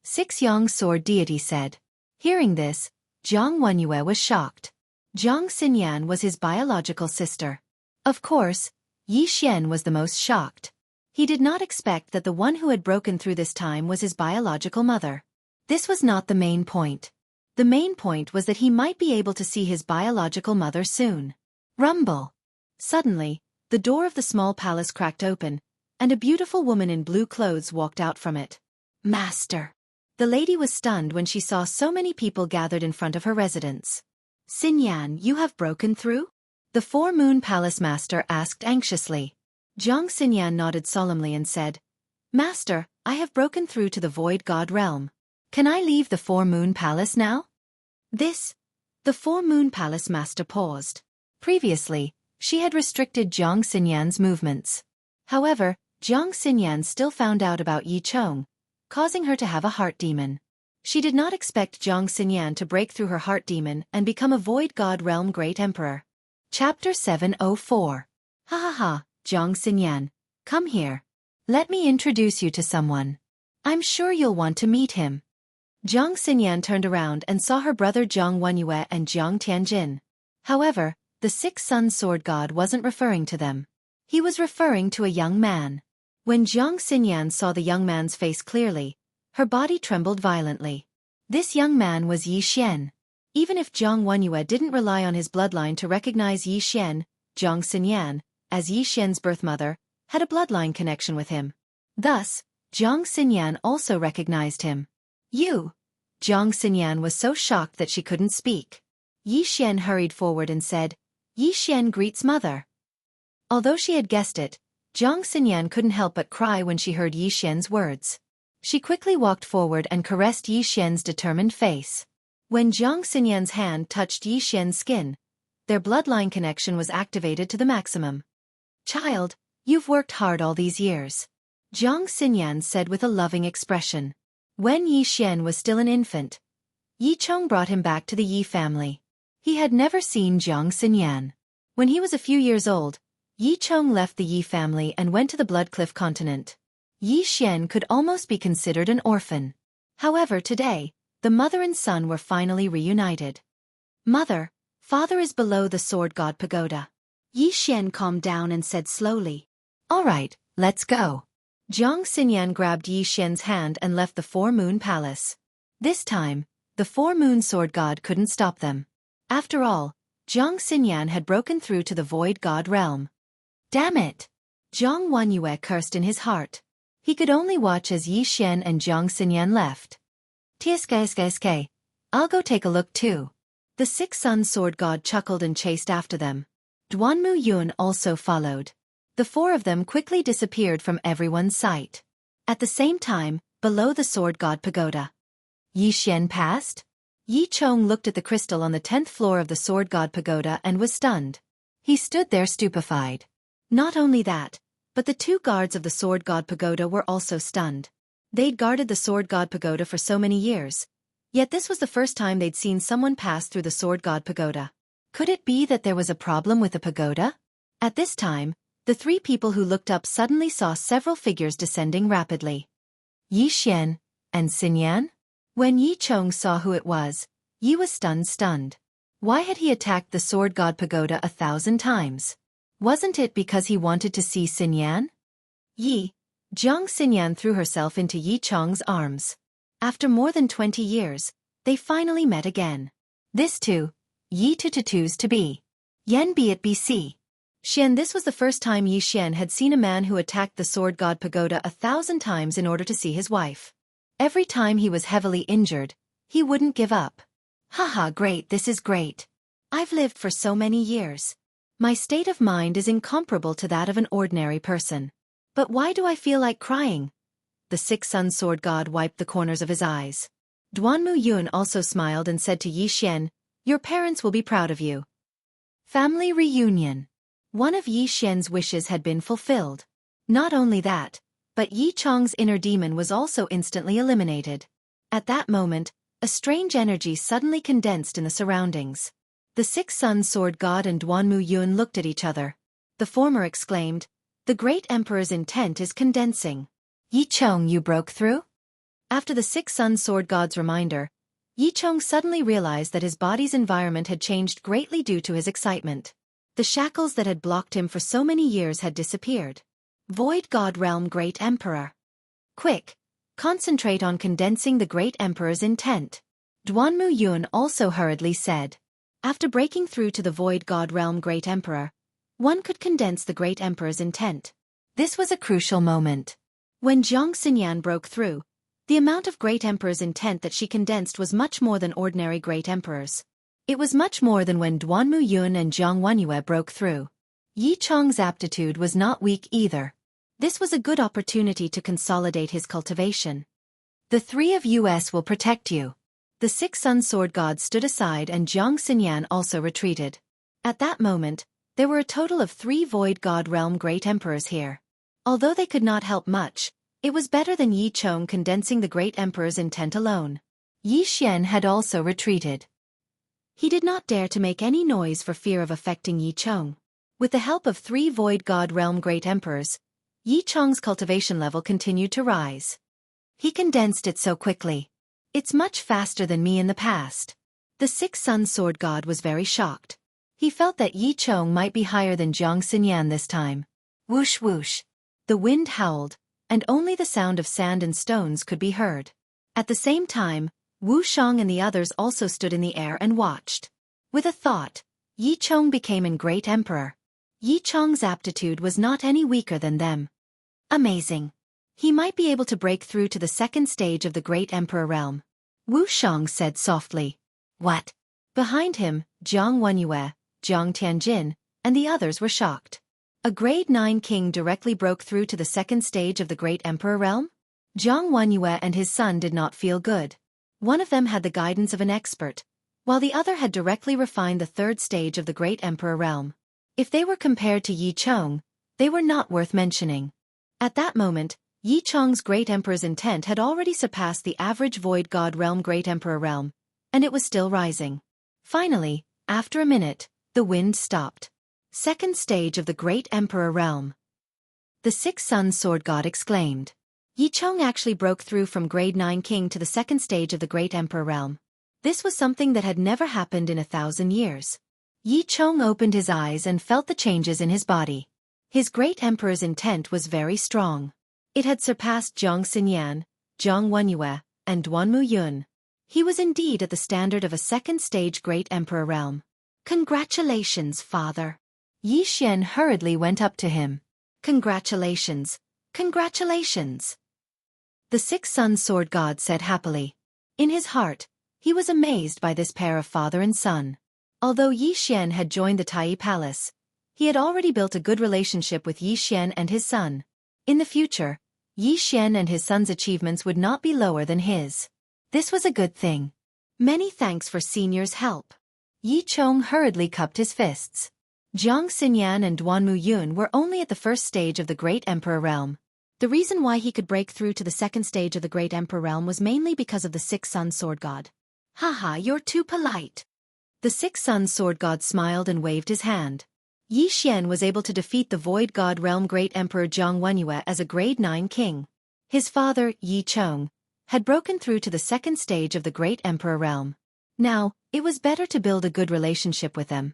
Six Yang sword deity said. Hearing this, Jiang Wenyue was shocked. Jiang Xinyan was his biological sister. Of course, Yi Xian was the most shocked. He did not expect that the one who had broken through this time was his biological mother. This was not the main point. The main point was that he might be able to see his biological mother soon. Rumble. Suddenly, the door of the small palace cracked open, and a beautiful woman in blue clothes walked out from it. Master. The lady was stunned when she saw so many people gathered in front of her residence. Xinyan, you have broken through? The Four Moon Palace master asked anxiously. Jiang Xinyan nodded solemnly and said, Master, I have broken through to the Void God realm. Can I leave the Four Moon Palace now? The Four Moon Palace master paused. Previously, she had restricted Jiang Xinyan's movements. However, Jiang Xinyan still found out about Yi Chong, causing her to have a heart demon. She did not expect Jiang Xinyan to break through her heart demon and become a Void God Realm Great Emperor. Chapter 704. Ha ha ha, Jiang Xinyan, come here. Let me introduce you to someone. I'm sure you'll want to meet him. Jiang Xinyan turned around and saw her brother Jiang Wenyue and Jiang Tianjin. However, the six-sun sword god wasn't referring to them. He was referring to a young man. When Jiang Xinyan saw the young man's face clearly, her body trembled violently. This young man was Yi Xian. Even if Jiang Wenyue didn't rely on his bloodline to recognize Yi Xian, Jiang Xinyan, as Yi Xian's birth mother, had a bloodline connection with him. Thus, Jiang Xinyan also recognized him. You! Jiang Xinyan was so shocked that she couldn't speak. Yi Xian hurried forward and said, Yi Xian greets mother. Although she had guessed it, Jiang Xinyan couldn't help but cry when she heard Yi Xian's words. She quickly walked forward and caressed Yi Xian's determined face. When Jiang Xinyan's hand touched Yi Xian's skin, their bloodline connection was activated to the maximum. Child, you've worked hard all these years. Jiang Xinyan said with a loving expression. When Yi Xian was still an infant, Yi Chong brought him back to the Yi family. He had never seen Jiang Xinyan. When he was a few years old, Yi Chong left the Yi family and went to the Blood Cliff continent. Yi Xian could almost be considered an orphan. However, today, the mother and son were finally reunited. Mother, father is below the Sword God Pagoda. Yi Xian calmed down and said slowly. All right, let's go. Jiang Xinyan grabbed Yi Xian's hand and left the Four Moon Palace. This time, the Four Moon Sword God couldn't stop them. After all, Jiang Xinyan had broken through to the Void God realm. Damn it! Jiang Wenyue cursed in his heart. He could only watch as Yi Xian and Jiang Xinyan left. Tsk, I'll go take a look too. The six-sun sword god chuckled and chased after them. Duanmu Yun also followed. The four of them quickly disappeared from everyone's sight. At the same time, below the sword god pagoda. Yi Xian passed? Yi Chong looked at the crystal on the 10th floor of the sword god pagoda and was stunned. He stood there stupefied. Not only that, but the two guards of the sword god pagoda were also stunned. They'd guarded the sword god pagoda for so many years, yet this was the first time they'd seen someone pass through the sword god pagoda. Could it be that there was a problem with the pagoda? At this time, the three people who looked up suddenly saw several figures descending rapidly. Yi Xian and Xinyan? When Yi Chong saw who it was, Yi was stunned. Why had he attacked the sword god pagoda 1,000 times? Wasn't it because he wanted to see Xinyan? Jiang Xinyan threw herself into Yi Chong's arms. After more than 20 years, they finally met again. This too, Yi Tututu's to be. Yen be it BC. Xian, this was the first time Yi Xian had seen a man who attacked the sword god pagoda 1,000 times in order to see his wife. Every time he was heavily injured, he wouldn't give up. Haha, great, this is great. I've lived for so many years. My state of mind is incomparable to that of an ordinary person. But why do I feel like crying? The six-sun sword god wiped the corners of his eyes. Duanmu Yun also smiled and said to Yi Xian, "Your parents will be proud of you." Family reunion. One of Yi Xian's wishes had been fulfilled. Not only that, but Yi Chong's inner demon was also instantly eliminated. At that moment, a strange energy suddenly condensed in the surroundings. The six-sun sword god and Duanmu Yun looked at each other. The former exclaimed, "The great emperor's intent is condensing." "Yi Chong, you broke through?" After the six-sun sword god's reminder, Yi Chong suddenly realized that his body's environment had changed greatly due to his excitement. The shackles that had blocked him for so many years had disappeared. Void God Realm Great Emperor. Quick! Concentrate on condensing the Great Emperor's intent. Duanmu Yun also hurriedly said. After breaking through to the Void God Realm Great Emperor, one could condense the Great Emperor's intent. This was a crucial moment. When Xianxia broke through, the amount of Great Emperor's intent that she condensed was much more than ordinary Great Emperors. It was much more than when Duanmu Yun and Jiang Wenyue broke through. Yi Chong's aptitude was not weak either. This was a good opportunity to consolidate his cultivation. "The three of us will protect you." The six-sun sword gods stood aside and Jiang Xinyan also retreated. At that moment, there were a total of 3 Void God Realm Great Emperors here. Although they could not help much, it was better than Yi Chong condensing the Great Emperor's intent alone. Yi Xian had also retreated. He did not dare to make any noise for fear of affecting Yi Chong. With the help of 3 Void God Realm Great Emperors, Yi Chong's cultivation level continued to rise. He condensed it so quickly. "It's much faster than me in the past." The six-sun sword god was very shocked. He felt that Yi Chong might be higher than Jiang Xinyan this time. Whoosh whoosh. The wind howled, and only the sound of sand and stones could be heard. At the same time, Wu Shang and the others also stood in the air and watched. With a thought, Yi Chong became a great emperor. Yi Chong's aptitude was not any weaker than them. Amazing. He might be able to break through to the second stage of the Great Emperor realm. Wu Shang said softly. What? Behind him, Jiang Wenyue, Jiang Tianjin, and the others were shocked. A grade 9 king directly broke through to the second stage of the Great Emperor realm? Jiang Wenyue and his son did not feel good. One of them had the guidance of an expert, while the other had directly refined the third stage of the Great Emperor realm. If they were compared to Yi Chong, they were not worth mentioning. At that moment, Yi Chong's Great Emperor's intent had already surpassed the average Void God Realm Great Emperor realm, and it was still rising. Finally, after a minute, the wind stopped. Second stage of the Great Emperor realm. The six-sun sword god exclaimed. Yi Chong actually broke through from grade 9 king to the second stage of the Great Emperor realm. This was something that had never happened in 1,000 years. Yi Chong opened his eyes and felt the changes in his body. His Great Emperor's intent was very strong. It had surpassed Jiang Xinyan, Jiang Wenyue, and Duanmu Yun. He was indeed at the standard of a second-stage Great Emperor realm. Congratulations, father. Yi Xian hurriedly went up to him. Congratulations. Congratulations. The six-sun sword god said happily. In his heart, he was amazed by this pair of father and son. Although Yi Xian had joined the Tai Palace, he had already built a good relationship with Yi Xian and his son. In the future, Yi Xian and his son's achievements would not be lower than his. This was a good thing. Many thanks for senior's help. Yi Chong hurriedly cupped his fists. Jiang Xinyan and Duanmu Yun were only at the first stage of the Great Emperor realm. The reason why he could break through to the second stage of the Great Emperor realm was mainly because of the six-sun sword god. Haha, you're too polite. The six-sun sword god smiled and waved his hand. Yi Xian was able to defeat the Void God Realm Great Emperor Jiang Wenyue as a grade 9 king. His father, Yi Chong, had broken through to the second stage of the Great Emperor realm. Now, it was better to build a good relationship with them.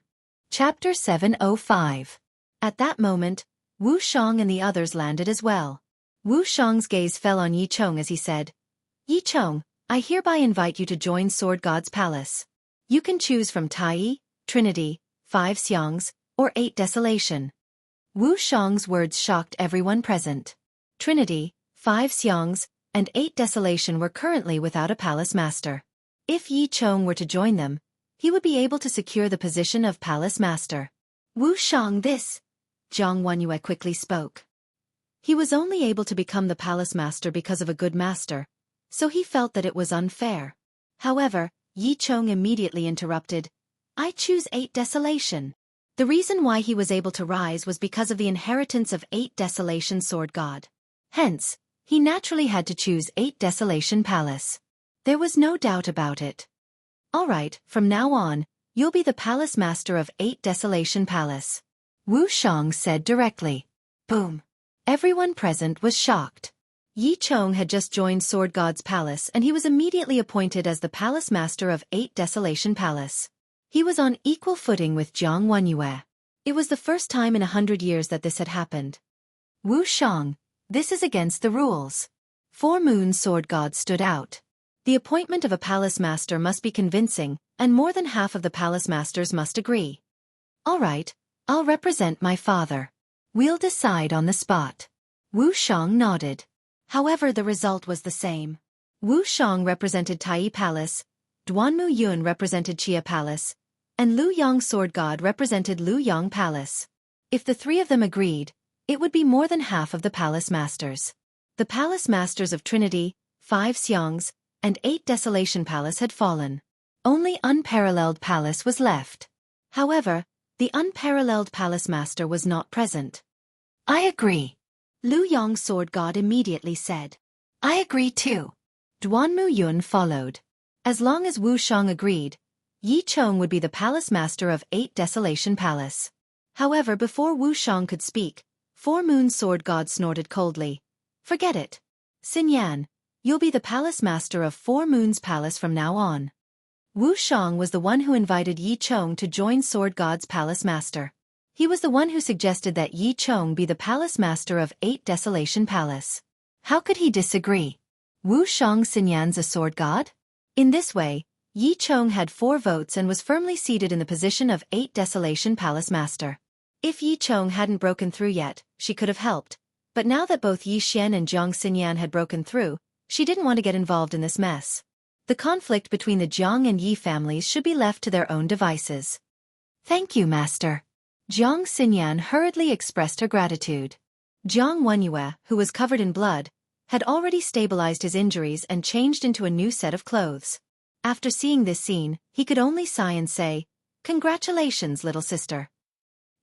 Chapter 705. At that moment, Wu Shang and the others landed as well. Wu Shang's gaze fell on Yi Chong as he said, Yi Chong, I hereby invite you to join Sword God's palace. You can choose from Tai, Trinity, 5 Xiangs, or 8 Desolation. Wu Shang's words shocked everyone present. Trinity, 5 Xiangs, and 8 Desolation were currently without a palace master. If Yi Chong were to join them, he would be able to secure the position of palace master. Wu Shang this. Jiang Wenyue quickly spoke. He was only able to become the palace master because of a good master, so he felt that it was unfair. However, Yi Chong immediately interrupted. I choose 8 Desolation. The reason why he was able to rise was because of the inheritance of 8 Desolation Sword God. Hence, he naturally had to choose 8 Desolation Palace. There was no doubt about it. Alright, from now on, you'll be the Palace Master of 8 Desolation Palace. Wu Shang said directly. Boom. Everyone present was shocked. Yi Chong had just joined Sword God's palace and he was immediately appointed as the Palace Master of 8 Desolation Palace. He was on equal footing with Jiang Wenyue. It was the first time in 100 years that this had happened. Wu Shang, this is against the rules. 4 Moon Sword God stood out. The appointment of a Palace Master must be convincing, and more than half of the Palace Masters must agree. Alright, I'll represent my father. We'll decide on the spot. Wu Shang nodded. However, the result was the same. Wu Shang represented Tai Palace, Duanmu Yun represented Xia Palace, and Lu Yang Sword God represented Lu Yang Palace. If the 3 of them agreed, it would be more than half of the Palace Masters. The Palace Masters of Trinity, 5 Xiangs, and 8 Desolation Palace had fallen. Only Unparalleled Palace was left. However, the Unparalleled Palace Master was not present. I agree. Lu Yang Sword God immediately said. I agree too. Duanmu Yun followed. As long as Wu Shang agreed, Yi Chong would be the Palace Master of 8 Desolation Palace. However, before Wu Shang could speak, 4 Moon Sword God snorted coldly. Forget it. Xinyan, you'll be the Palace Master of 4 Moons Palace from now on. Wu Shang was the one who invited Yi Chong to join Sword God's Palace Master. He was the one who suggested that Yi Chong be the Palace Master of 8 Desolation Palace. How could he disagree? Wu Shang Xinyan's a sword god? In this way, Yi Chong had 4 votes and was firmly seated in the position of 8 Desolation Palace Master. If Yi Chong hadn't broken through yet, she could have helped. But now that both Yi Xian and Jiang Xinyan had broken through, she didn't want to get involved in this mess. The conflict between the Jiang and Yi families should be left to their own devices. Thank you, Master. Jiang Xinyan hurriedly expressed her gratitude. Jiang Wenyue, who was covered in blood, had already stabilized his injuries and changed into a new set of clothes. After seeing this scene, he could only sigh and say, Congratulations, little sister.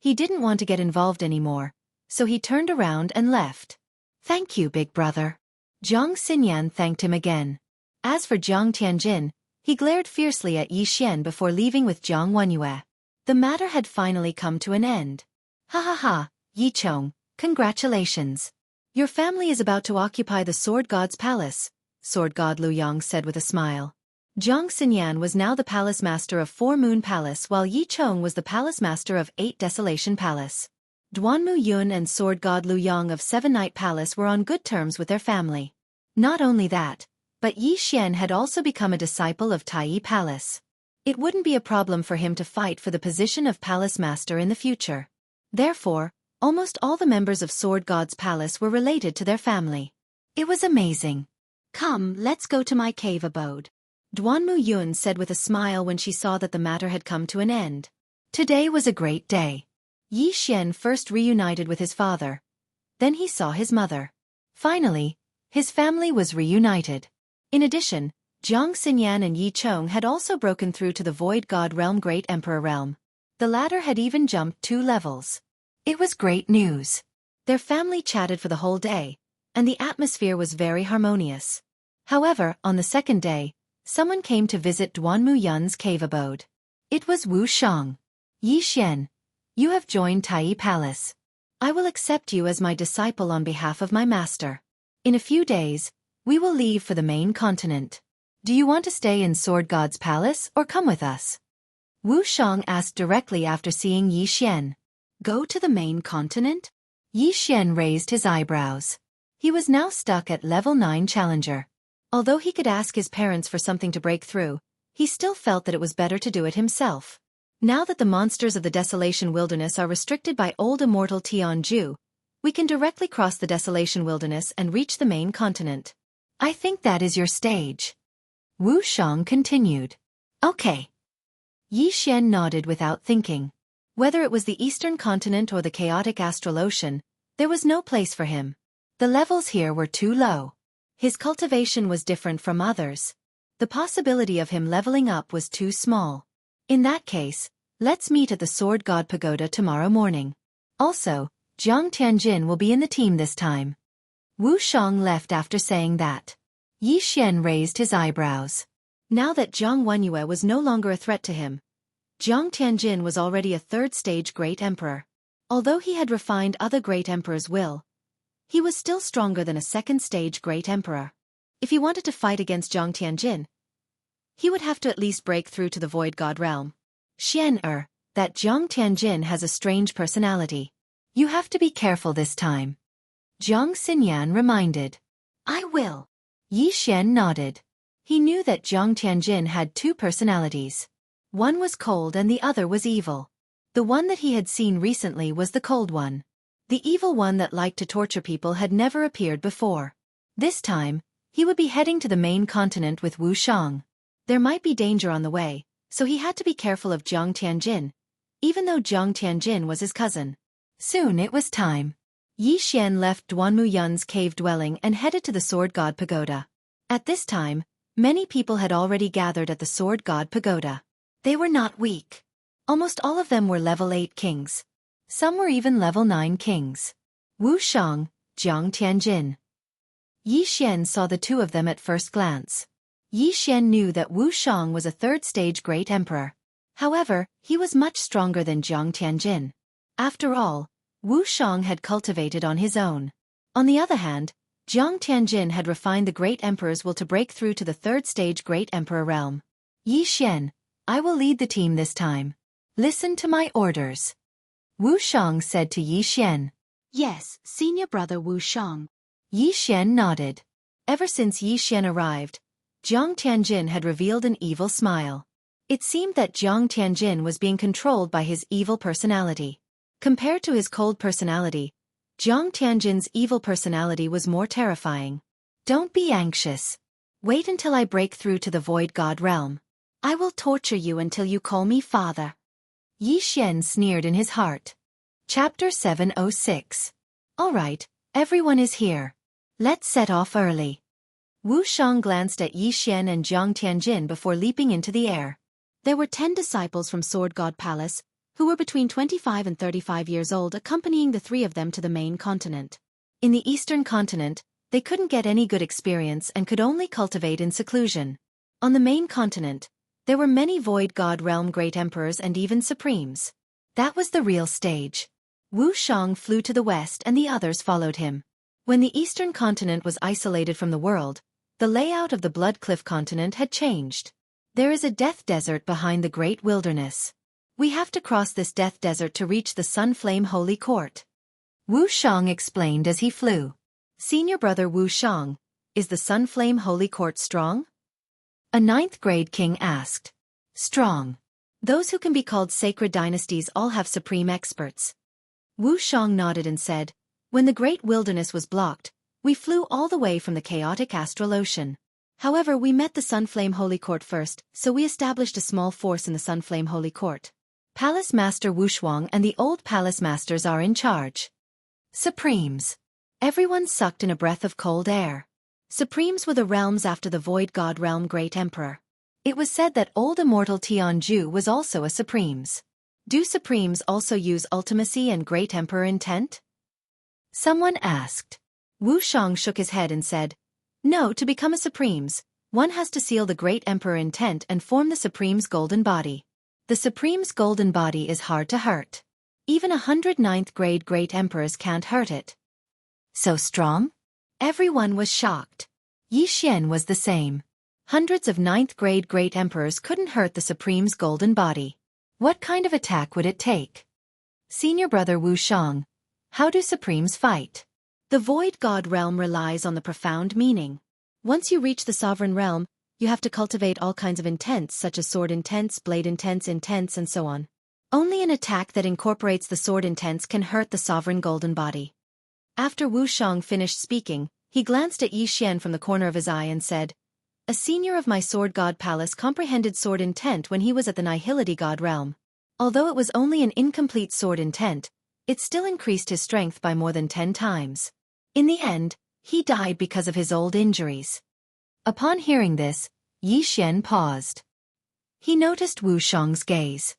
He didn't want to get involved anymore, so he turned around and left. Thank you, big brother. Jiang Xinyan thanked him again. As for Jiang Tianjin, he glared fiercely at Yi Xian before leaving with Jiang Wenyue. The matter had finally come to an end. Ha ha ha, Yi Chong, congratulations. Your family is about to occupy the Sword God's palace, Sword God Lu Yang said with a smile. Jiang Xinyan was now the Palace Master of 4 Moon Palace while Yi Chong was the Palace Master of 8 Desolation Palace. Duanmu Yun and Sword God Lu Yang of 7 Night Palace were on good terms with their family. Not only that, but Yi Xian had also become a disciple of Tai Palace. It wouldn't be a problem for him to fight for the position of Palace Master in the future. Therefore, almost all the members of Sword God's palace were related to their family. It was amazing. Come, let's go to my cave abode. Duanmu Yun said with a smile when she saw that the matter had come to an end. Today was a great day. Yi Xian first reunited with his father. Then he saw his mother. Finally, his family was reunited. In addition, Jiang Xinyan and Yi Chong had also broken through to the Void God Realm Great Emperor Realm. The latter had even jumped 2 levels. It was great news. Their family chatted for the whole day, and the atmosphere was very harmonious. However, on the second day, someone came to visit Duanmu Yun's cave abode. It was Wu Shang. Yi Xian, you have joined Tai Palace. I will accept you as my disciple on behalf of my master. In a few days, we will leave for the main continent. Do you want to stay in Sword God's palace or come with us? Wu Shang asked directly after seeing Yi Xian. Go to the main continent? Yi Xian raised his eyebrows. He was now stuck at level 9 challenger. Although he could ask his parents for something to break through, he still felt that it was better to do it himself. Now that the monsters of the Desolation Wilderness are restricted by old immortal Tianju, we can directly cross the Desolation Wilderness and reach the main continent. I think that is your stage. Wu Shang continued. Okay. Yi Xian nodded without thinking. Whether it was the Eastern Continent or the chaotic astral ocean, there was no place for him. The levels here were too low. His cultivation was different from others. The possibility of him leveling up was too small. In that case, let's meet at the Sword God Pagoda tomorrow morning. Also, Jiang Tianjin will be in the team this time. Wu Shang left after saying that. Yi Xian raised his eyebrows. Now that Jiang Wenyue was no longer a threat to him, Jiang Tianjin was already a third-stage great emperor. Although he had refined other great emperors' will, he was still stronger than a second-stage great emperor. If he wanted to fight against Jiang Tianjin, he would have to at least break through to the Void God realm. That Jiang Tianjin has a strange personality. You have to be careful this time. Jiang Xinyan reminded. I will. Yi Xian nodded. He knew that Jiang Tianjin had two personalities. One was cold and the other was evil. The one that he had seen recently was the cold one. The evil one that liked to torture people had never appeared before. This time, he would be heading to the main continent with Wu Shang. There might be danger on the way, so he had to be careful of Jiang Tianjin, even though Jiang Tianjin was his cousin. Soon it was time. Yi Xian left Duanmu Yun's cave dwelling and headed to the Sword God Pagoda. At this time, many people had already gathered at the Sword God Pagoda. They were not weak. Almost all of them were level 8 kings. Some were even level 9 kings. Wu Shang, Jiang Tianjin. Yi Xian saw the two of them at first glance. Yi Xian knew that Wu Shang was a third-stage great emperor. However, he was much stronger than Jiang Tianjin. After all, Wu Shang had cultivated on his own. On the other hand, Jiang Tianjin had refined the great emperor's will to break through to the third-stage great emperor realm. Yi Xian, I will lead the team this time. Listen to my orders. Wu Shang said to Yi Xian. Yes, senior brother Wu Shang. Yi Xian nodded. Ever since Yi Xian arrived, Jiang Tianjin had revealed an evil smile. It seemed that Jiang Tianjin was being controlled by his evil personality. Compared to his cold personality, Jiang Tianjin's evil personality was more terrifying. Don't be anxious. Wait until I break through to the Void God realm. I will torture you until you call me father. Yi Xian sneered in his heart. Chapter 706. All right, everyone is here. Let's set off early. Wu Shang glanced at Yi Xian and Jiang Tianjin before leaping into the air. There were 10 disciples from Sword God Palace, who were between 25 and 35 years old, accompanying the three of them to the main continent. In the eastern continent, they couldn't get any good experience and could only cultivate in seclusion. On the main continent, there were many Void God realm great emperors and even supremes. That was the real stage. Wu Shang flew to the west and the others followed him. When the eastern continent was isolated from the world, the layout of the Blood Cliff continent had changed. There is a death desert behind the great wilderness. We have to cross this death desert to reach the Sunflame Holy Court. Wu Shang explained as he flew. Senior brother Wu Shang, is the Sunflame Holy Court strong? A 9th grade king asked. Strong. Those who can be called sacred dynasties all have supreme experts. Wu Shang nodded and said, when the great wilderness was blocked, we flew all the way from the chaotic astral ocean. However, we met the Sunflame Holy Court first, so we established a small force in the Sunflame Holy Court. Palace Master Wu Shuang and the old Palace Masters are in charge. Supremes. Everyone sucked in a breath of cold air. Supremes were the realms after the Void God realm Great Emperor. It was said that old immortal Tianju was also a Supremes. Do Supremes also use ultimacy and Great Emperor intent? Someone asked. Wu Shang shook his head and said, no, to become a Supremes, one has to seal the Great Emperor intent and form the Supreme's golden body. The Supreme's golden body is hard to hurt. Even 109th grade Great Emperors can't hurt it. So strong? Everyone was shocked. Yi Xian was the same. Hundreds of 9th grade Great Emperors couldn't hurt the Supreme's golden body. What kind of attack would it take? Senior brother Wu Shang, how do Supremes fight? The Void God realm relies on the profound meaning. Once you reach the sovereign realm, you have to cultivate all kinds of intents such as sword intents, blade intents, and so on. Only an attack that incorporates the sword intents can hurt the sovereign golden body. After Wu Shang finished speaking, he glanced at Yi Xian from the corner of his eye and said, a senior of my Sword God Palace comprehended sword intent when he was at the Nihility God realm. Although it was only an incomplete sword intent, it still increased his strength by more than 10 times. In the end, he died because of his old injuries. Upon hearing this, Yi Xian paused. He noticed Wu Shang's gaze.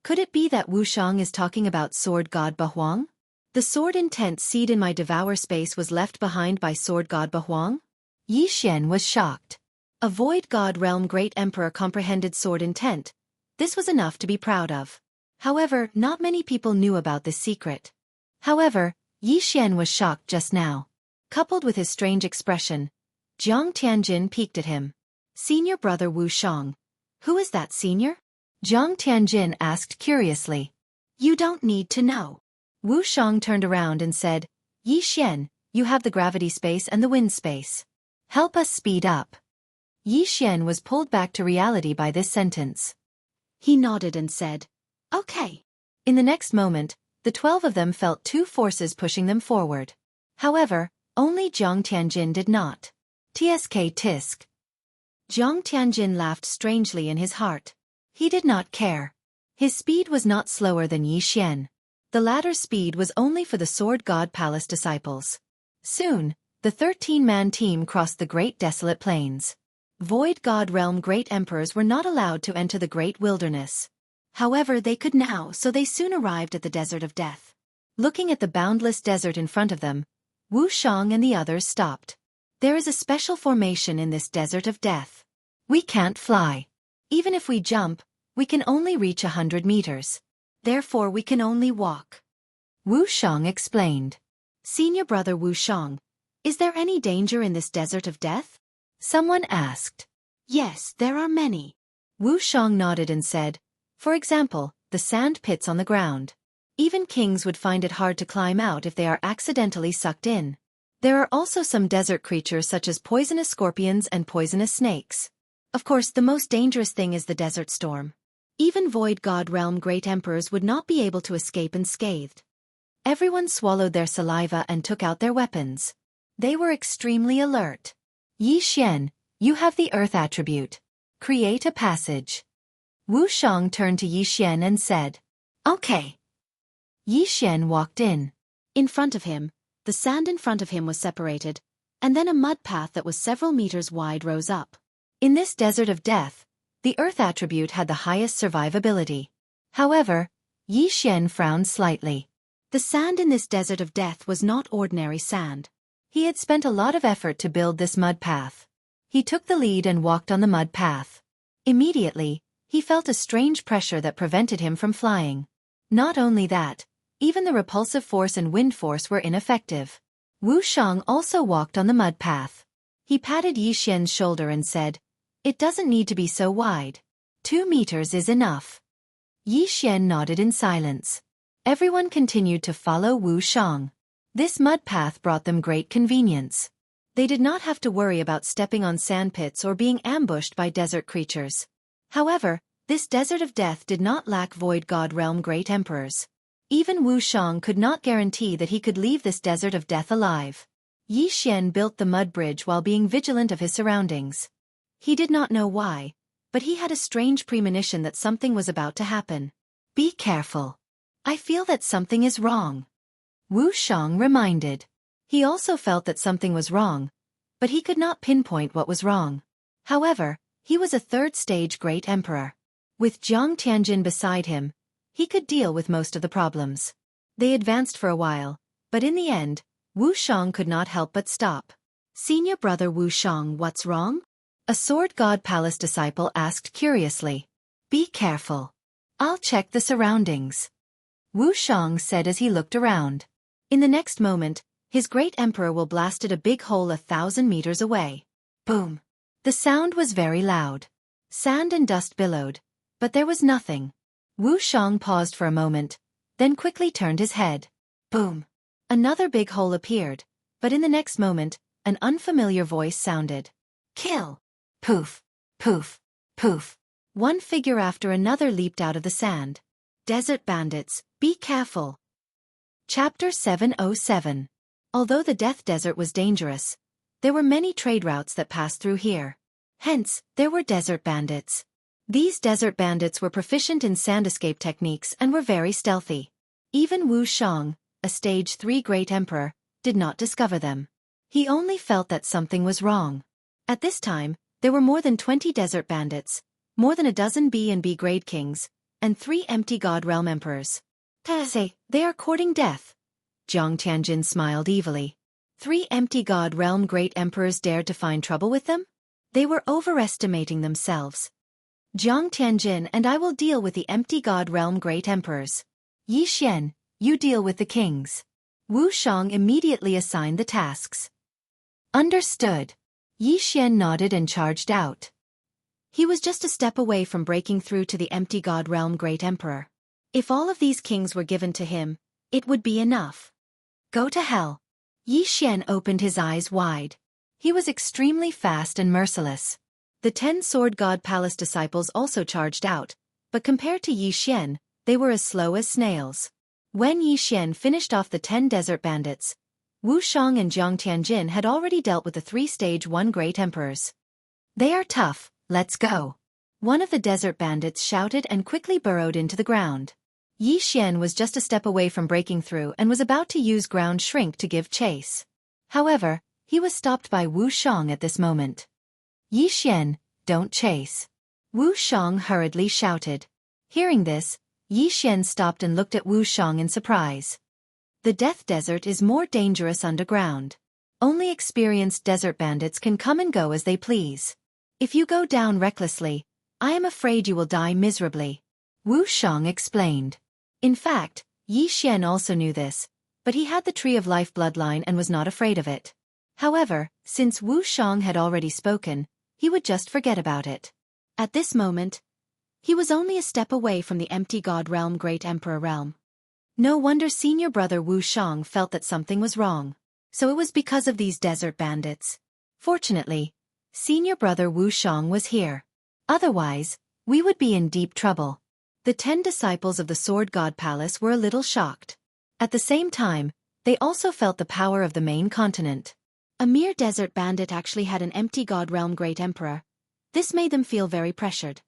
Could it be that Wu Shang is talking about sword god Bahuang? The sword intent seed in my devour space was left behind by sword god Bahuang? Yi Xian was shocked. A void god realm great emperor comprehended sword intent. This was enough to be proud of. However, not many people knew about this secret. However, Yi Xian was shocked just now. Coupled with his strange expression, Jiang Tianjin peeked at him. Senior brother Wu Shang. Who is that senior? Jiang Tianjin asked curiously. You don't need to know. Wu Shang turned around and said, Yi Xian, you have the gravity space and the wind space. Help us speed up. Yi Xian was pulled back to reality by this sentence. He nodded and said, Okay. In the next moment, the 12 of them felt two forces pushing them forward. However, only Jiang Tianjin did not. Tsk tisk. Jiang Tianjin laughed strangely in his heart. He did not care. His speed was not slower than Yi Xian. The latter's speed was only for the Sword God Palace disciples. Soon, the 13-man team crossed the Great Desolate Plains. Void God Realm Great Emperors were not allowed to enter the Great Wilderness. However, they could now, so they soon arrived at the Desert of Death. Looking at the boundless desert in front of them, Wu Shang and the others stopped. There is a special formation in this Desert of Death. We can't fly. Even if we jump, we can only reach 100 meters. Therefore we can only walk. Wu Shang explained. Senior brother Wu Shang, is there any danger in this Desert of Death? Someone asked. Yes, there are many. Wu Shang nodded and said, for example, the sand pits on the ground. Even kings would find it hard to climb out if they are accidentally sucked in. There are also some desert creatures such as poisonous scorpions and poisonous snakes. Of course, the most dangerous thing is the desert storm. Even Void God Realm Great Emperors would not be able to escape unscathed. Everyone swallowed their saliva and took out their weapons. They were extremely alert. Yi Xian, you have the earth attribute. Create a passage. Wu Shang turned to Yi Xian and said, Okay. Yi Xian walked in. In front of him, the sand in front of him was separated, and then a mud path that was several meters wide rose up. In this Desert of Death, the earth attribute had the highest survivability. However, Yi Xian frowned slightly. The sand in this Desert of Death was not ordinary sand. He had spent a lot of effort to build this mud path. He took the lead and walked on the mud path. Immediately, he felt a strange pressure that prevented him from flying. Not only that, even the repulsive force and wind force were ineffective. Wu Shang also walked on the mud path. He patted Yi Xian's shoulder and said, It doesn't need to be so wide. 2 meters is enough. Yi Xian nodded in silence. Everyone continued to follow Wu Shang. This mud path brought them great convenience. They did not have to worry about stepping on sandpits or being ambushed by desert creatures. However, this Desert of Death did not lack Void God Realm Great Emperors. Even Wu Shang could not guarantee that he could leave this Desert of Death alive. Yi Xian built the mud bridge while being vigilant of his surroundings. He did not know why, but he had a strange premonition that something was about to happen. Be careful. I feel that something is wrong. Wu Shang reminded. He also felt that something was wrong, but he could not pinpoint what was wrong. However, he was a third-stage Great Emperor. With Jiang Tianjin beside him, he could deal with most of the problems. They advanced for a while, but in the end, Wu Shang could not help but stop. Senior brother Wu Shang, what's wrong? A Sword God Palace disciple asked curiously. Be careful. I'll check the surroundings. Wu Shang said as he looked around. In the next moment, his great emperor will blasted a big hole 1,000 meters away. Boom. The sound was very loud. Sand and dust billowed, but there was nothing. Wu Shang paused for a moment, then quickly turned his head. Boom. Another big hole appeared, but in the next moment, an unfamiliar voice sounded. Kill! Poof! Poof! Poof! One figure after another leaped out of the sand. Desert bandits, be careful. Chapter 707. Although the Death Desert was dangerous, there were many trade routes that passed through here. Hence, there were desert bandits. These desert bandits were proficient in sand escape techniques and were very stealthy. Even Wu Shang, a Stage 3 Great Emperor, did not discover them. He only felt that something was wrong. At this time, There were more than 20 desert bandits, more than a dozen B and B grade kings, and 3 empty god realm emperors. They are courting death. Jiang Tianjin smiled evilly. 3 empty god realm great emperors dared to find trouble with them? They were overestimating themselves. Jiang Tianjin and I will deal with the empty god realm great emperors. Yi Xian, you deal with the kings. Wu Shang immediately assigned the tasks. Understood. Yi Xian nodded and charged out. He was just a step away from breaking through to the empty god realm great emperor. If all of these kings were given to him, it would be enough. Go to hell. Yi Xian opened his eyes wide. He was extremely fast and merciless. The 10 sword god palace disciples also charged out, but compared to Yi Xian, they were as slow as snails. When Yi Xian finished off the 10 desert bandits, Wu Shang and Jiang Tianjin had already dealt with the 3 stage 1 great emperors. They are tough, let's go. One of the desert bandits shouted and quickly burrowed into the ground. Yi Xian was just a step away from breaking through and was about to use ground shrink to give chase. However, he was stopped by Wu Shang at this moment. Yi Xian, don't chase. Wu Shang hurriedly shouted. Hearing this, Yi Xian stopped and looked at Wu Shang in surprise. The Death Desert is more dangerous underground. Only experienced desert bandits can come and go as they please. If you go down recklessly, I am afraid you will die miserably. Wu Shang explained. In fact, Yi Xian also knew this, but he had the Tree of Life bloodline and was not afraid of it. However, since Wu Shang had already spoken, he would just forget about it. At this moment, he was only a step away from the empty god realm great emperor realm. No wonder senior brother Wu Shang felt that something was wrong. So it was because of these desert bandits. Fortunately, senior brother Wu Shang was here. Otherwise, we would be in deep trouble. The 10 disciples of the Sword God Palace were a little shocked. At the same time, they also felt the power of the main continent. A mere desert bandit actually had an empty god realm great emperor. This made them feel very pressured.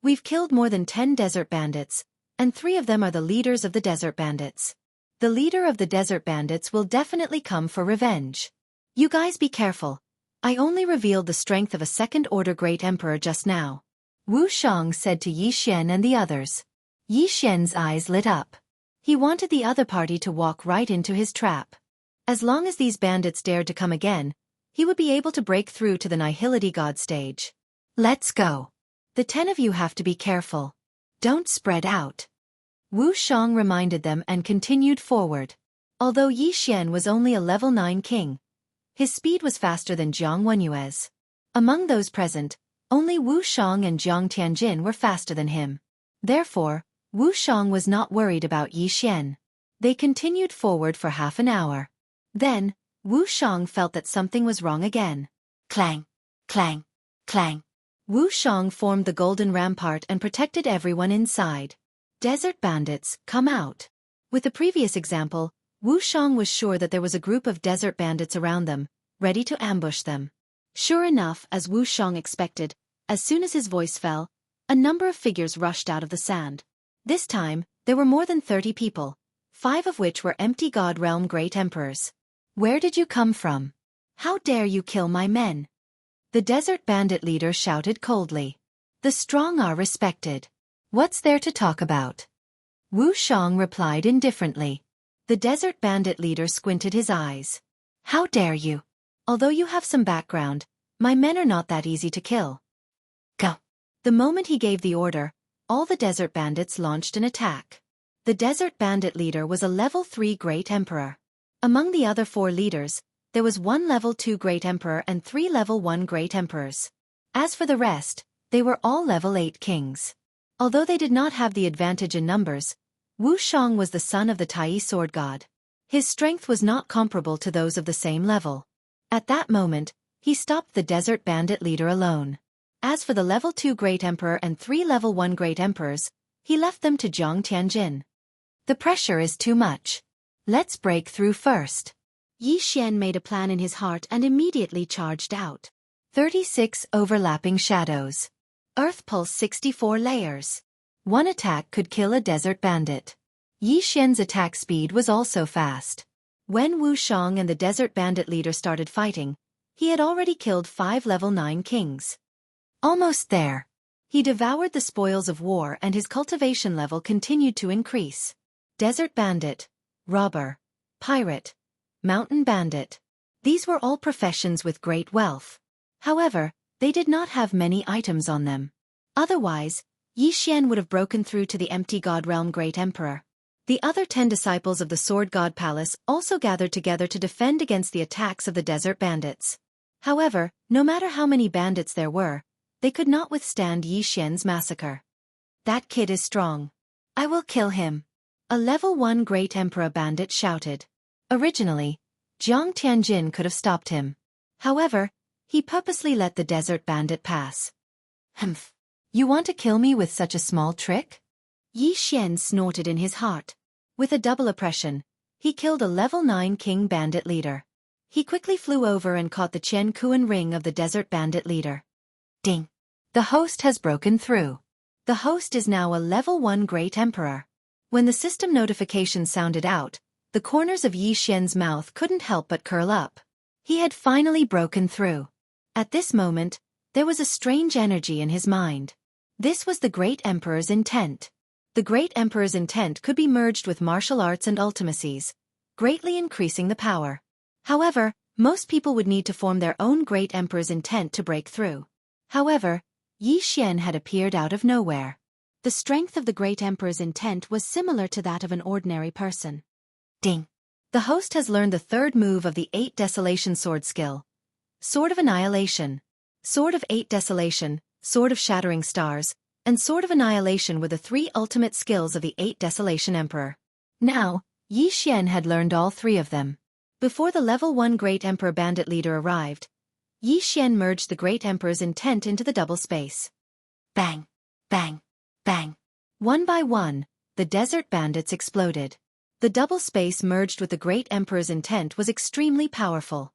We've killed more than 10 desert bandits, and 3 of them are the leaders of the desert bandits. The leader of the desert bandits will definitely come for revenge. You guys be careful. I only revealed the strength of a second-order great emperor just now. Wu Shang said to Yi Xian and the others. Yi Xian's eyes lit up. He wanted the other party to walk right into his trap. As long as these bandits dared to come again, he would be able to break through to the Nihility God stage. Let's go. The 10 of you have to be careful. Don't spread out. Wu Shang reminded them and continued forward. Although Yi Xian was only a level 9 king, his speed was faster than Jiang Wenyue's. Among those present, only Wu Shang and Jiang Tianjin were faster than him. Therefore, Wu Shang was not worried about Yi Xian. They continued forward for half an hour. Then, Wu Shang felt that something was wrong again. Clang, clang, clang. Wu Shang formed the golden rampart and protected everyone inside. Desert bandits, come out. With the previous example, Wu Shang was sure that there was a group of desert bandits around them, ready to ambush them. Sure enough, as Wu Shang expected, as soon as his voice fell, a number of figures rushed out of the sand. This time, there were more than 30 people, 5 of which were empty god realm great emperors. Where did you come from? How dare you kill my men? The desert bandit leader shouted coldly. The strong are respected. What's there to talk about? Wu Shang replied indifferently. The desert bandit leader squinted his eyes. How dare you? Although you have some background, my men are not that easy to kill. Go. The moment he gave the order, all the desert bandits launched an attack. The desert bandit leader was a level 3 great emperor. Among the other 4 leaders, there was 1 level 2 great emperor and 3 level 1 great emperors. As for the rest, they were all level 8 kings. Although they did not have the advantage in numbers, Wu Shang was the son of the Tai sword god. His strength was not comparable to those of the same level. At that moment, he stopped the desert bandit leader alone. As for the level 2 great emperor and 3 level 1 great emperors, he left them to Jiang Tianjin. The pressure is too much. Let's break through first. Yi Xian made a plan in his heart and immediately charged out. 36 overlapping shadows. Earth pulse 64 layers. 1 attack could kill a desert bandit. Yi Xian's attack speed was also fast. When Wu Shang and the desert bandit leader started fighting, he had already killed 5 level 9 kings. Almost there. He devoured the spoils of war and his cultivation level continued to increase. Desert bandit, robber, pirate, mountain bandit. These were all professions with great wealth. However, they did not have many items on them. Otherwise, Xian would have broken through to the empty god realm Great Emperor. The other 10 disciples of the Sword God Palace also gathered together to defend against the attacks of the desert bandits. However, no matter how many bandits there were, they could not withstand Xian's massacre. That kid is strong. I will kill him. A level 1 Great Emperor bandit shouted. Originally, Jiang Tianjin could have stopped him. However, he purposely let the desert bandit pass. Humph. You want to kill me with such a small trick? Xian snorted in his heart. With a double oppression, he killed a level 9 king bandit leader. He quickly flew over and caught the Chen Kuan ring of the desert bandit leader. Ding! The host has broken through. The host is now a level 1 Great Emperor. When the system notification sounded out, the corners of Xian's mouth couldn't help but curl up. He had finally broken through. At this moment, there was a strange energy in his mind. This was the Great Emperor's intent. The Great Emperor's intent could be merged with martial arts and ultimacies, greatly increasing the power. However, most people would need to form their own Great Emperor's intent to break through. However, Xian had appeared out of nowhere. The strength of the Great Emperor's intent was similar to that of an ordinary person. Ding! The host has learned the third move of the 8 Desolation sword skill. Sword of Annihilation, Sword of 8 Desolation, Sword of Shattering Stars, and Sword of Annihilation were the 3 ultimate skills of the 8 Desolation Emperor. Now, Xian had learned all 3 of them. Before the level 1 Great Emperor bandit leader arrived, Xian merged the Great Emperor's intent into the double space. Bang! Bang! Bang! One by one, the desert bandits exploded. The double space merged with the Great Emperor's intent was extremely powerful.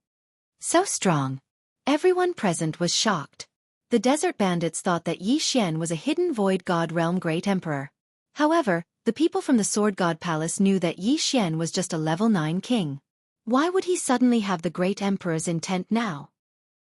So strong. Everyone present was shocked. The desert bandits thought that Xian was a hidden void god realm Great Emperor. However, the people from the Sword God Palace knew that Xian was just a level 9 king. Why would he suddenly have the Great Emperor's intent now?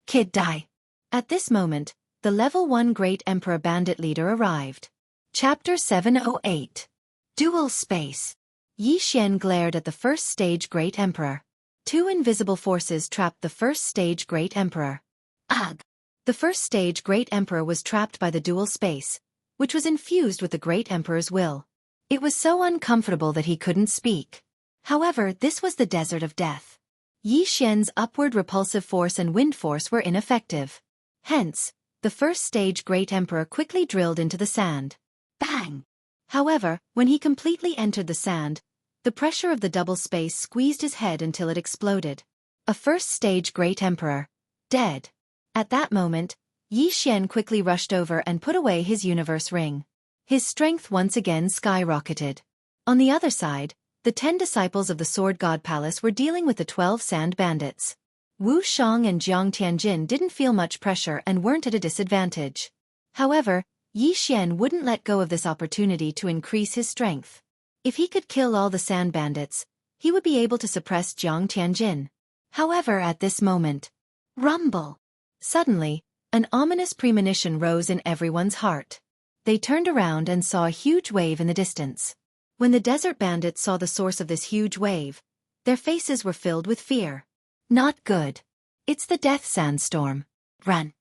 Kid, die. At this moment, the level 1 Great Emperor bandit leader arrived. Chapter 708. Dual Space. Xian glared at the first stage Great Emperor. 2 invisible forces trapped the first stage Great Emperor. Ugh! The first stage Great Emperor was trapped by the dual space, which was infused with the Great Emperor's will. It was so uncomfortable that he couldn't speak. However, this was the desert of death. Xian's upward repulsive force and wind force were ineffective. Hence, the first stage Great Emperor quickly drilled into the sand. Bang! However, when he completely entered the sand, the pressure of the double space squeezed his head until it exploded. A first stage Great Emperor. Dead. At that moment, Xian quickly rushed over and put away his universe ring. His strength once again skyrocketed. On the other side, the 10 disciples of the Sword God Palace were dealing with the 12 sand bandits. Wu Shang and Jiang Tianjin didn't feel much pressure and weren't at a disadvantage. However, Xian wouldn't let go of this opportunity to increase his strength. If he could kill all the sand bandits, he would be able to suppress Jiang Tianjin. However, at this moment, rumble! Suddenly, an ominous premonition rose in everyone's heart. They turned around and saw a huge wave in the distance. When the desert bandits saw the source of this huge wave, their faces were filled with fear. Not good. It's the death sandstorm. Run!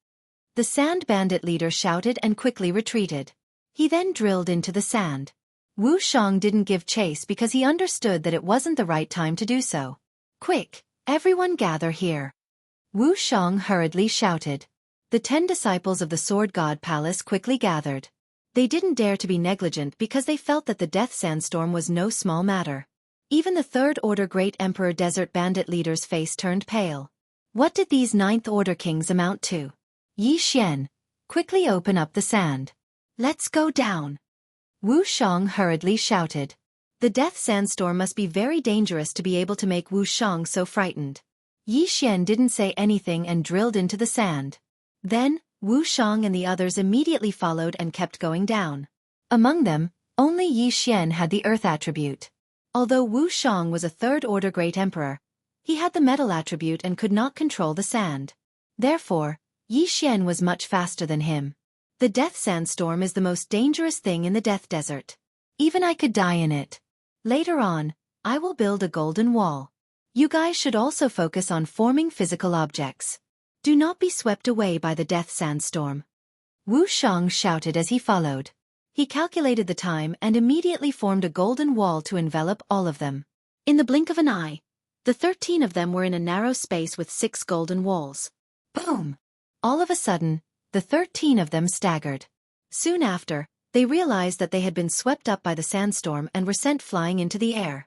The sand bandit leader shouted and quickly retreated. He then drilled into the sand. Wu Shang didn't give chase because he understood that it wasn't the right time to do so. Quick, everyone gather here. Wu Shang hurriedly shouted. The 10 disciples of the Sword God Palace quickly gathered. They didn't dare to be negligent because they felt that the death sandstorm was no small matter. Even the 3rd Order Great Emperor Desert Bandit leader's face turned pale. What did these 9th Order kings amount to? Xian, quickly open up the sand. Let's go down. Wu Shang hurriedly shouted. The death sandstorm must be very dangerous to be able to make Wu Shang so frightened. Xian didn't say anything and drilled into the sand. Then, Wu Shang and the others immediately followed and kept going down. Among them, only Xian had the earth attribute. Although Wu Shang was a 3rd Order Great Emperor, he had the metal attribute and could not control the sand. Therefore, Yi Xian was much faster than him. The death sandstorm is the most dangerous thing in the death desert. Even I could die in it. Later on, I will build a golden wall. You guys should also focus on forming physical objects. Do not be swept away by the death sandstorm. Wu Shang shouted as he followed. He calculated the time and immediately formed a golden wall to envelop all of them. In the blink of an eye, the 13 of them were in a narrow space with 6 golden walls. Boom! All of a sudden, the 13 of them staggered. Soon after, they realized that they had been swept up by the sandstorm and were sent flying into the air.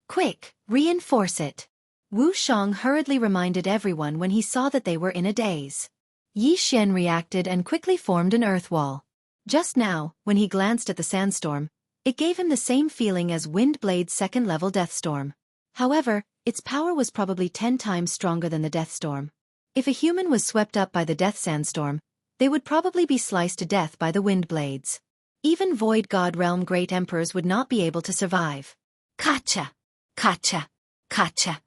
Quick, reinforce it. Wu Shang hurriedly reminded everyone when he saw that they were in a daze. Yi Xian reacted and quickly formed an earth wall. Just now, when he glanced at the sandstorm, it gave him the same feeling as Windblade's second-level Deathstorm. However, its power was probably 10 times stronger than the Deathstorm. If a human was swept up by the Death Sandstorm, they would probably be sliced to death by the Windblades. Even Void God Realm Great Emperors would not be able to survive. Kacha! Kacha! Kacha!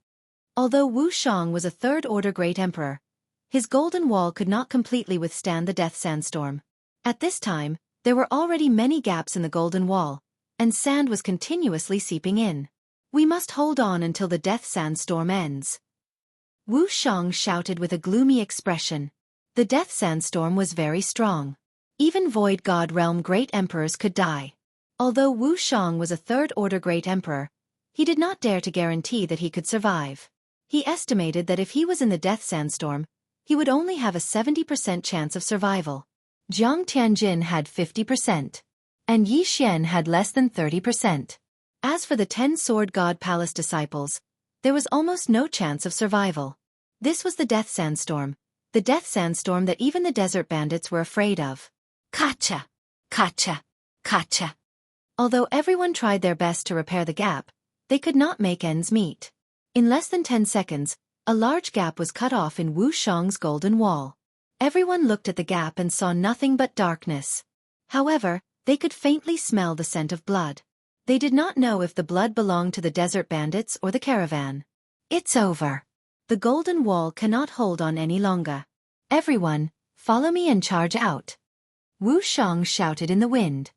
Although Wu Shang was a third-order Great Emperor, his golden wall could not completely withstand the Death Sandstorm. At this time, there were already many gaps in the golden wall, and sand was continuously seeping in. We must hold on until the Death Sandstorm ends. Wu Shang shouted with a gloomy expression. The Death Sandstorm was very strong. Even Void God Realm Great Emperors could die. Although Wu Shang was a third-order Great Emperor, he did not dare to guarantee that he could survive. He estimated that if he was in the Death Sandstorm, he would only have a 70% chance of survival. Jiang Tianjin had 50%, and Yi Xian had less than 30%. As for the 10 Sword God Palace disciples, there was almost no chance of survival. This was the Death Sandstorm, the Death Sandstorm that even the desert bandits were afraid of. Kacha! Kacha! Kacha! Although everyone tried their best to repair the gap, they could not make ends meet. In less than 10 seconds, a large gap was cut off in Wu Shang's golden wall. Everyone looked at the gap and saw nothing but darkness. However, they could faintly smell the scent of blood. They did not know if the blood belonged to the desert bandits or the caravan. It's over. The golden wall cannot hold on any longer. Everyone, follow me and charge out. Wu Shang shouted in the wind.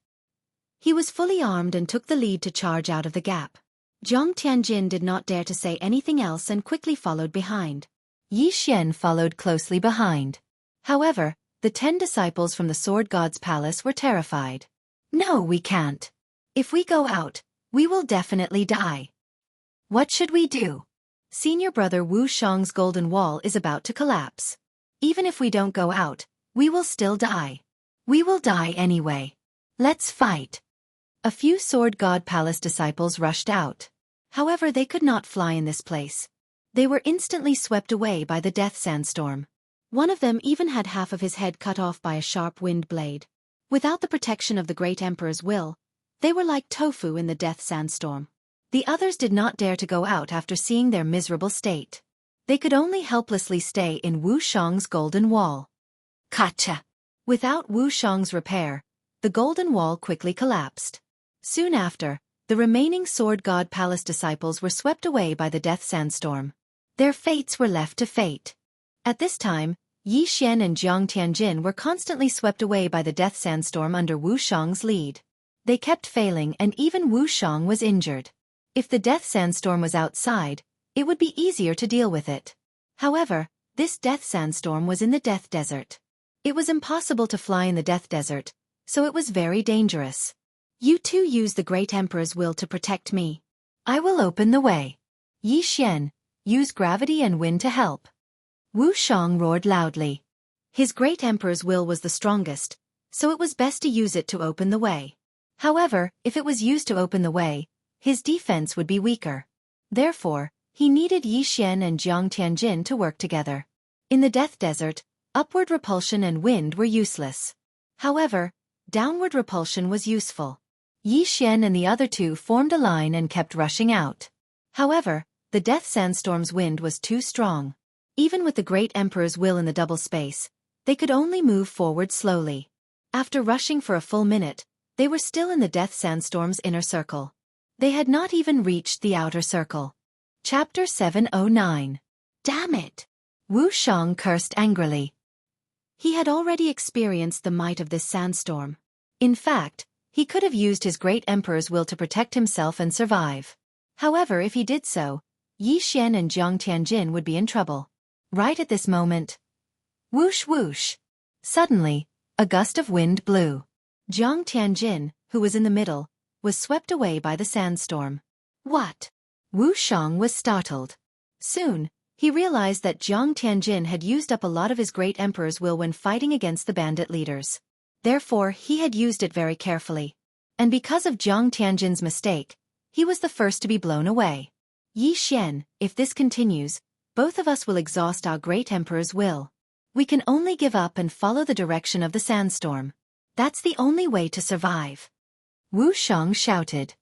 He was fully armed and took the lead to charge out of the gap. Jiang Tianjin did not dare to say anything else and quickly followed behind. Yi Xian followed closely behind. However, the 10 disciples from the Sword God's palace were terrified. No, we can't. If we go out, we will definitely die. What should we do? Senior brother Wu Shang's golden wall is about to collapse. Even if we don't go out, we will still die. We will die anyway. Let's fight. A few Sword God Palace disciples rushed out. However, they could not fly in this place. They were instantly swept away by the Death Sandstorm. One of them even had half of his head cut off by a sharp wind blade. Without the protection of the Great Emperor's will, they were like tofu in the Death Sandstorm. The others did not dare to go out after seeing their miserable state. They could only helplessly stay in Wu Shang's golden wall. Kacha! Without Wu Shang's repair, the golden wall quickly collapsed. Soon after, the remaining Sword God Palace disciples were swept away by the Death Sandstorm. Their fates were left to fate. At this time, Yi Xian and Jiang Tianjin were constantly swept away by the Death Sandstorm under Wu Shang's lead. They kept failing and even Wu Shang was injured. If the Death Sandstorm was outside, it would be easier to deal with it. However, this Death Sandstorm was in the Death Desert. It was impossible to fly in the Death Desert, so it was very dangerous. You two use the Great Emperor's will to protect me. I will open the way. Yi Xian, use gravity and wind to help. Wu Shang roared loudly. His Great Emperor's will was the strongest, so it was best to use it to open the way. However, if it was used to open the way, his defense would be weaker. Therefore, he needed Yi Xian and Jiang Tianjin to work together. In the Death Desert, upward repulsion and wind were useless. However, downward repulsion was useful. Yi Xian and the other two formed a line and kept rushing out. However, the Death Sandstorm's wind was too strong. Even with the Great Emperor's will in the double space, they could only move forward slowly. After rushing for a full minute, they were still in the Death Sandstorm's inner circle. They had not even reached the outer circle. Chapter 709. Damn it! Wu Shang cursed angrily. He had already experienced the might of this sandstorm. In fact, he could have used his great emperor's will to protect himself and survive. However, if he did so, Yi Xian and Jiang Tianjin would be in trouble. Right at this moment. Whoosh whoosh. Suddenly, a gust of wind blew. Jiang Tianjin, who was in the middle, was swept away by the sandstorm. What? Wu Shang was startled. Soon, he realized that Jiang Tianjin had used up a lot of his great emperor's will when fighting against the bandit leaders. Therefore, he had used it very carefully. And because of Jiang Tianjin's mistake, he was the first to be blown away. Yi Xian, if this continues, both of us will exhaust our great emperor's will. We can only give up and follow the direction of the sandstorm. That's the only way to survive. Wu Shang shouted.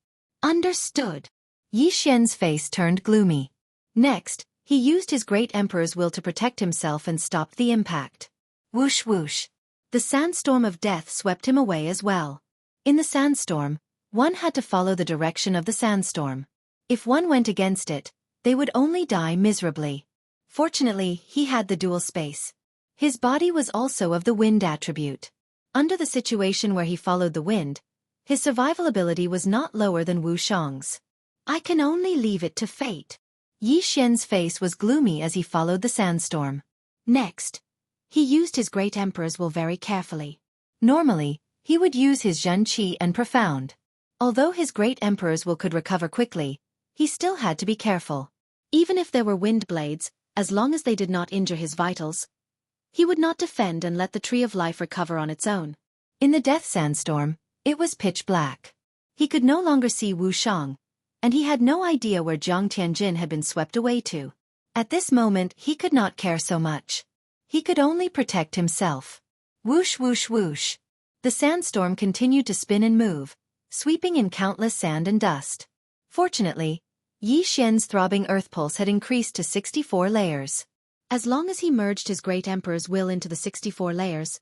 Understood. Yi Xian's face turned gloomy. Next, he used his great emperor's will to protect himself and stopped the impact. Whoosh whoosh. The sandstorm of death swept him away as well. In the sandstorm, one had to follow the direction of the sandstorm. If one went against it, they would only die miserably. Fortunately, he had the dual space. His body was also of the wind attribute. Under the situation where he followed the wind, his survival ability was not lower than Wu Shang's. I can only leave it to fate. Yi Xian's face was gloomy as he followed the sandstorm. Next, he used his great emperor's will very carefully. Normally, he would use his Zhen Qi and Profound. Although his great emperor's will could recover quickly, he still had to be careful. Even if there were wind blades, as long as they did not injure his vitals, he would not defend and let the Tree of Life recover on its own. In the death sandstorm, it was pitch black. He could no longer see Wu Shang, and he had no idea where Jiang Tianjin had been swept away to. At this moment, he could not care so much. He could only protect himself. Whoosh whoosh whoosh. The sandstorm continued to spin and move, sweeping in countless sand and dust. Fortunately, Yi Xian's throbbing earth pulse had increased to 64 layers. As long as he merged his great emperor's will into the 64 layers,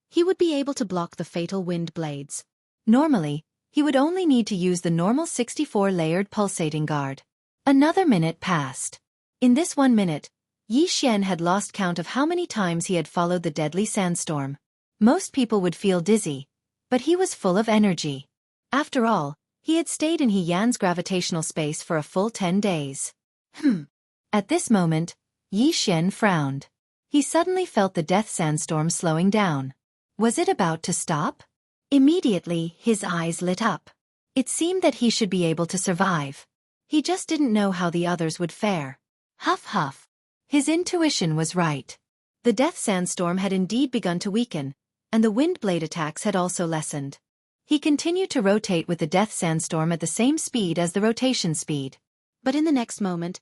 he would be able to block the fatal wind blades. Normally, he would only need to use the normal 64-layered pulsating guard. Another minute passed. In this 1 minute, Yi Xian had lost count of how many times he had followed the deadly sandstorm. Most people would feel dizzy, but he was full of energy. After all, he had stayed in He Yan's gravitational space for a full 10 days. At this moment, Yi Xian frowned. He suddenly felt the death sandstorm slowing down. Was it about to stop? Immediately, his eyes lit up. It seemed that he should be able to survive. He just didn't know how the others would fare. Huff huff. His intuition was right. The death sandstorm had indeed begun to weaken, and the wind blade attacks had also lessened. He continued to rotate with the death sandstorm at the same speed as the rotation speed. But in the next moment,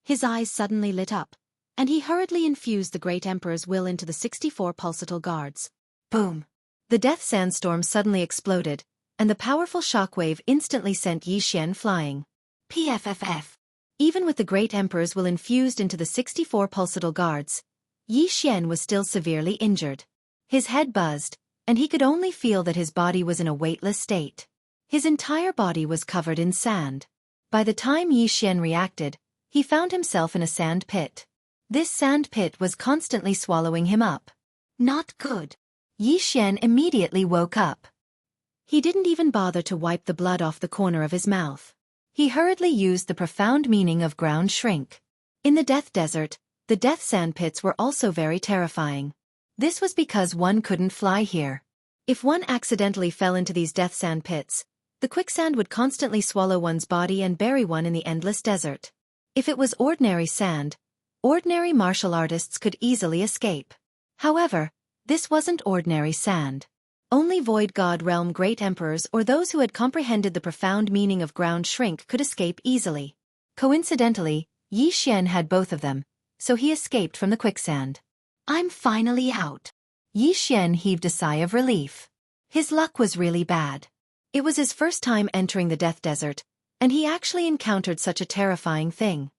his eyes suddenly lit up, and he hurriedly infused the great emperor's will into the 64 pulsatile guards. Boom! The death sandstorm suddenly exploded, and the powerful shockwave instantly sent Yi Xian flying. PFFF. Even with the great emperor's will infused into the 64 pulsatile guards, Yi Xian was still severely injured. His head buzzed, and he could only feel that his body was in a weightless state. His entire body was covered in sand. By the time Yi Xian reacted, he found himself in a sand pit. This sand pit was constantly swallowing him up. Not good. Yi Xian immediately woke up. He didn't even bother to wipe the blood off the corner of his mouth. He hurriedly used the profound meaning of ground shrink. In the death desert, the death sand pits were also very terrifying. This was because one couldn't fly here. If one accidentally fell into these death sand pits, the quicksand would constantly swallow one's body and bury one in the endless desert. If it was ordinary sand, ordinary martial artists could easily escape. However, this wasn't ordinary sand. Only Void God Realm great emperors or those who had comprehended the profound meaning of ground shrink could escape easily. Coincidentally, Yi Xian had both of them, so he escaped from the quicksand. I'm finally out. Yi Xian heaved a sigh of relief. His luck was really bad. It was his first time entering the death desert, and he actually encountered such a terrifying thing.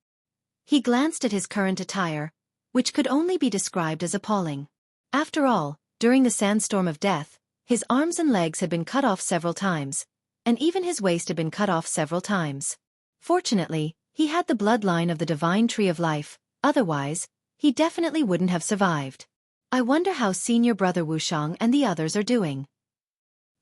He glanced at his current attire, which could only be described as appalling. After all, during the sandstorm of death, his arms and legs had been cut off several times, and even his waist had been cut off several times. Fortunately, he had the bloodline of the divine Tree of Life, otherwise, he definitely wouldn't have survived. I wonder how senior brother Wuxiang and the others are doing.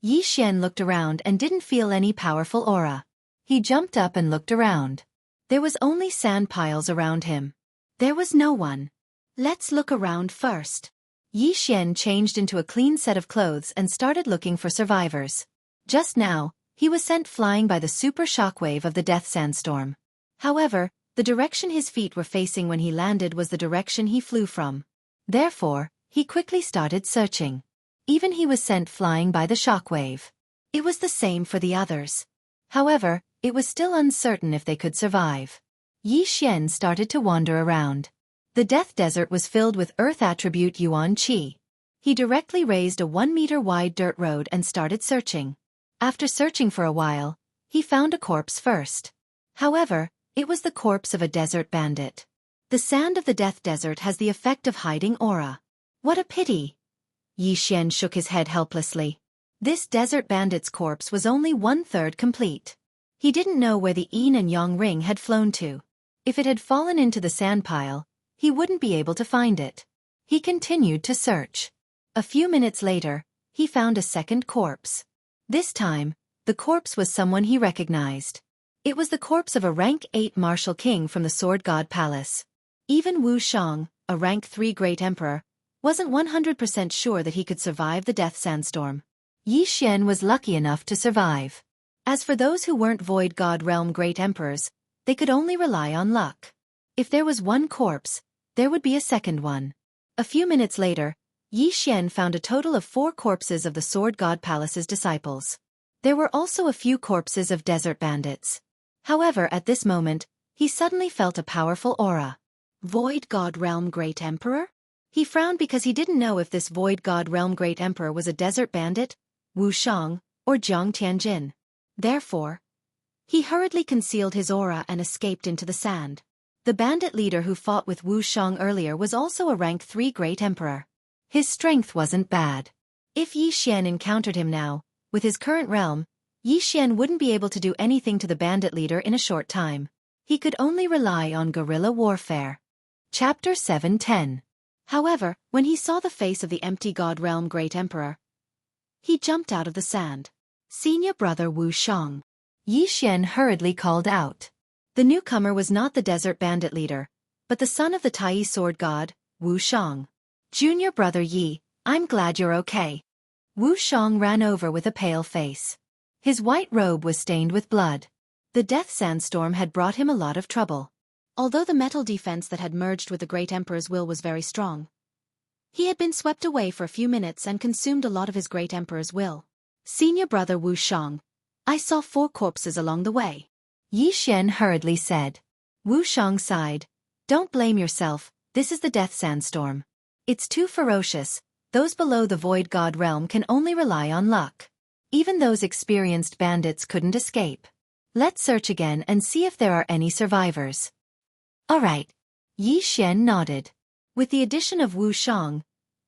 Yi Xian looked around and didn't feel any powerful aura. He jumped up and looked around. There was only sand piles around him. There was no one. Let's look around first. Yi Xian changed into a clean set of clothes and started looking for survivors. Just now, he was sent flying by the super shockwave of the death sandstorm. However, the direction his feet were facing when he landed was the direction he flew from. Therefore, he quickly started searching. Even he was sent flying by the shockwave. It was the same for the others. However, it was still uncertain if they could survive. Yi Xian started to wander around. The death desert was filled with earth attribute Yuan Qi. He directly raised a 1-meter-wide dirt road and started searching. After searching for a while, he found a corpse first. However, it was the corpse of a desert bandit. The sand of the death desert has the effect of hiding aura. What a pity! Yi Xian shook his head helplessly. This desert bandit's corpse was only 1/3 complete. He didn't know where the yin and yang ring had flown to. If it had fallen into the sand pile, he wouldn't be able to find it. He continued to search. A few minutes later, he found a second corpse. This time, the corpse was someone he recognized. It was the corpse of a rank 8 martial king from the Sword God Palace. Even Wuxiang, a rank 3 great emperor, wasn't 100% sure that he could survive the death sandstorm. Yi Xian was lucky enough to survive. As for those who weren't Void God Realm great emperors, they could only rely on luck. If there was one corpse, there would be a second one. A few minutes later, Yi Xian found a total of 4 corpses of the Sword God Palace's disciples. There were also a few corpses of desert bandits. However, at this moment, he suddenly felt a powerful aura. Void God Realm Great Emperor? He frowned because he didn't know if this Void God Realm Great Emperor was a desert bandit, Wuxiang, or Jiang Tianjin. Therefore, he hurriedly concealed his aura and escaped into the sand. The bandit leader who fought with Wuxiang earlier was also a rank 3 great emperor. His strength wasn't bad. If Yi Xian encountered him now, with his current realm, Yi Xian wouldn't be able to do anything to the bandit leader in a short time. He could only rely on guerrilla warfare. Chapter 7:10. However, when he saw the face of the empty God Realm Great Emperor, he jumped out of the sand. Senior brother Wuxiang. Yi Xian hurriedly called out. The newcomer was not the desert bandit leader, but the son of the Tai sword god, Wuxiang. Junior brother Yi, I'm glad you're okay. Wuxiang ran over with a pale face. His white robe was stained with blood. The death sandstorm had brought him a lot of trouble. Although the metal defense that had merged with the Great Emperor's will was very strong, he had been swept away for a few minutes and consumed a lot of his Great Emperor's will. Senior brother Wuxiang, I saw 4 corpses along the way. Yi Xian hurriedly said. Wuxiang sighed. Don't blame yourself, this is the death sandstorm. It's too ferocious. Those below the Void God realm can only rely on luck. Even those experienced bandits couldn't escape. Let's search again and see if there are any survivors. All right. Yi Xian nodded. With the addition of Wuxiang,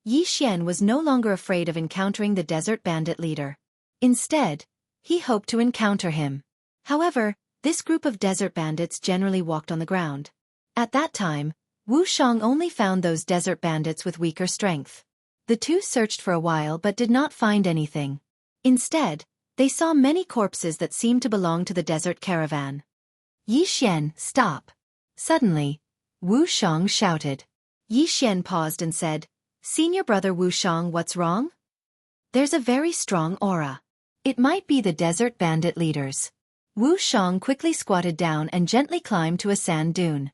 Yi Xian was no longer afraid of encountering the desert bandit leader. Instead, he hoped to encounter him. However, this group of desert bandits generally walked on the ground. At that time, Wuxiang only found those desert bandits with weaker strength. The two searched for a while but did not find anything. Instead, they saw many corpses that seemed to belong to the desert caravan. Yi Xian, stop. Suddenly, Wuxiang shouted. Yi Xian paused and said, Senior brother Wuxiang, what's wrong? There's a very strong aura. It might be the desert bandit leaders. Wuxiang quickly squatted down and gently climbed to a sand dune.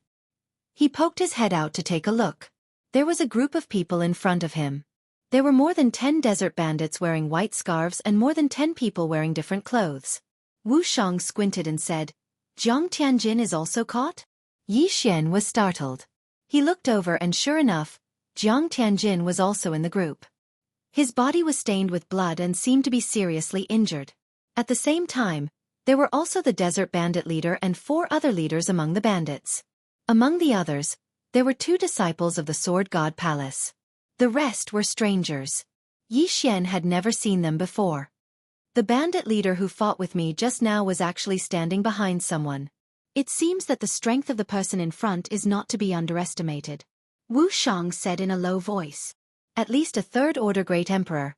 He poked his head out to take a look. There was a group of people in front of him. There were more than 10 desert bandits wearing white scarves and more than 10 people wearing different clothes. Wuxiang squinted and said, Jiang Tianjin is also caught? Yi Xian was startled. He looked over and sure enough, Jiang Tianjin was also in the group. His body was stained with blood and seemed to be seriously injured. At the same time, there were also the desert bandit leader and 4 other leaders among the bandits. Among the others, there were 2 disciples of the Sword God Palace. The rest were strangers. Yi Xian had never seen them before. The bandit leader who fought with me just now was actually standing behind someone. It seems that the strength of the person in front is not to be underestimated. Wuxiang said in a low voice. at least a third-order great emperor.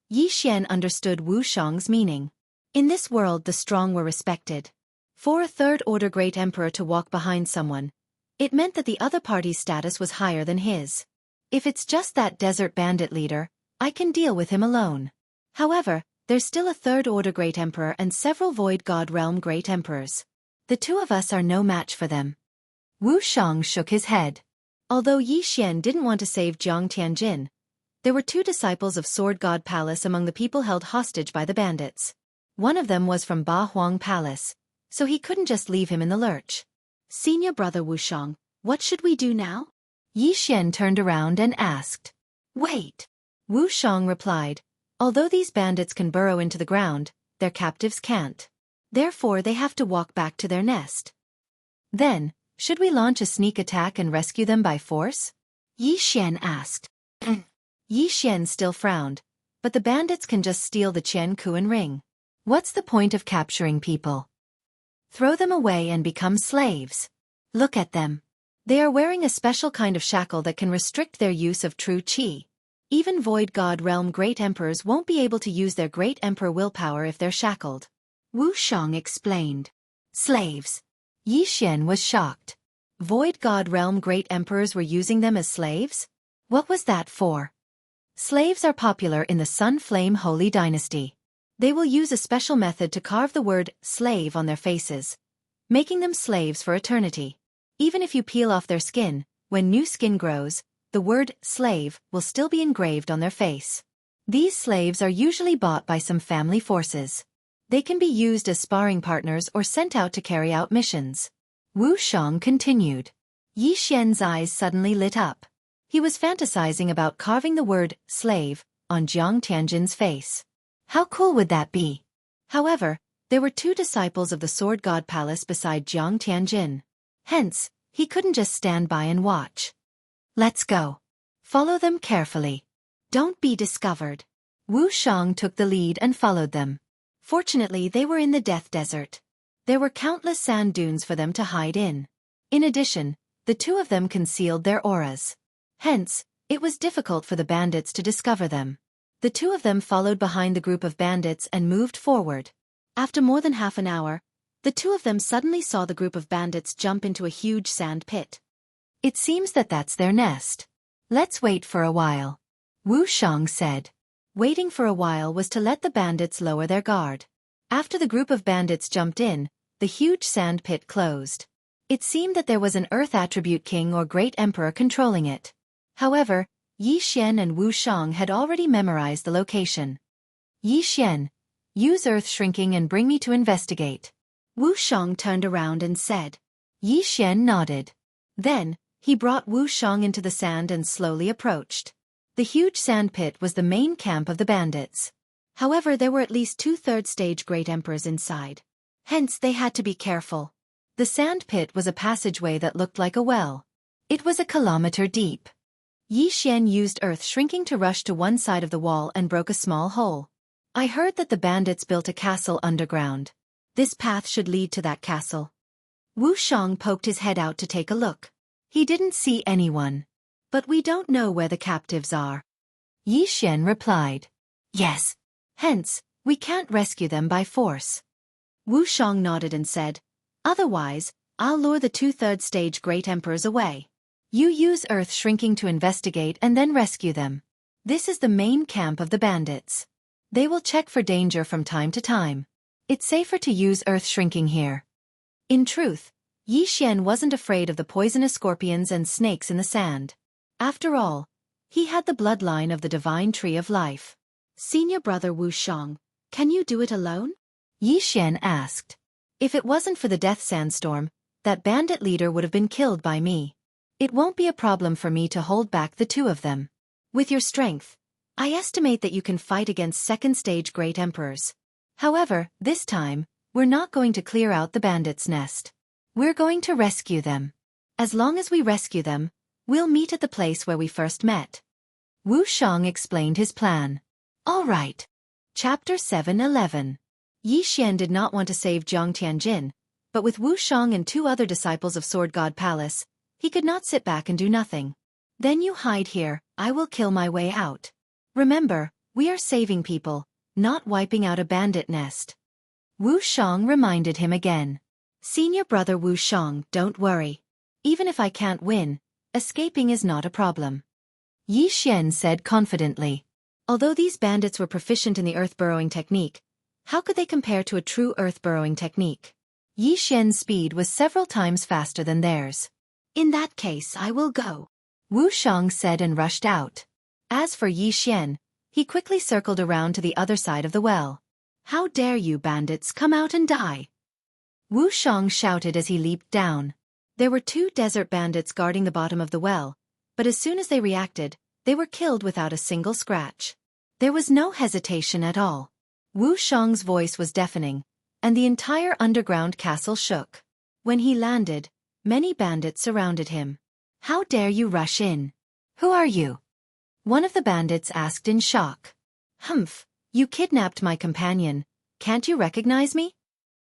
Yi Xian understood Wu Shang's meaning. In this world the strong were respected. For a third-order great emperor to walk behind someone, it meant that the other party's status was higher than his. If it's just that desert bandit leader, I can deal with him alone. However, there's still a third-order great emperor and several void god realm great emperors. The two of us are no match for them. Wu Shang shook his head. Although Yi Xian didn't want to save Jiang Tianjin, there were two disciples of Sword God Palace among the people held hostage by the bandits. One of them was from Ba Huang Palace, so he couldn't just leave him in the lurch. Senior brother Wu Shang, what should we do now? Yi Xian turned around and asked. Wait. Wu Shang replied, although these bandits can burrow into the ground, their captives can't. Therefore they have to walk back to their nest. Then, should we launch a sneak attack and rescue them by force? Yi Xian asked. Yi Xian still frowned, but the bandits can just steal the Qian Kuan ring. What's the point of capturing people? Throw them away and become slaves. Look at them. They are wearing a special kind of shackle that can restrict their use of true qi. Even Void God Realm Great Emperors won't be able to use their Great Emperor willpower if they're shackled. Wu Shang explained. Slaves. Yi Xian was shocked. Void God Realm Great Emperors were using them as slaves? What was that for? Slaves are popular in the Sun Flame Holy Dynasty. They will use a special method to carve the word slave on their faces, making them slaves for eternity. Even if you peel off their skin, when new skin grows, the word slave will still be engraved on their face. These slaves are usually bought by some family forces. They can be used as sparring partners or sent out to carry out missions. Wu Shang continued. Yi Xian's eyes suddenly lit up. He was fantasizing about carving the word slave on Jiang Tianjin's face. How cool would that be? However, there were two disciples of the Sword God Palace beside Jiang Tianjin. Hence, he couldn't just stand by and watch. Let's go. Follow them carefully. Don't be discovered. Wu Shang took the lead and followed them. Fortunately, they were in the Death Desert. There were countless sand dunes for them to hide in. In addition, the two of them concealed their auras. Hence, it was difficult for the bandits to discover them. The two of them followed behind the group of bandits and moved forward. After more than half an hour, the two of them suddenly saw the group of bandits jump into a huge sand pit. It seems that that's their nest. Let's wait for a while. Wu Shang said. Waiting for a while was to let the bandits lower their guard. After the group of bandits jumped in, the huge sand pit closed. It seemed that there was an Earth Attribute King or Great Emperor controlling it. However, Yi Xian and Wu Shang had already memorized the location. Yi Xian, use earth shrinking and bring me to investigate. Wu Shang turned around and said. Yi Xian nodded. Then, he brought Wu Shang into the sand and slowly approached. The huge sand pit was the main camp of the bandits. However, there were at least 2/3 stage Great Emperors inside. Hence, they had to be careful. The sand pit was a passageway that looked like a well. It was a kilometer deep. Yi Xian used earth shrinking to rush to one side of the wall and broke a small hole. I heard that the bandits built a castle underground. This path should lead to that castle. Wu Shang poked his head out to take a look. He didn't see anyone. But we don't know where the captives are. Yi Xian replied. Yes. Hence, we can't rescue them by force. Wu Shang nodded and said, otherwise, I'll lure the 2/3 stage Great Emperors away. You use earth shrinking to investigate and then rescue them. This is the main camp of the bandits. They will check for danger from time to time. It's safer to use earth shrinking here. In truth, Yi Xian wasn't afraid of the poisonous scorpions and snakes in the sand. After all, he had the bloodline of the divine tree of life. Senior brother Wu Shang, can you do it alone? Yi Xian asked. If it wasn't for the death sandstorm, that bandit leader would have been killed by me. It won't be a problem for me to hold back the two of them. With your strength, I estimate that you can fight against second stage Great Emperors. However, this time, we're not going to clear out the bandits' nest. We're going to rescue them. As long as we rescue them, we'll meet at the place where we first met. Wu Shang explained his plan. All right. Chapter 7:11. Yi Xian did not want to save Jiang Tianjin, but with Wu Shang and 2 other disciples of Sword God Palace, he could not sit back and do nothing. Then you hide here, I will kill my way out. Remember, we are saving people, not wiping out a bandit nest. Wu Shang reminded him again. Senior brother Wu Shang, don't worry. Even if I can't win, escaping is not a problem. Yi Xian said confidently. Although these bandits were proficient in the earth-burrowing technique, how could they compare to a true earth-burrowing technique? Yi Xian's speed was several times faster than theirs. In that case I will go, Wu Shang said and rushed out. As for Yi Xian, he quickly circled around to the other side of the well. How dare you bandits come out and die? Wu Shang shouted as he leaped down. There were 2 desert bandits guarding the bottom of the well, but as soon as they reacted, they were killed without a single scratch. There was no hesitation at all. Wu Shang's voice was deafening, and the entire underground castle shook. When he landed, many bandits surrounded him. How dare you rush in? Who are you? One of the bandits asked in shock. Humph, you kidnapped my companion, can't you recognize me?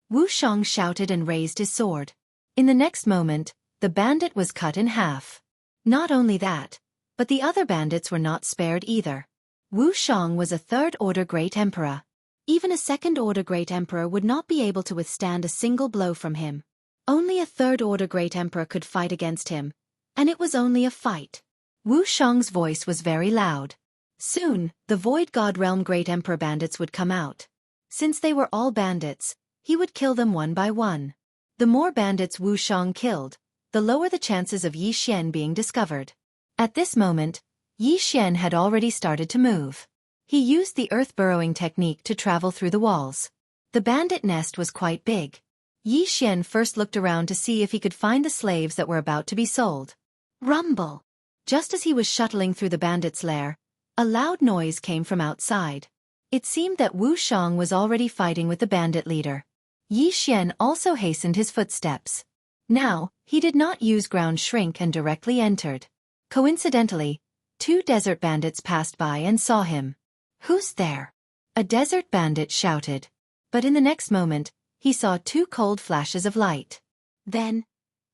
Wu Shang shouted and raised his sword. In the next moment, the bandit was cut in half. Not only that, but the other bandits were not spared either. Wu Shang was a third-order Great Emperor. Even a second-order Great Emperor would not be able to withstand a single blow from him. Only a third-order Great Emperor could fight against him, and it was only a fight. Wu Shang's voice was very loud. Soon, the Void God Realm Great Emperor bandits would come out. Since they were all bandits, he would kill them one by one. The more bandits Wu Shang killed, the lower the chances of Yi Xian being discovered. At this moment, Yi Xian had already started to move. He used the earth-burrowing technique to travel through the walls. The bandit nest was quite big. Yi Xian first looked around to see if he could find the slaves that were about to be sold. Rumble! Just as he was shuttling through the bandit's lair, a loud noise came from outside. It seemed that Wu Shang was already fighting with the bandit leader. Yi Xian also hastened his footsteps. Now, he did not use ground shrink and directly entered. Coincidentally, 2 desert bandits passed by and saw him. Who's there? A desert bandit shouted. But in the next moment, he saw 2 cold flashes of light. Then,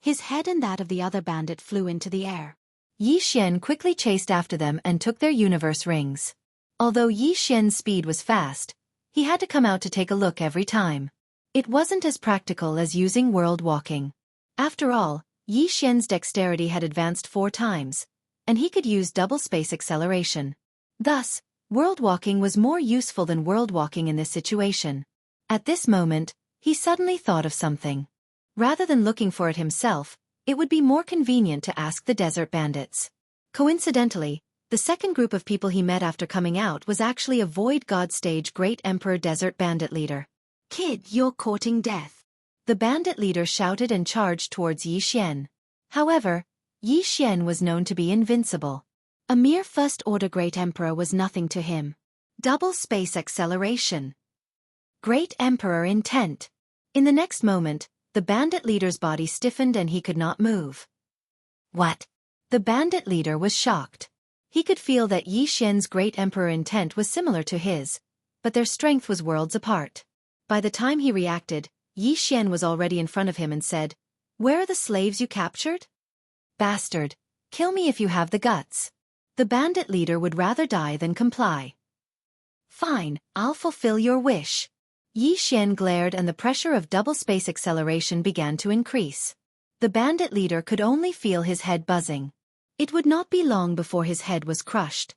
his head and that of the other bandit flew into the air. Yi Xian quickly chased after them and took their universe rings. Although Yi Xian's speed was fast, he had to come out to take a look every time. It wasn't as practical as using world walking. After all, Yi Xian's dexterity had advanced 4 times, and he could use double space acceleration. Thus, world walking was more useful than world walking in this situation. At this moment, he suddenly thought of something. Rather than looking for it himself, it would be more convenient to ask the desert bandits. Coincidentally, the second group of people he met after coming out was actually a Void God Stage Great Emperor Desert Bandit leader. Kid, you're courting death. The bandit leader shouted and charged towards Yi Xian. However, Yi Xian was known to be invincible. A mere first-order Great Emperor was nothing to him. Double space acceleration. Great Emperor intent. In the next moment, the bandit leader's body stiffened and he could not move. What? The bandit leader was shocked. He could feel that Yi Xian's Great Emperor intent was similar to his, but their strength was worlds apart. By the time he reacted, Yi Xian was already in front of him and said, "Where are the slaves you captured? Bastard, kill me if you have the guts." The bandit leader would rather die than comply. Fine, I'll fulfill your wish. Yi Xian glared and the pressure of double space acceleration began to increase. The bandit leader could only feel his head buzzing. It would not be long before his head was crushed.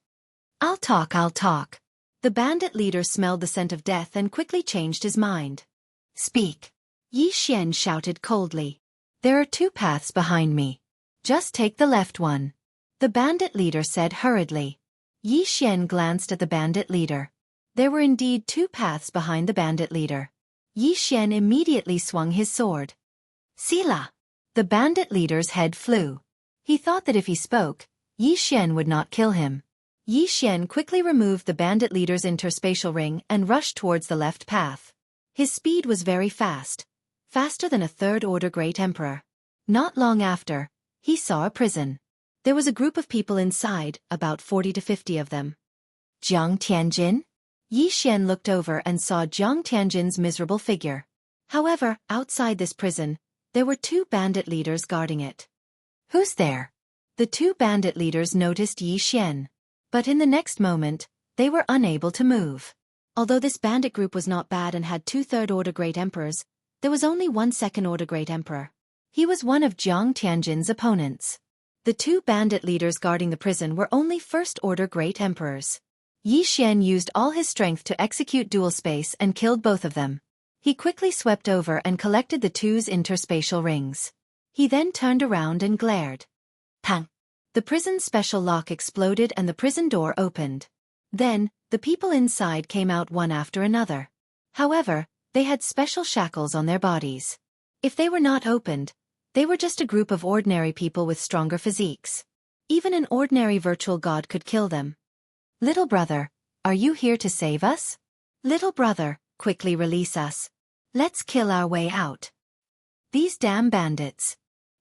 I'll talk. The bandit leader smelled the scent of death and quickly changed his mind. Speak. Yi Xian shouted coldly. There are 2 paths behind me. Just take the left one. The bandit leader said hurriedly. Yi Xian glanced at the bandit leader. There were indeed 2 paths behind the bandit leader. Yi Xian immediately swung his sword. Sila! The bandit leader's head flew. He thought that if he spoke, Yi Xian would not kill him. Yi Xian quickly removed the bandit leader's interspatial ring and rushed towards the left path. His speed was very fast, faster than a third-order Great Emperor. Not long after, he saw a prison. There was a group of people inside, about 40 to 50 of them. Jiang Tianjin? Yi Xian looked over and saw Jiang Tianjin's miserable figure. However, outside this prison, there were 2 bandit leaders guarding it. Who's there? The two bandit leaders noticed Yi Xian. But in the next moment, they were unable to move. Although this bandit group was not bad and had 2 third-order great emperors, there was only 1 second-order great emperor. He was one of Jiang Tianjin's opponents. The 2 bandit leaders guarding the prison were only first-order great emperors. Yi Xian used all his strength to execute dual space and killed both of them. He quickly swept over and collected the 2's interspatial rings. He then turned around and glared. Pang! The prison's special lock exploded and the prison door opened. Then, the people inside came out one after another. However, they had special shackles on their bodies. If they were not opened, they were just a group of ordinary people with stronger physiques. Even an ordinary virtual god could kill them. Little brother, are you here to save us? Little brother, quickly release us. Let's kill our way out. These damn bandits.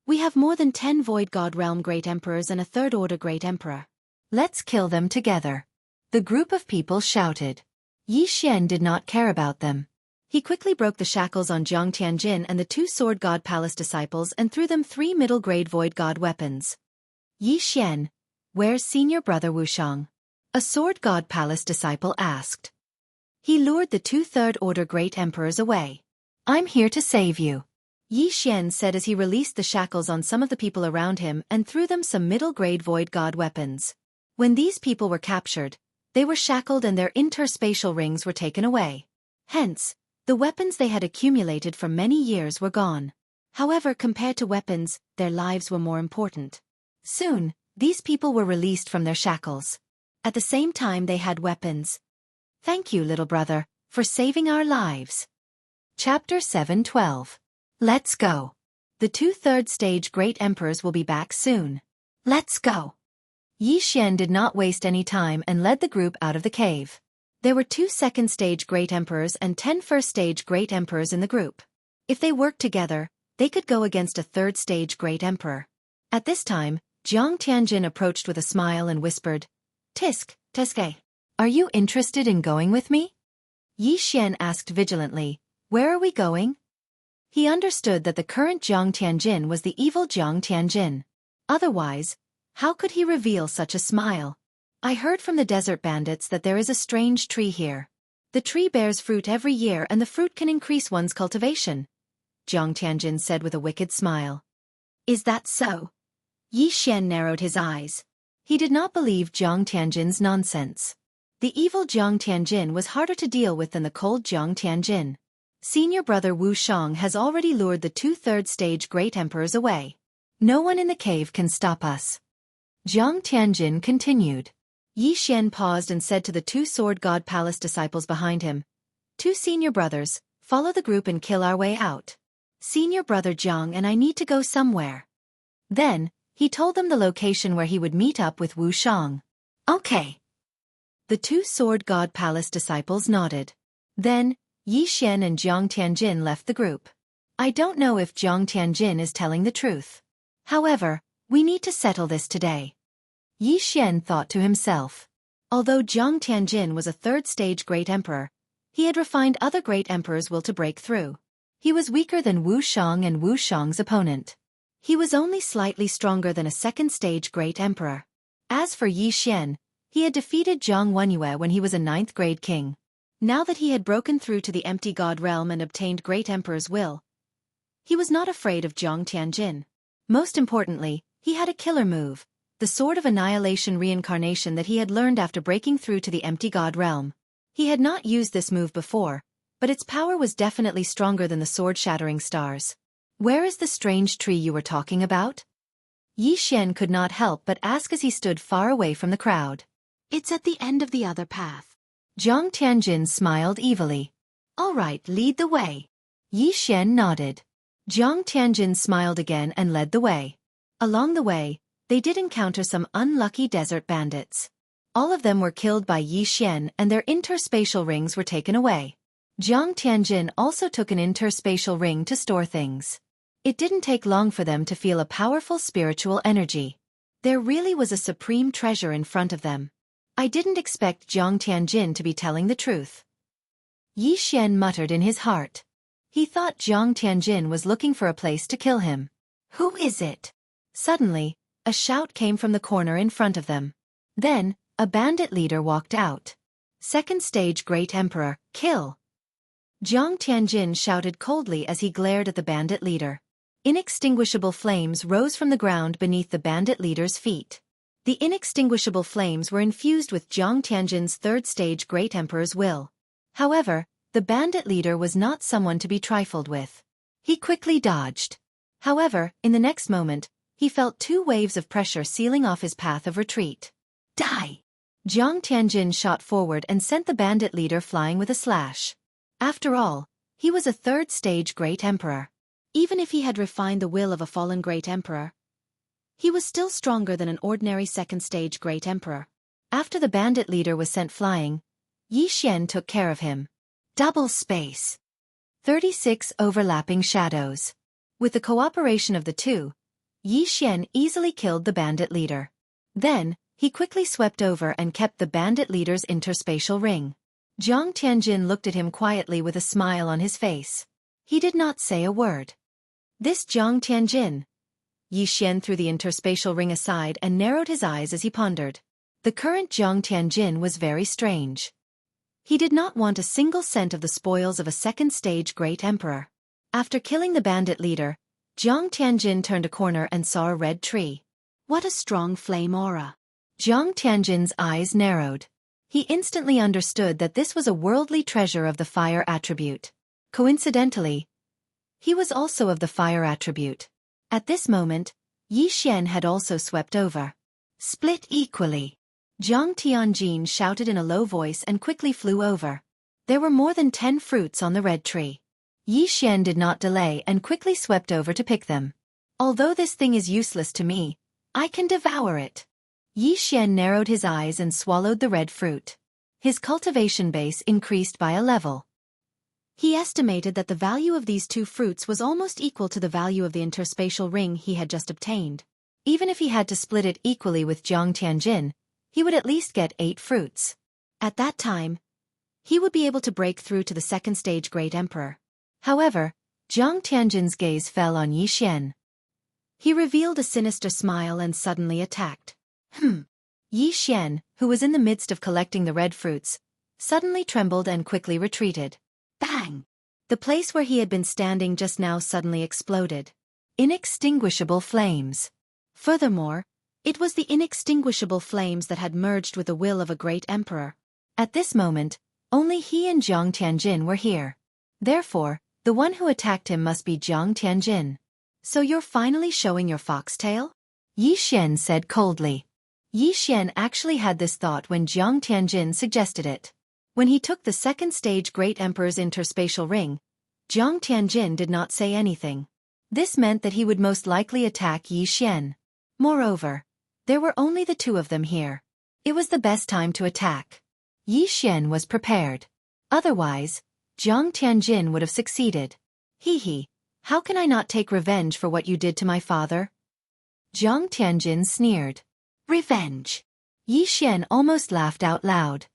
We have more than 10 Void God Realm Great Emperors and a third-order Great Emperor. Let's kill them together. The group of people shouted. Yi Xian did not care about them. He quickly broke the shackles on Jiang Tianjin and the 2 Sword God Palace disciples and threw them 3 middle-grade Void God weapons. Yi Xian, where's senior brother Wushang? A Sword God Palace disciple asked. He lured the 2 third-order Great Emperors away. I'm here to save you, Yi Xian said as he released the shackles on some of the people around him and threw them some middle-grade Void God weapons. When these people were captured, they were shackled and their interspatial rings were taken away. Hence, the weapons they had accumulated for many years were gone. However, compared to weapons, their lives were more important. Soon, these people were released from their shackles. At the same time they had weapons. Thank you, little brother, for saving our lives. Chapter 7:12. Let's go. The 2 third-stage Great Emperors will be back soon. Let's go. Yi Xian did not waste any time and led the group out of the cave. There were 2 second-stage Great Emperors and 10 first-stage Great Emperors in the group. If they worked together, they could go against a third-stage Great Emperor. At this time, Jiang Tianjin approached with a smile and whispered, Tisk, Teske. Are you interested in going with me? Yi Xian asked vigilantly, where are we going? He understood that the current Jiang Tianjin was the evil Jiang Tianjin. Otherwise, how could he reveal such a smile? I heard from the desert bandits that there is a strange tree here. The tree bears fruit every year and the fruit can increase one's cultivation, Jiang Tianjin said with a wicked smile. Is that so? Yi Xian narrowed his eyes. He did not believe Jiang Tianjin's nonsense. The evil Jiang Tianjin was harder to deal with than the cold Jiang Tianjin. Senior brother Wu Shang has already lured the 2 third-stage Great Emperors away. No one in the cave can stop us. Jiang Tianjin continued. Yi Xian paused and said to the 2 Sword God Palace disciples behind him, 2 senior brothers, follow the group and kill our way out. Senior brother Jiang and I need to go somewhere. Then, he told them the location where he would meet up with Wu Shang. Okay. The 2 Sword God Palace disciples nodded. Then, Yi Xian and Jiang Tianjin left the group. I don't know if Jiang Tianjin is telling the truth. However, we need to settle this today. Yi Xian thought to himself. Although Jiang Tianjin was a third-stage Great Emperor, he had refined other Great Emperors' will to break through. He was weaker than Wu Shang and Wu Shang's opponent. He was only slightly stronger than a second-stage Great Emperor. As for Yi Xian, he had defeated Zhang Wenyue when he was a 9th-grade king. Now that he had broken through to the empty god realm and obtained Great Emperor's will, he was not afraid of Jiang Tianjin. Most importantly, he had a killer move, the Sword of Annihilation reincarnation that he had learned after breaking through to the empty god realm. He had not used this move before, but its power was definitely stronger than the sword-shattering stars. Where is the strange tree you were talking about? Yi Xian could not help but ask as he stood far away from the crowd. It's at the end of the other path. Jiang Tianjin smiled evilly. All right, lead the way. Yi Xian nodded. Jiang Tianjin smiled again and led the way. Along the way, they did encounter some unlucky desert bandits. All of them were killed by Yi Xian and their interspatial rings were taken away. Jiang Tianjin also took an interspatial ring to store things. It didn't take long for them to feel a powerful spiritual energy. There really was a supreme treasure in front of them. I didn't expect Jiang Tianjin to be telling the truth. Yi Xian muttered in his heart. He thought Jiang Tianjin was looking for a place to kill him. Who is it? Suddenly, A shout came from the corner in front of them. Then, a bandit leader walked out. Second stage Great Emperor, kill! Jiang Tianjin shouted coldly as he glared at the bandit leader. Inextinguishable flames rose from the ground beneath the bandit leader's feet. The inextinguishable flames were infused with Jiang Tianjin's third stage Great Emperor's will. However, the bandit leader was not someone to be trifled with. He quickly dodged. However, in the next moment, he felt two waves of pressure sealing off his path of retreat. Die! Jiang Tianjin shot forward and sent the bandit leader flying with a slash. After all, he was a third stage Great Emperor. Even if he had refined the will of a fallen Great Emperor, he was still stronger than an ordinary second stage Great Emperor. After the bandit leader was sent flying, Yi Xian took care of him. Double space. 36 overlapping shadows. With the cooperation of the two, Yi Xian easily killed the bandit leader. Then, he quickly swept over and kept the bandit leader's interspatial ring. Jiang Tianjin looked at him quietly with a smile on his face. He did not say a word. This Jiang Tianjin. Yi Xian threw the interspatial ring aside and narrowed his eyes as he pondered. The current Jiang Tianjin was very strange. He did not want a single cent of the spoils of a second stage Great Emperor. After killing the bandit leader, Jiang Tianjin turned a corner and saw a red tree. What a strong flame aura! Jiang Tianjin's eyes narrowed. He instantly understood that this was a worldly treasure of the fire attribute. Coincidentally, he was also of the fire attribute. At this moment, Yi Xian had also swept over. Split equally. Jiang Tianjin shouted in a low voice and quickly flew over. There were more than 10 fruits on the red tree. Yi Xian did not delay and quickly swept over to pick them. Although this thing is useless to me, I can devour it. Yi Xian narrowed his eyes and swallowed the red fruit. His cultivation base increased by a level. He estimated that the value of these two fruits was almost equal to the value of the interspatial ring he had just obtained. Even if he had to split it equally with Jiang Tianjin, he would at least get 8 fruits. At that time, he would be able to break through to the second stage Great Emperor. However, Jiang Tianjin's gaze fell on Yi Xian. He revealed a sinister smile and suddenly attacked. Yi Xian, who was in the midst of collecting the red fruits, suddenly trembled and quickly retreated. Bang! The place where he had been standing just now suddenly exploded. Inextinguishable flames. Furthermore, it was the inextinguishable flames that had merged with the will of a great emperor. At this moment, only he and Jiang Tianjin were here. Therefore, the one who attacked him must be Jiang Tianjin. So you're finally showing your foxtail? Yi Xian said coldly. Yi Xian actually had this thought when Jiang Tianjin suggested it. When he took the second stage Great Emperor's interspatial ring, Jiang Tianjin did not say anything. This meant that he would most likely attack Yi Xian. Moreover, there were only the two of them here. It was the best time to attack. Yi Xian was prepared. Otherwise, Jiang Tianjin would have succeeded. Hee, how can I not take revenge for what you did to my father? Jiang Tianjin sneered. Revenge. Yi Xian almost laughed out loud.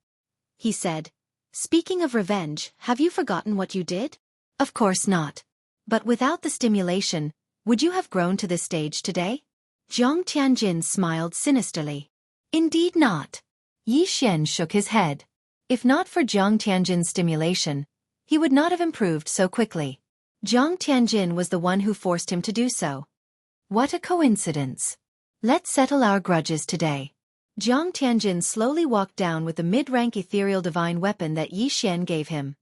He said, speaking of revenge, have you forgotten what you did? Of course not. But without the stimulation, would you have grown to this stage today? Jiang Tianjin smiled sinisterly. Indeed not. Yi Xian shook his head. If not for Jiang Tianjin's stimulation, he would not have improved so quickly. Jiang Tianjin was the one who forced him to do so. What a coincidence. Let's settle our grudges today. Jiang Tianjin slowly walked down with the mid-rank ethereal divine weapon that Yi Xian gave him.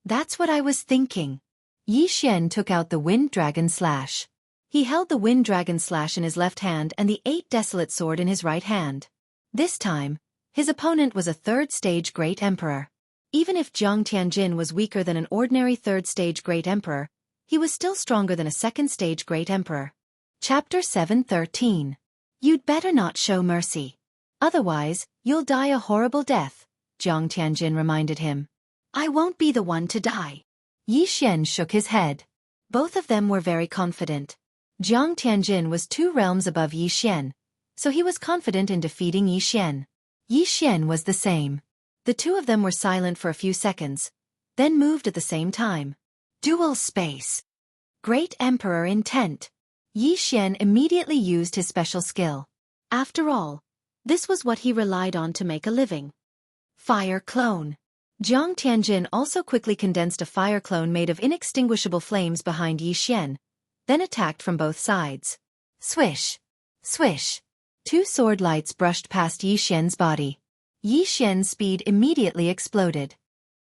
That's what I was thinking. Yi Xian took out the Wind Dragon Slash. He held the Wind Dragon Slash in his left hand and the 8 Desolate Sword in his right hand. This time, his opponent was a third-stage Great Emperor. Even if Jiang Tianjin was weaker than an ordinary third-stage Great Emperor, he was still stronger than a second-stage Great Emperor. Chapter 7:13. You'd better not show mercy. Otherwise, you'll die a horrible death, Jiang Tianjin reminded him. I won't be the one to die. Yi Xian shook his head. Both of them were very confident. Jiang Tianjin was 2 realms above Yi Xian, so he was confident in defeating Yi Xian. Yi Xian was the same. The two of them were silent for a few seconds, then moved at the same time. Dual space. Great Emperor intent. Yi Xian immediately used his special skill. After all, this was what he relied on to make a living. Fire clone. Jiang Tianjin also quickly condensed a fire clone made of inextinguishable flames behind Yi Xian, then attacked from both sides. Swish! Swish! Two sword lights brushed past Yi Xian's body. Yi Xian's speed immediately exploded.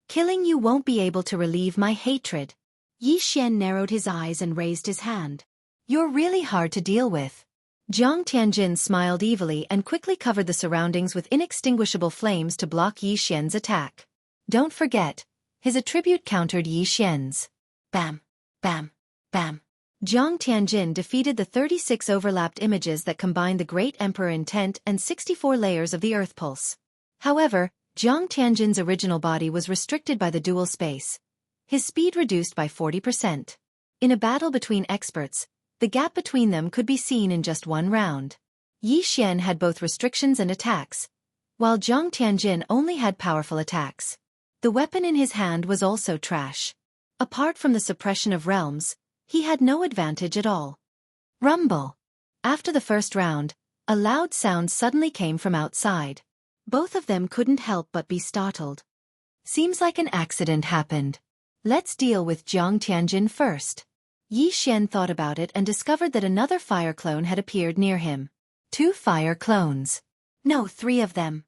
Killing you won't be able to relieve my hatred. Yi Xian narrowed his eyes and raised his hand. You're really hard to deal with. Jiang Tianjin smiled evilly and quickly covered the surroundings with inextinguishable flames to block Yi Xian's attack. Don't forget, his attribute countered Yi Xian's. Bam! Bam! Bam! Jiang Tianjin defeated the 36 overlapped images that combined the Great Emperor intent and 64 layers of the Earth Pulse. However, Jiang Tianjin's original body was restricted by the dual space. His speed reduced by 40%. In a battle between experts, the gap between them could be seen in just one round. Yi Xian had both restrictions and attacks, while Jiang Tianjin only had powerful attacks. The weapon in his hand was also trash. Apart from the suppression of realms, he had no advantage at all. Rumble! After the first round, a loud sound suddenly came from outside. Both of them couldn't help but be startled. Seems like an accident happened. Let's deal with Jiang Tianjin first. Yi Xian thought about it and discovered that another fire clone had appeared near him. 2 fire clones. No, 3 of them.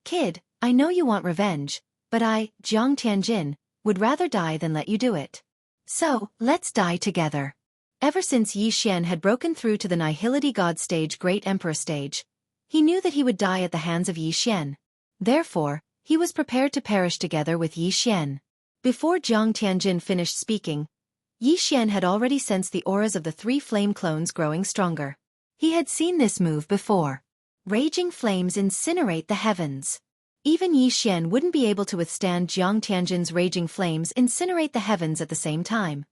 Kid, I know you want revenge, but I, Jiang Tianjin, would rather die than let you do it. So, let's die together. Ever since Yi Xian had broken through to the Nihility God stage Great Emperor stage, he knew that he would die at the hands of Yi Xian. Therefore, he was prepared to perish together with Yi Xian. Before Jiang Tianjin finished speaking, Yi Xian had already sensed the auras of the 3 flame clones growing stronger. He had seen this move before. Raging flames incinerate the heavens. Even Yi Xian wouldn't be able to withstand Jiang Tianjin's raging flames incinerate the heavens at the same time.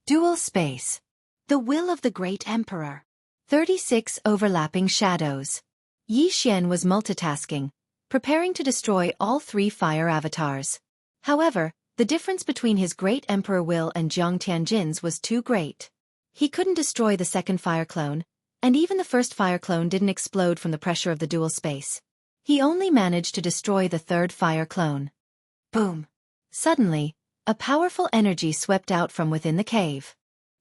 Dual space. The will of the Great Emperor. 36 overlapping shadows. Yi Xian was multitasking, preparing to destroy all 3 fire avatars. However, the difference between his Great Emperor will and Jiang Tianjin's was too great. He couldn't destroy the second fire clone, and even the first fire clone didn't explode from the pressure of the dual space. He only managed to destroy the third fire clone. Boom! Suddenly, a powerful energy swept out from within the cave.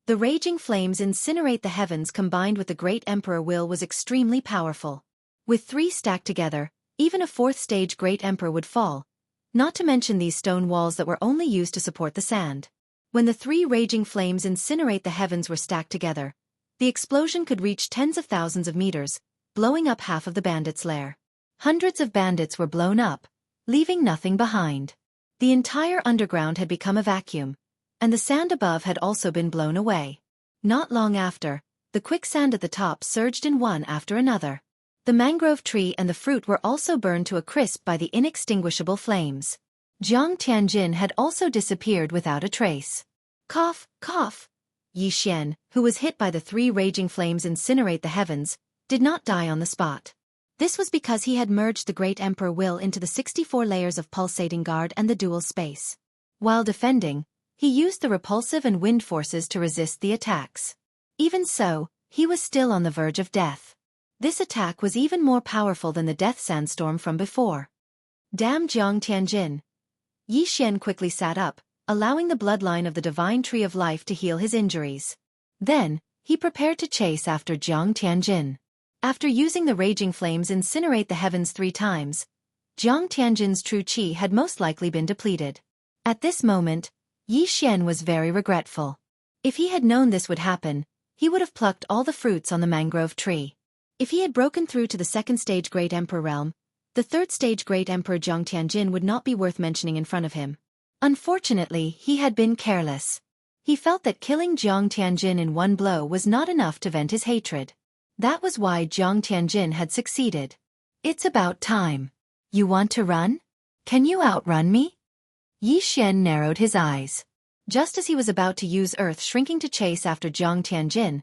The raging flames incinerate the heavens combined with the Great Emperor will was extremely powerful. With 3 stacked together, even a 4th stage Great Emperor would fall, not to mention these stone walls that were only used to support the sand. When the 3 raging flames incinerate the heavens were stacked together, the explosion could reach tens of thousands of meters, blowing up half of the bandits' lair. Hundreds of bandits were blown up, leaving nothing behind. The entire underground had become a vacuum, and the sand above had also been blown away. Not long after, the quicksand at the top surged in one after another. The mangrove tree and the fruit were also burned to a crisp by the inextinguishable flames. Jiang Tianjin had also disappeared without a trace. Cough, cough. Yi Xian, who was hit by the 3 raging flames incinerate the heavens, did not die on the spot. This was because he had merged the Great Emperor will into the 64 layers of pulsating guard and the dual space. While defending, he used the repulsive and wind forces to resist the attacks. Even so, he was still on the verge of death. This attack was even more powerful than the death sandstorm from before. Damn Jiang Tianjin! Yi Xian quickly sat up, allowing the bloodline of the divine tree of life to heal his injuries. Then, he prepared to chase after Jiang Tianjin. After using the raging flames incinerate the heavens 3 times, Jiang Tianjin's true qi had most likely been depleted. At this moment, Yi Xian was very regretful. If he had known this would happen, he would have plucked all the fruits on the mangrove tree. If he had broken through to the 2nd stage Great Emperor realm, the 3rd stage Great Emperor Jiang Tianjin would not be worth mentioning in front of him. Unfortunately, he had been careless. He felt that killing Jiang Tianjin in one blow was not enough to vent his hatred. That was why Jiang Tianjin had succeeded. It's about time. You want to run? Can you outrun me? Yi Xian narrowed his eyes. Just as he was about to use earth shrinking to chase after Jiang Tianjin,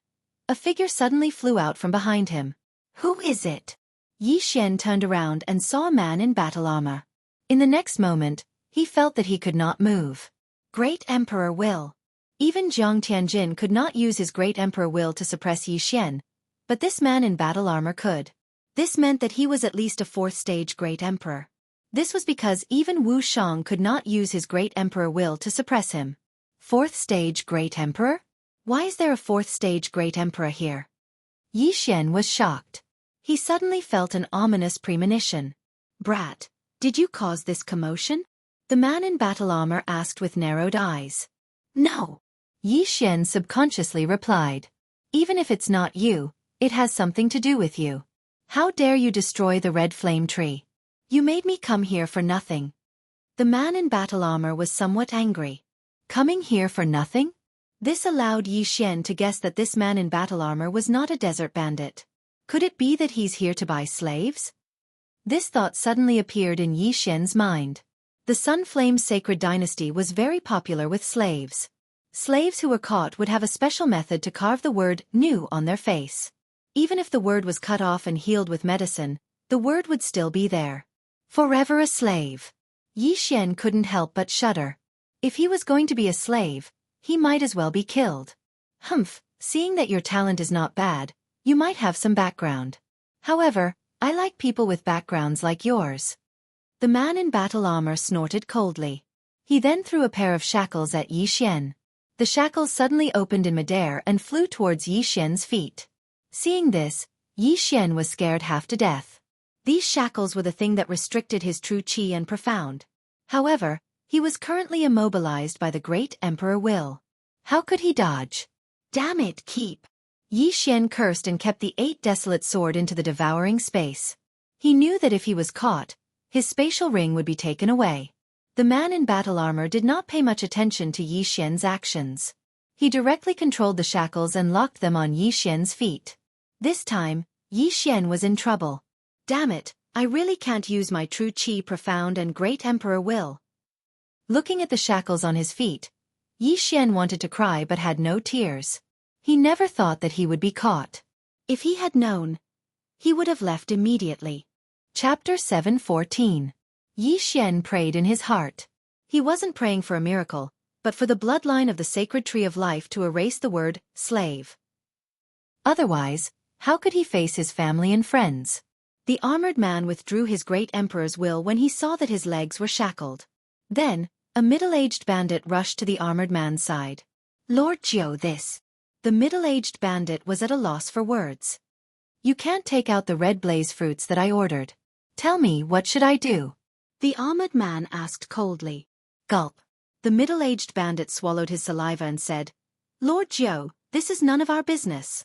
a figure suddenly flew out from behind him. Who is it? Yi Xian turned around and saw a man in battle armor. In the next moment, he felt that he could not move. Great Emperor Will. Even Jiang Tianjin could not use his great emperor will to suppress Yi Xian, but this man in battle armor could. This meant that he was at least a fourth-stage great emperor. This was because even Wu Shang could not use his great emperor will to suppress him. Fourth-stage great emperor? Why is there a fourth-stage great emperor here? Yi Xian was shocked. He suddenly felt an ominous premonition. Brat, did you cause this commotion? The man in battle armor asked with narrowed eyes. No. Yi Xian subconsciously replied. Even if it's not you, it has something to do with you. How dare you destroy the red flame tree? You made me come here for nothing. The man in battle armor was somewhat angry. Coming here for nothing? This allowed Yi Xian to guess that this man in battle armor was not a desert bandit. Could it be that he's here to buy slaves? This thought suddenly appeared in Yi Xian's mind. The Sunflame Sacred Dynasty was very popular with slaves. Slaves who were caught would have a special method to carve the word "new" on their face. Even if the word was cut off and healed with medicine, the word would still be there. Forever a slave. Yi Xian couldn't help but shudder. If he was going to be a slave, he might as well be killed. Humph, seeing that your talent is not bad, you might have some background. However, I like people with backgrounds like yours. The man in battle armor snorted coldly. He then threw a pair of shackles at Yi Xian. The shackles suddenly opened in midair and flew towards Yi Xian's feet. Seeing this, Yi Xian was scared half to death. These shackles were the thing that restricted his true qi and profound. However, he was currently immobilized by the great emperor will. How could he dodge? Damn it, keep! Yi Xian cursed and kept the 8 desolate sword into the devouring space. He knew that if he was caught, his spatial ring would be taken away. The man in battle armor did not pay much attention to Yi Xian's actions. He directly controlled the shackles and locked them on Yi Xian's feet. This time, Yi Xian was in trouble. Damn it, I really can't use my true qi, profound and great emperor will. Looking at the shackles on his feet, Yi Xian wanted to cry but had no tears. He never thought that he would be caught. If he had known, he would have left immediately. Chapter 7:14. Yi Xian prayed in his heart. He wasn't praying for a miracle, but for the bloodline of the sacred tree of life to erase the word slave. Otherwise, how could he face his family and friends? The armored man withdrew his great emperor's will when he saw that his legs were shackled. Then, a middle-aged bandit rushed to the armored man's side. Lord Jiu, this. The middle-aged bandit was at a loss for words. You can't take out the red blaze fruits that I ordered. Tell me, what should I do? The armored man asked coldly. Gulp. The middle-aged bandit swallowed his saliva and said, Lord Jiu, this is none of our business.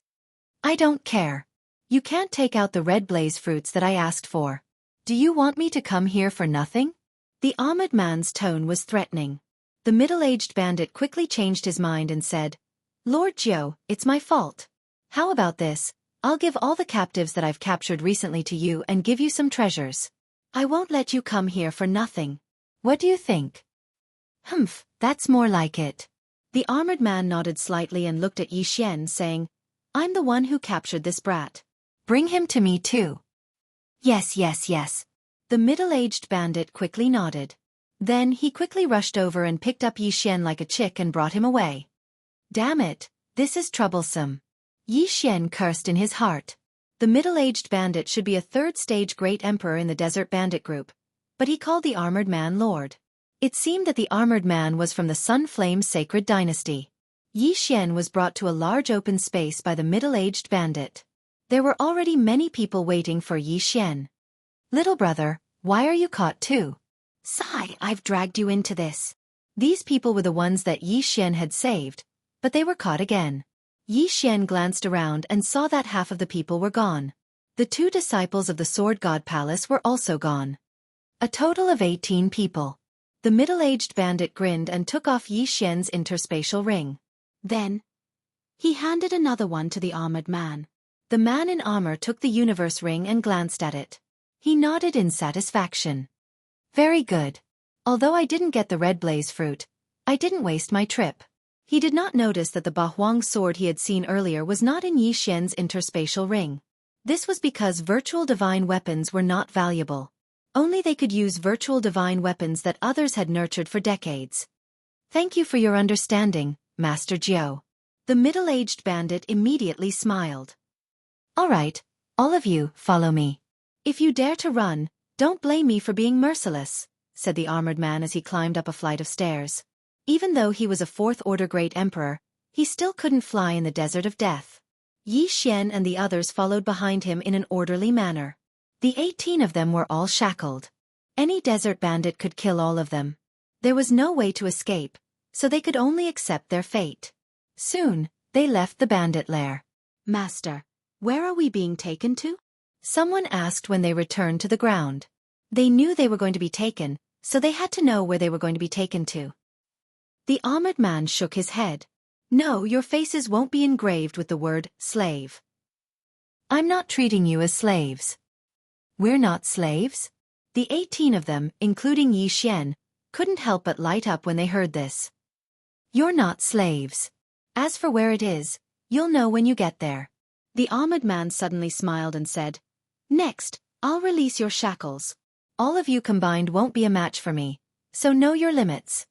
I don't care. You can't take out the red blaze fruits that I asked for. Do you want me to come here for nothing? The armored man's tone was threatening. The middle-aged bandit quickly changed his mind and said, Lord Jiu, it's my fault. How about this? I'll give all the captives that I've captured recently to you and give you some treasures. I won't let you come here for nothing. What do you think? Humph, that's more like it. The armored man nodded slightly and looked at Yi Xian, saying, I'm the one who captured this brat. Bring him to me too. Yes, yes, yes. The middle-aged bandit quickly nodded. Then he quickly rushed over and picked up Yi Xian like a chick and brought him away. Damn it, this is troublesome. Yi Xian cursed in his heart. The middle-aged bandit should be a third-stage great emperor in the desert bandit group, but he called the armored man lord. It seemed that the armored man was from the Sunflame Sacred Dynasty. Yi Xian was brought to a large open space by the middle-aged bandit. There were already many people waiting for Yi Xian. Little brother, why are you caught too? Sigh, I've dragged you into this. These people were the ones that Yi Xian had saved, but they were caught again. Yi Xian glanced around and saw that half of the people were gone. The 2 disciples of the Sword God Palace were also gone. A total of 18 people. The middle-aged bandit grinned and took off Yi Xian's interspatial ring. Then, he handed another one to the armored man. The man in armor took the universe ring and glanced at it. He nodded in satisfaction. Very good. Although I didn't get the red blaze fruit, I didn't waste my trip. He did not notice that the Bahuang sword he had seen earlier was not in Yi Xian's interspatial ring. This was because virtual divine weapons were not valuable. Only they could use virtual divine weapons that others had nurtured for decades. Thank you for your understanding, Master Jiao. The middle-aged bandit immediately smiled. All right, all of you, follow me. If you dare to run, don't blame me for being merciless, said the armored man as he climbed up a flight of stairs. Even though he was a fourth-order great emperor, he still couldn't fly in the desert of death. Yi Xian and the others followed behind him in an orderly manner. The 18 of them were all shackled. Any desert bandit could kill all of them. There was no way to escape, so they could only accept their fate. Soon, they left the bandit lair. Master, where are we being taken to? Someone asked when they returned to the ground. They knew they were going to be taken, so they had to know where they were going to be taken to. The armored man shook his head. No, your faces won't be engraved with the word slave. I'm not treating you as slaves. We're not slaves? The 18 of them, including Yi Xian, couldn't help but light up when they heard this. You're not slaves. As for where it is, you'll know when you get there. The armored man suddenly smiled and said, Next, I'll release your shackles. All of you combined won't be a match for me, so know your limits.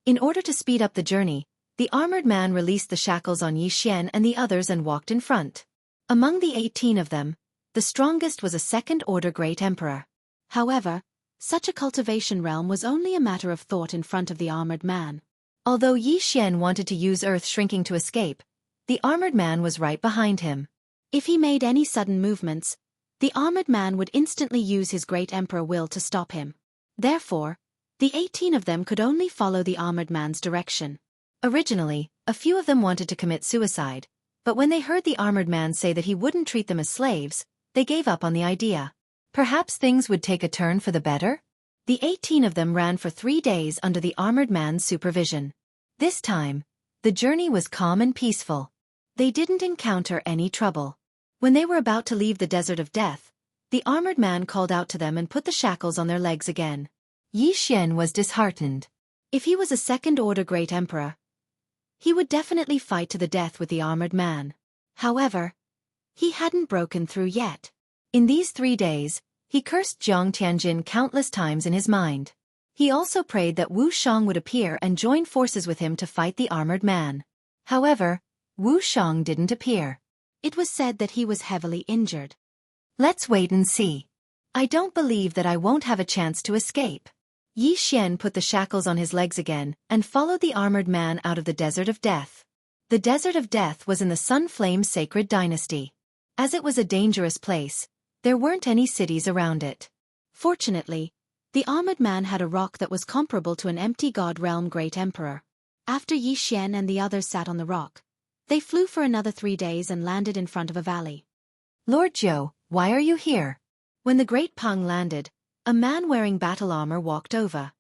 In order to speed up the journey, the armored man released the shackles on Yi Xian and the others and walked in front. Among the 18 of them, the strongest was a second-order great emperor. However, such a cultivation realm was only a matter of thought in front of the armored man. Although Yi Xian wanted to use earth shrinking to escape, the armored man was right behind him. If he made any sudden movements, the armored man would instantly use his great emperor will to stop him. Therefore, the 18 of them could only follow the armored man's direction. Originally, a few of them wanted to commit suicide, but when they heard the armored man say that he wouldn't treat them as slaves, they gave up on the idea. Perhaps things would take a turn for the better? The 18 of them ran for 3 days under the armored man's supervision. This time, the journey was calm and peaceful. They didn't encounter any trouble. When they were about to leave the desert of death, the armored man called out to them and put the shackles on their legs again. Yi Xian was disheartened. If he was a second-order great emperor, he would definitely fight to the death with the armored man. However, he hadn't broken through yet. In these 3 days, he cursed Jiang Tianjin countless times in his mind. He also prayed that Wu Shang would appear and join forces with him to fight the armored man. However, Wu Shang didn't appear. It was said that he was heavily injured. Let's wait and see. I don't believe that I won't have a chance to escape. Yi Xian put the shackles on his legs again and followed the armored man out of the desert of death. The desert of death was in the Sun Flame Sacred Dynasty. As it was a dangerous place, there weren't any cities around it. Fortunately, the armored man had a rock that was comparable to an empty god realm great emperor. After Yi Xian and the others sat on the rock, they flew for another 3 days and landed in front of a valley. Lord Zhou, why are you here? When the great Peng landed, a man wearing battle armor walked over.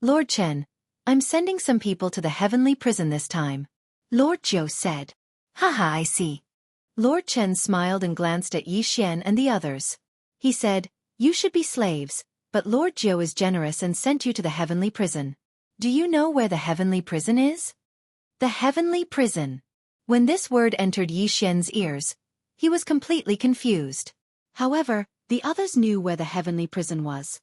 Lord Chen, I'm sending some people to the heavenly prison this time. Lord Zhou said. Haha, I see. Lord Chen smiled and glanced at Yi Xian and the others. He said, You should be slaves, but Lord Zhou is generous and sent you to the heavenly prison. Do you know where the heavenly prison is? The heavenly prison. When this word entered Yi Xian's ears, he was completely confused. However, the others knew where the heavenly prison was.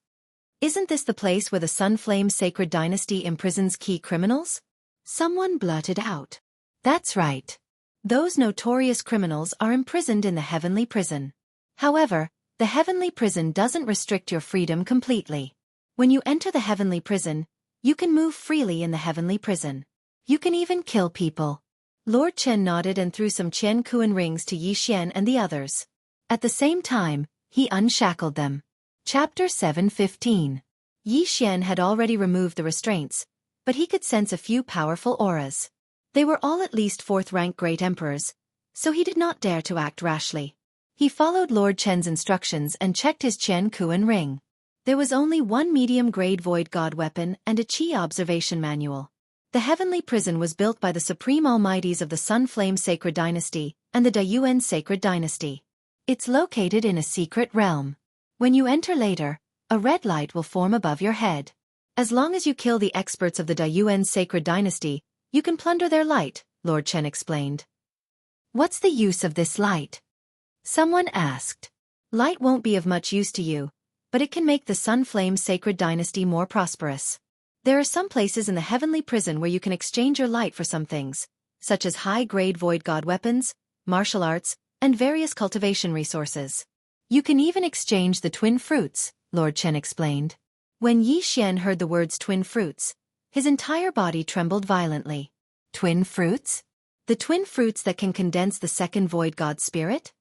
Isn't this the place where the Sunflame Sacred Dynasty imprisons key criminals? Someone blurted out. That's right. Those notorious criminals are imprisoned in the heavenly prison. However, the heavenly prison doesn't restrict your freedom completely. When you enter the heavenly prison, you can move freely in the heavenly prison. You can even kill people. Lord Chen nodded and threw some Qiankuan rings to Yi Xian and the others. At the same time, he unshackled them. Chapter 7:15. Yi Xian had already removed the restraints, but he could sense a few powerful auras. They were all at least 4th-rank great emperors, so he did not dare to act rashly. He followed Lord Chen's instructions and checked his Qiankuan ring. There was only one medium-grade void god weapon and a Qi observation manual. The heavenly prison was built by the supreme almighties of the Sunflame Sacred Dynasty and the Dayuan Sacred Dynasty. It's located in a secret realm. When you enter later, a red light will form above your head. As long as you kill the experts of the Dayuan Sacred Dynasty, you can plunder their light, Lord Chen explained. What's the use of this light? Someone asked. Light won't be of much use to you, but it can make the Sunflame Sacred Dynasty more prosperous. There are some places in the heavenly prison where you can exchange your light for some things, such as high-grade void god weapons, martial arts, and various cultivation resources. You can even exchange the twin fruits, Lord Chen explained. When Yi Xian heard the words twin fruits, his entire body trembled violently. Twin fruits? The twin fruits that can condense the second void god spirit?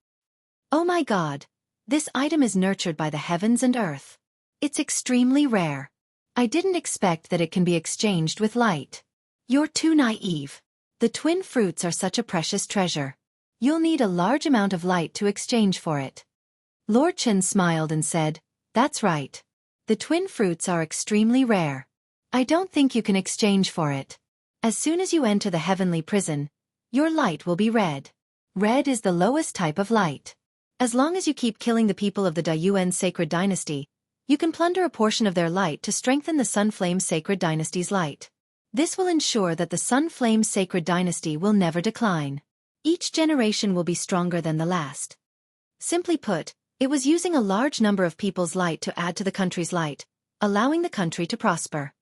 Oh my god! This item is nurtured by the heavens and earth. It's extremely rare. I didn't expect that it can be exchanged with light. You're too naive. The twin fruits are such a precious treasure. You'll need a large amount of light to exchange for it. Lord Chen smiled and said, "That's right. The twin fruits are extremely rare. I don't think you can exchange for it. As soon as you enter the heavenly prison, your light will be red. Red is the lowest type of light. As long as you keep killing the people of the Dayuan Sacred Dynasty, you can plunder a portion of their light to strengthen the Sunflame Sacred Dynasty's light. This will ensure that the Sunflame Sacred Dynasty will never decline. Each generation will be stronger than the last." Simply put, it was using a large number of people's light to add to the country's light, allowing the country to prosper.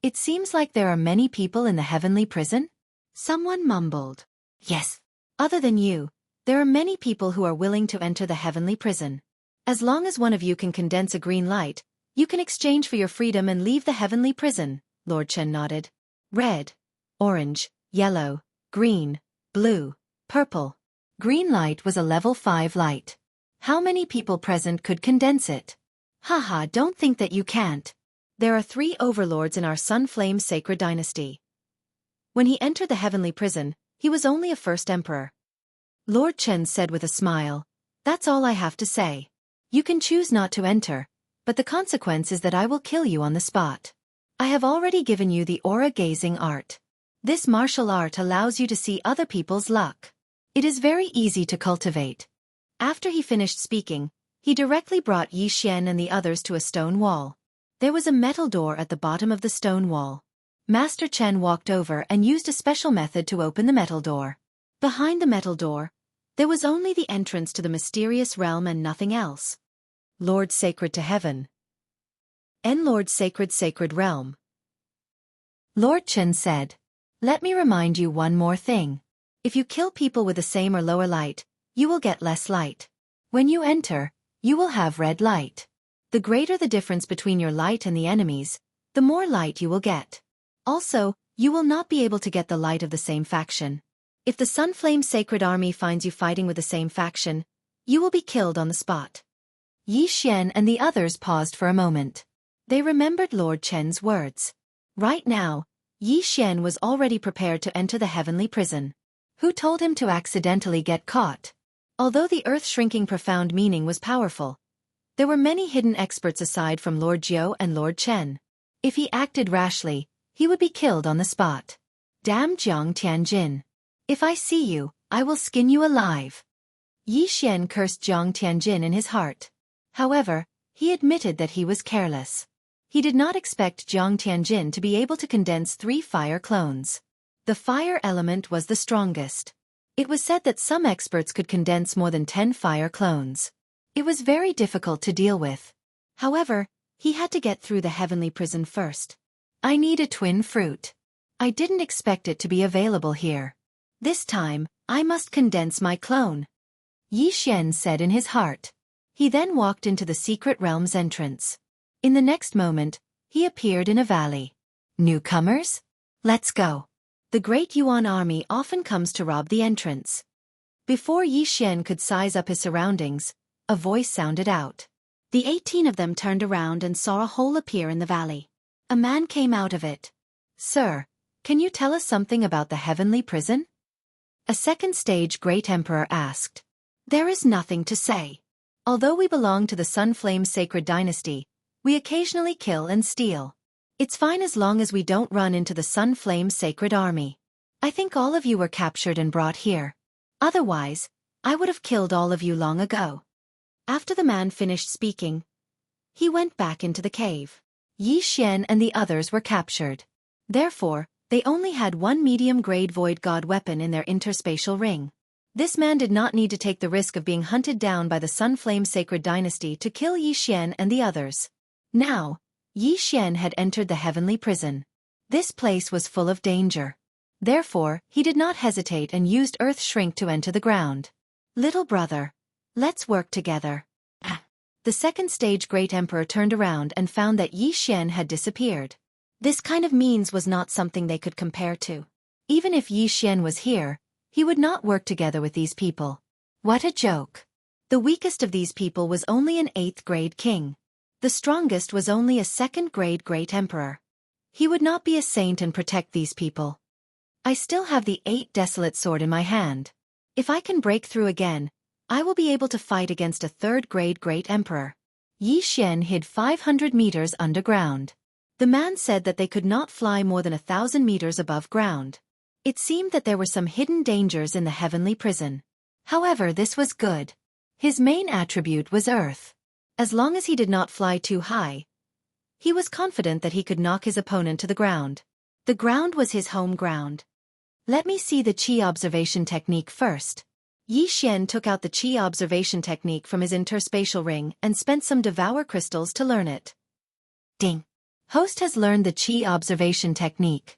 "It seems like there are many people in the heavenly prison?" Someone mumbled. "Yes. Other than you, there are many people who are willing to enter the heavenly prison. As long as one of you can condense a green light, you can exchange for your freedom and leave the heavenly prison," Lord Chen nodded. Red, orange, yellow, green, blue, purple. Green light was a level 5 light. How many people present could condense it? Haha, don't think that you can't. There are 3 overlords in our Sunflame Sacred Dynasty. When he entered the heavenly prison, he was only a first emperor. Lord Chen said with a smile, "That's all I have to say. You can choose not to enter, but the consequence is that I will kill you on the spot. I have already given you the aura-gazing art. This martial art allows you to see other people's luck. It is very easy to cultivate." After he finished speaking, he directly brought Yi Xian and the others to a stone wall. There was a metal door at the bottom of the stone wall. Master Chen walked over and used a special method to open the metal door. Behind the metal door, there was only the entrance to the mysterious realm and nothing else. Lord Sacred to Heaven. Lord Sacred Sacred Realm. Lord Chen said, "Let me remind you one more thing. If you kill people with the same or lower light, you will get less light. When you enter, you will have red light. The greater the difference between your light and the enemies, the more light you will get. Also, you will not be able to get the light of the same faction. If the Sunflame Sacred Army finds you fighting with the same faction, you will be killed on the spot." Yi Xian and the others paused for a moment. They remembered Lord Chen's words. Right now, Yi Xian was already prepared to enter the heavenly prison. Who told him to accidentally get caught? Although the earth-shrinking profound meaning was powerful, there were many hidden experts aside from Lord Jiao and Lord Chen. If he acted rashly, he would be killed on the spot. Damn Jiang Tianjin. If I see you, I will skin you alive. Yi Xian cursed Jiang Tianjin in his heart. However, he admitted that he was careless. He did not expect Jiang Tianjin to be able to condense 3 fire clones. The fire element was the strongest. It was said that some experts could condense more than 10 fire clones. It was very difficult to deal with. However, he had to get through the heavenly prison first. "I need a twin fruit. I didn't expect it to be available here. This time, I must condense my clone," Yi Xian said in his heart. He then walked into the secret realm's entrance. In the next moment, he appeared in a valley. "Newcomers? Let's go." The Great Yuan army often comes to rob the entrance. Before Yi Xian could size up his surroundings, a voice sounded out. The 18 of them turned around and saw a hole appear in the valley. A man came out of it. "Sir, can you tell us something about the heavenly prison?" A second stage Great Emperor asked. "There is nothing to say. Although we belong to the Sunflame Sacred Dynasty, we occasionally kill and steal. It's fine as long as we don't run into the Sunflame Sacred Army. I think all of you were captured and brought here. Otherwise, I would have killed all of you long ago." After the man finished speaking, he went back into the cave. Yi Xian and the others were captured. Therefore, they only had 1 medium-grade void god weapon in their interspatial ring. This man did not need to take the risk of being hunted down by the Sunflame Sacred Dynasty to kill Yi Xian and the others. Now, Yi Xian had entered the heavenly prison. This place was full of danger. Therefore, he did not hesitate and used earth shrink to enter the ground. Little brother, let's work together. The second stage Great Emperor turned around and found that Yi Xian had disappeared. This kind of means was not something they could compare to. Even if Yi Xian was here, he would not work together with these people. What a joke. The weakest of these people was only an 8th grade king. The strongest was only a 2nd grade Great Emperor. He would not be a saint and protect these people. I still have the 8 desolate sword in my hand. If I can break through again, I will be able to fight against a 3rd grade Great Emperor. Yi Xian hid 500 meters underground. The man said that they could not fly more than 1,000 meters above ground. It seemed that there were some hidden dangers in the heavenly prison. However, this was good. His main attribute was earth. As long as he did not fly too high, he was confident that he could knock his opponent to the ground. The ground was his home ground. Let me see the Qi observation technique first. Yi Xian took out the Qi observation technique from his interspatial ring and spent some devour crystals to learn it. Ding! Host has learned the Qi observation technique.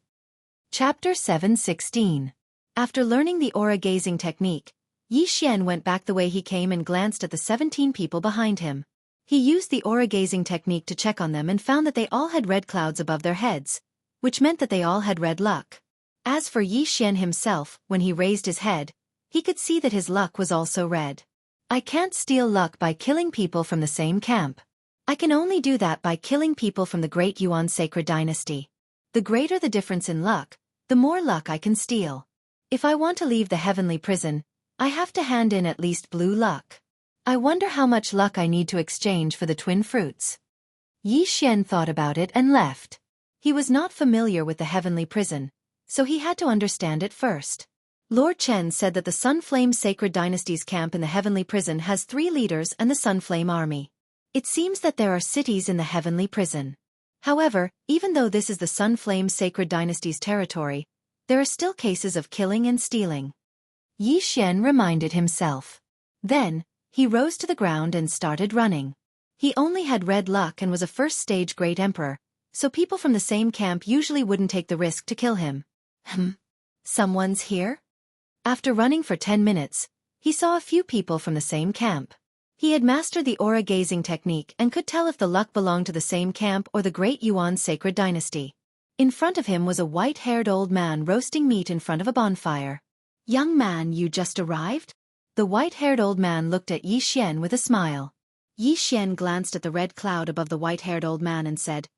Chapter 7:16. After learning the aura gazing technique, Yi Xian went back the way he came and glanced at the 17 people behind him. He used the aura gazing technique to check on them and found that they all had red clouds above their heads, which meant that they all had red luck. As for Yi Xian himself, when he raised his head, he could see that his luck was also red. I can't steal luck by killing people from the same camp. I can only do that by killing people from the Great Yuan Sacred Dynasty. The greater the difference in luck, the more luck I can steal. If I want to leave the heavenly prison, I have to hand in at least blue luck. I wonder how much luck I need to exchange for the twin fruits. Yi Xian thought about it and left. He was not familiar with the heavenly prison, so he had to understand it first. Lord Chen said that the Sunflame Sacred Dynasty's camp in the heavenly prison has 3 leaders and the Sunflame army. It seems that there are cities in the heavenly prison. However, even though this is the Sunflame Sacred Dynasty's territory, there are still cases of killing and stealing. Yi Xian reminded himself. Then, he rose to the ground and started running. He only had red luck and was a 1st stage Great Emperor, so people from the same camp usually wouldn't take the risk to kill him. Someone's here? After running for 10 minutes, he saw a few people from the same camp. He had mastered the aura gazing technique and could tell if the luck belonged to the same camp or the Great Yuan Sacred Dynasty. In front of him was a white-haired old man roasting meat in front of a bonfire. Young man, you just arrived? The white-haired old man looked at Yi Xian with a smile. Yi Xian glanced at the red cloud above the white-haired old man and said,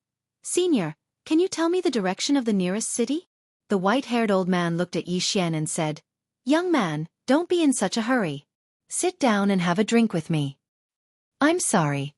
Senior, can you tell me the direction of the nearest city? The white-haired old man looked at Yi Xian and said, Young man, don't be in such a hurry. Sit down and have a drink with me. I'm sorry,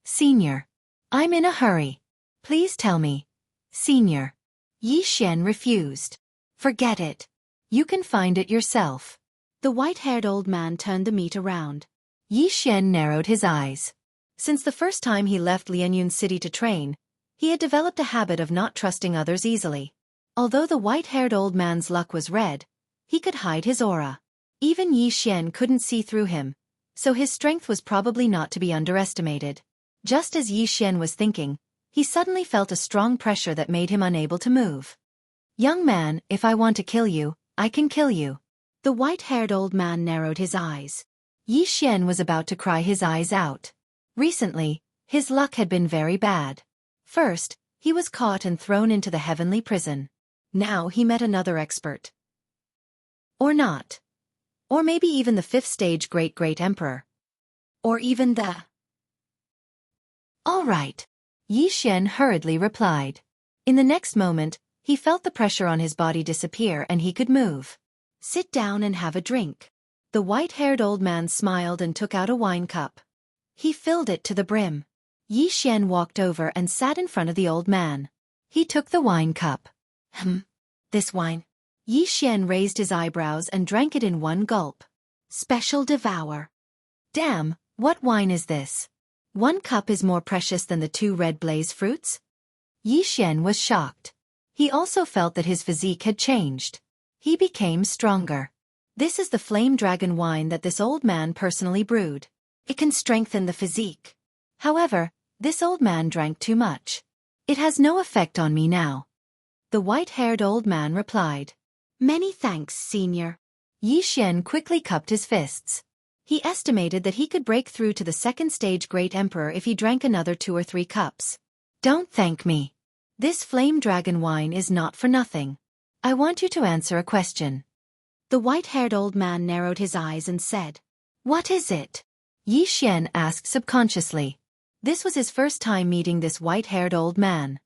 Senior. I'm in a hurry. Please tell me, Senior. Yi Xian refused. Forget it. You can find it yourself. The white-haired old man turned the meat around. Yi Xian narrowed his eyes. Since the first time he left Lianyun City to train, he had developed a habit of not trusting others easily. Although the white-haired old man's luck was red, he could hide his aura. Even Yi Xian couldn't see through him, so his strength was probably not to be underestimated. Just as Yi Xian was thinking, he suddenly felt a strong pressure that made him unable to move. Young man, if I want to kill you, I can kill you. The white-haired old man narrowed his eyes. Yi Xian was about to cry his eyes out. Recently, his luck had been very bad. First, he was caught and thrown into the heavenly prison. Now he met another expert. Or not. Or maybe even the 5th stage Great Emperor. Or even the... All right. Yi Xian hurriedly replied. In the next moment, he felt the pressure on his body disappear and he could move. Sit down and have a drink. The white-haired old man smiled and took out a wine cup. He filled it to the brim. Yi Xian walked over and sat in front of the old man. He took the wine cup. This wine. Yi Xian raised his eyebrows and drank it in one gulp. Special devour. Damn, what wine is this? 1 cup is more precious than the 2 red blaze fruits? Yi Xian was shocked. He also felt that his physique had changed. He became stronger. This is the flame dragon wine that this old man personally brewed. It can strengthen the physique. However, this old man drank too much. It has no effect on me now. The white-haired old man replied. Many thanks, senior. Yi Xian quickly cupped his fists. He estimated that he could break through to the second stage Great Emperor if he drank another 2 or 3 cups. Don't thank me. This flame dragon wine is not for nothing. I want you to answer a question. The white-haired old man narrowed his eyes and said, What is it? Yi Xian asked subconsciously. This was his first time meeting this white-haired old man.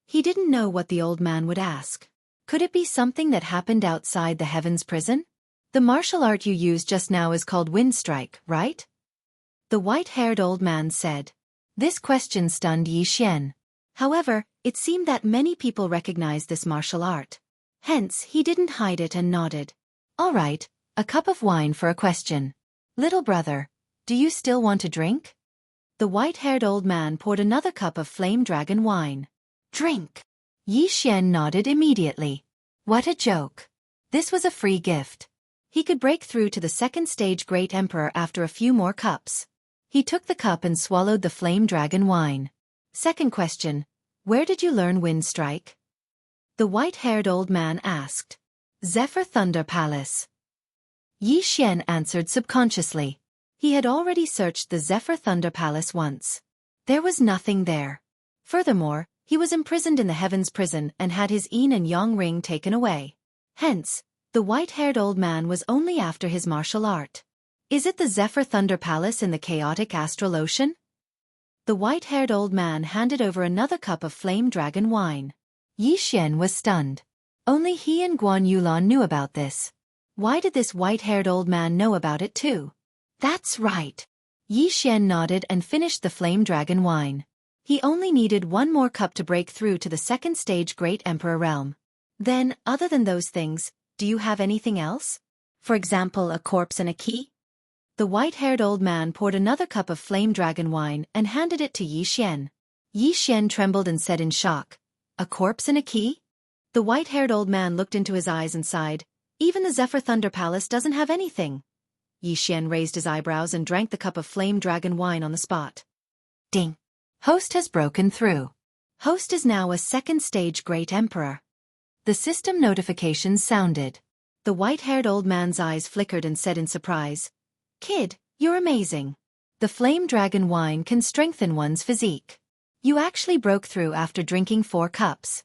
He didn't know what the old man would ask. Could it be something that happened outside the Heaven's prison? The martial art you used just now is called wind strike, right? The white-haired old man said. This question stunned Yi Xian. However, it seemed that many people recognized this martial art. Hence, he didn't hide it and nodded. All right, a cup of wine for a question. Little brother, do you still want to drink? The white-haired old man poured another cup of flame dragon wine. Drink. Yi Xian nodded immediately. What a joke. This was a free gift. He could break through to the second stage Great Emperor after a few more cups. He took the cup and swallowed the flame dragon wine. Second question, where did you learn wind strike? The white-haired old man asked. Zephyr Thunder Palace. Yi Xian answered subconsciously. He had already searched the Zephyr Thunder Palace once. There was nothing there. Furthermore, he was imprisoned in the Heaven's prison and had his yin and yang ring taken away. Hence, the white-haired old man was only after his martial art. Is it the Zephyr Thunder Palace in the chaotic astral ocean? The white-haired old man handed over another cup of flame dragon wine. Yi Xian was stunned. Only he and Guan Yulan knew about this. Why did this white-haired old man know about it too? That's right. Yi Xian nodded and finished the flame dragon wine. He only needed 1 more cup to break through to the second stage Great Emperor realm. Then, other than those things, do you have anything else? For example, a corpse and a key? The white-haired old man poured another cup of flame dragon wine and handed it to Yi Xian. Yi Xian trembled and said in shock, A corpse and a key? The white-haired old man looked into his eyes and sighed, Even the Zephyr Thunder Palace doesn't have anything. Yi Xian raised his eyebrows and drank the cup of flame dragon wine on the spot. Ding! Host has broken through. Host is now a second stage Great Emperor. The system notifications sounded. The white-haired old man's eyes flickered and said in surprise, Kid, you're amazing. The flame dragon wine can strengthen one's physique. You actually broke through after drinking 4 cups.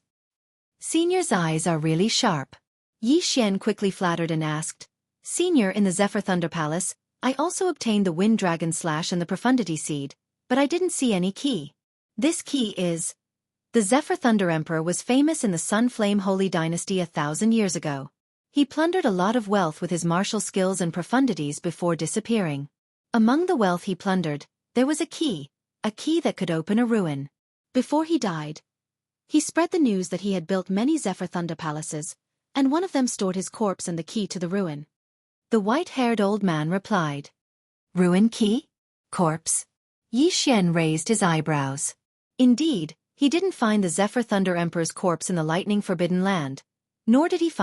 Senior's eyes are really sharp. Yi Xian quickly flattered and asked, Senior in the Zephyr Thunder Palace, I also obtained the Wind Dragon Slash and the Profundity Seed, but I didn't see any key. This key is... The Zephyr Thunder Emperor was famous in the Sun Flame Holy Dynasty 1,000 years ago. He plundered a lot of wealth with his martial skills and profundities before disappearing. Among the wealth he plundered, there was a key that could open a ruin. Before he died, he spread the news that he had built many Zephyr Thunder palaces, and one of them stored his corpse and the key to the ruin. The white-haired old man replied, Ruin key? Corpse? Yi Xian raised his eyebrows. Indeed, he didn't find the Zephyr Thunder Emperor's corpse in the lightning-forbidden land, nor did he find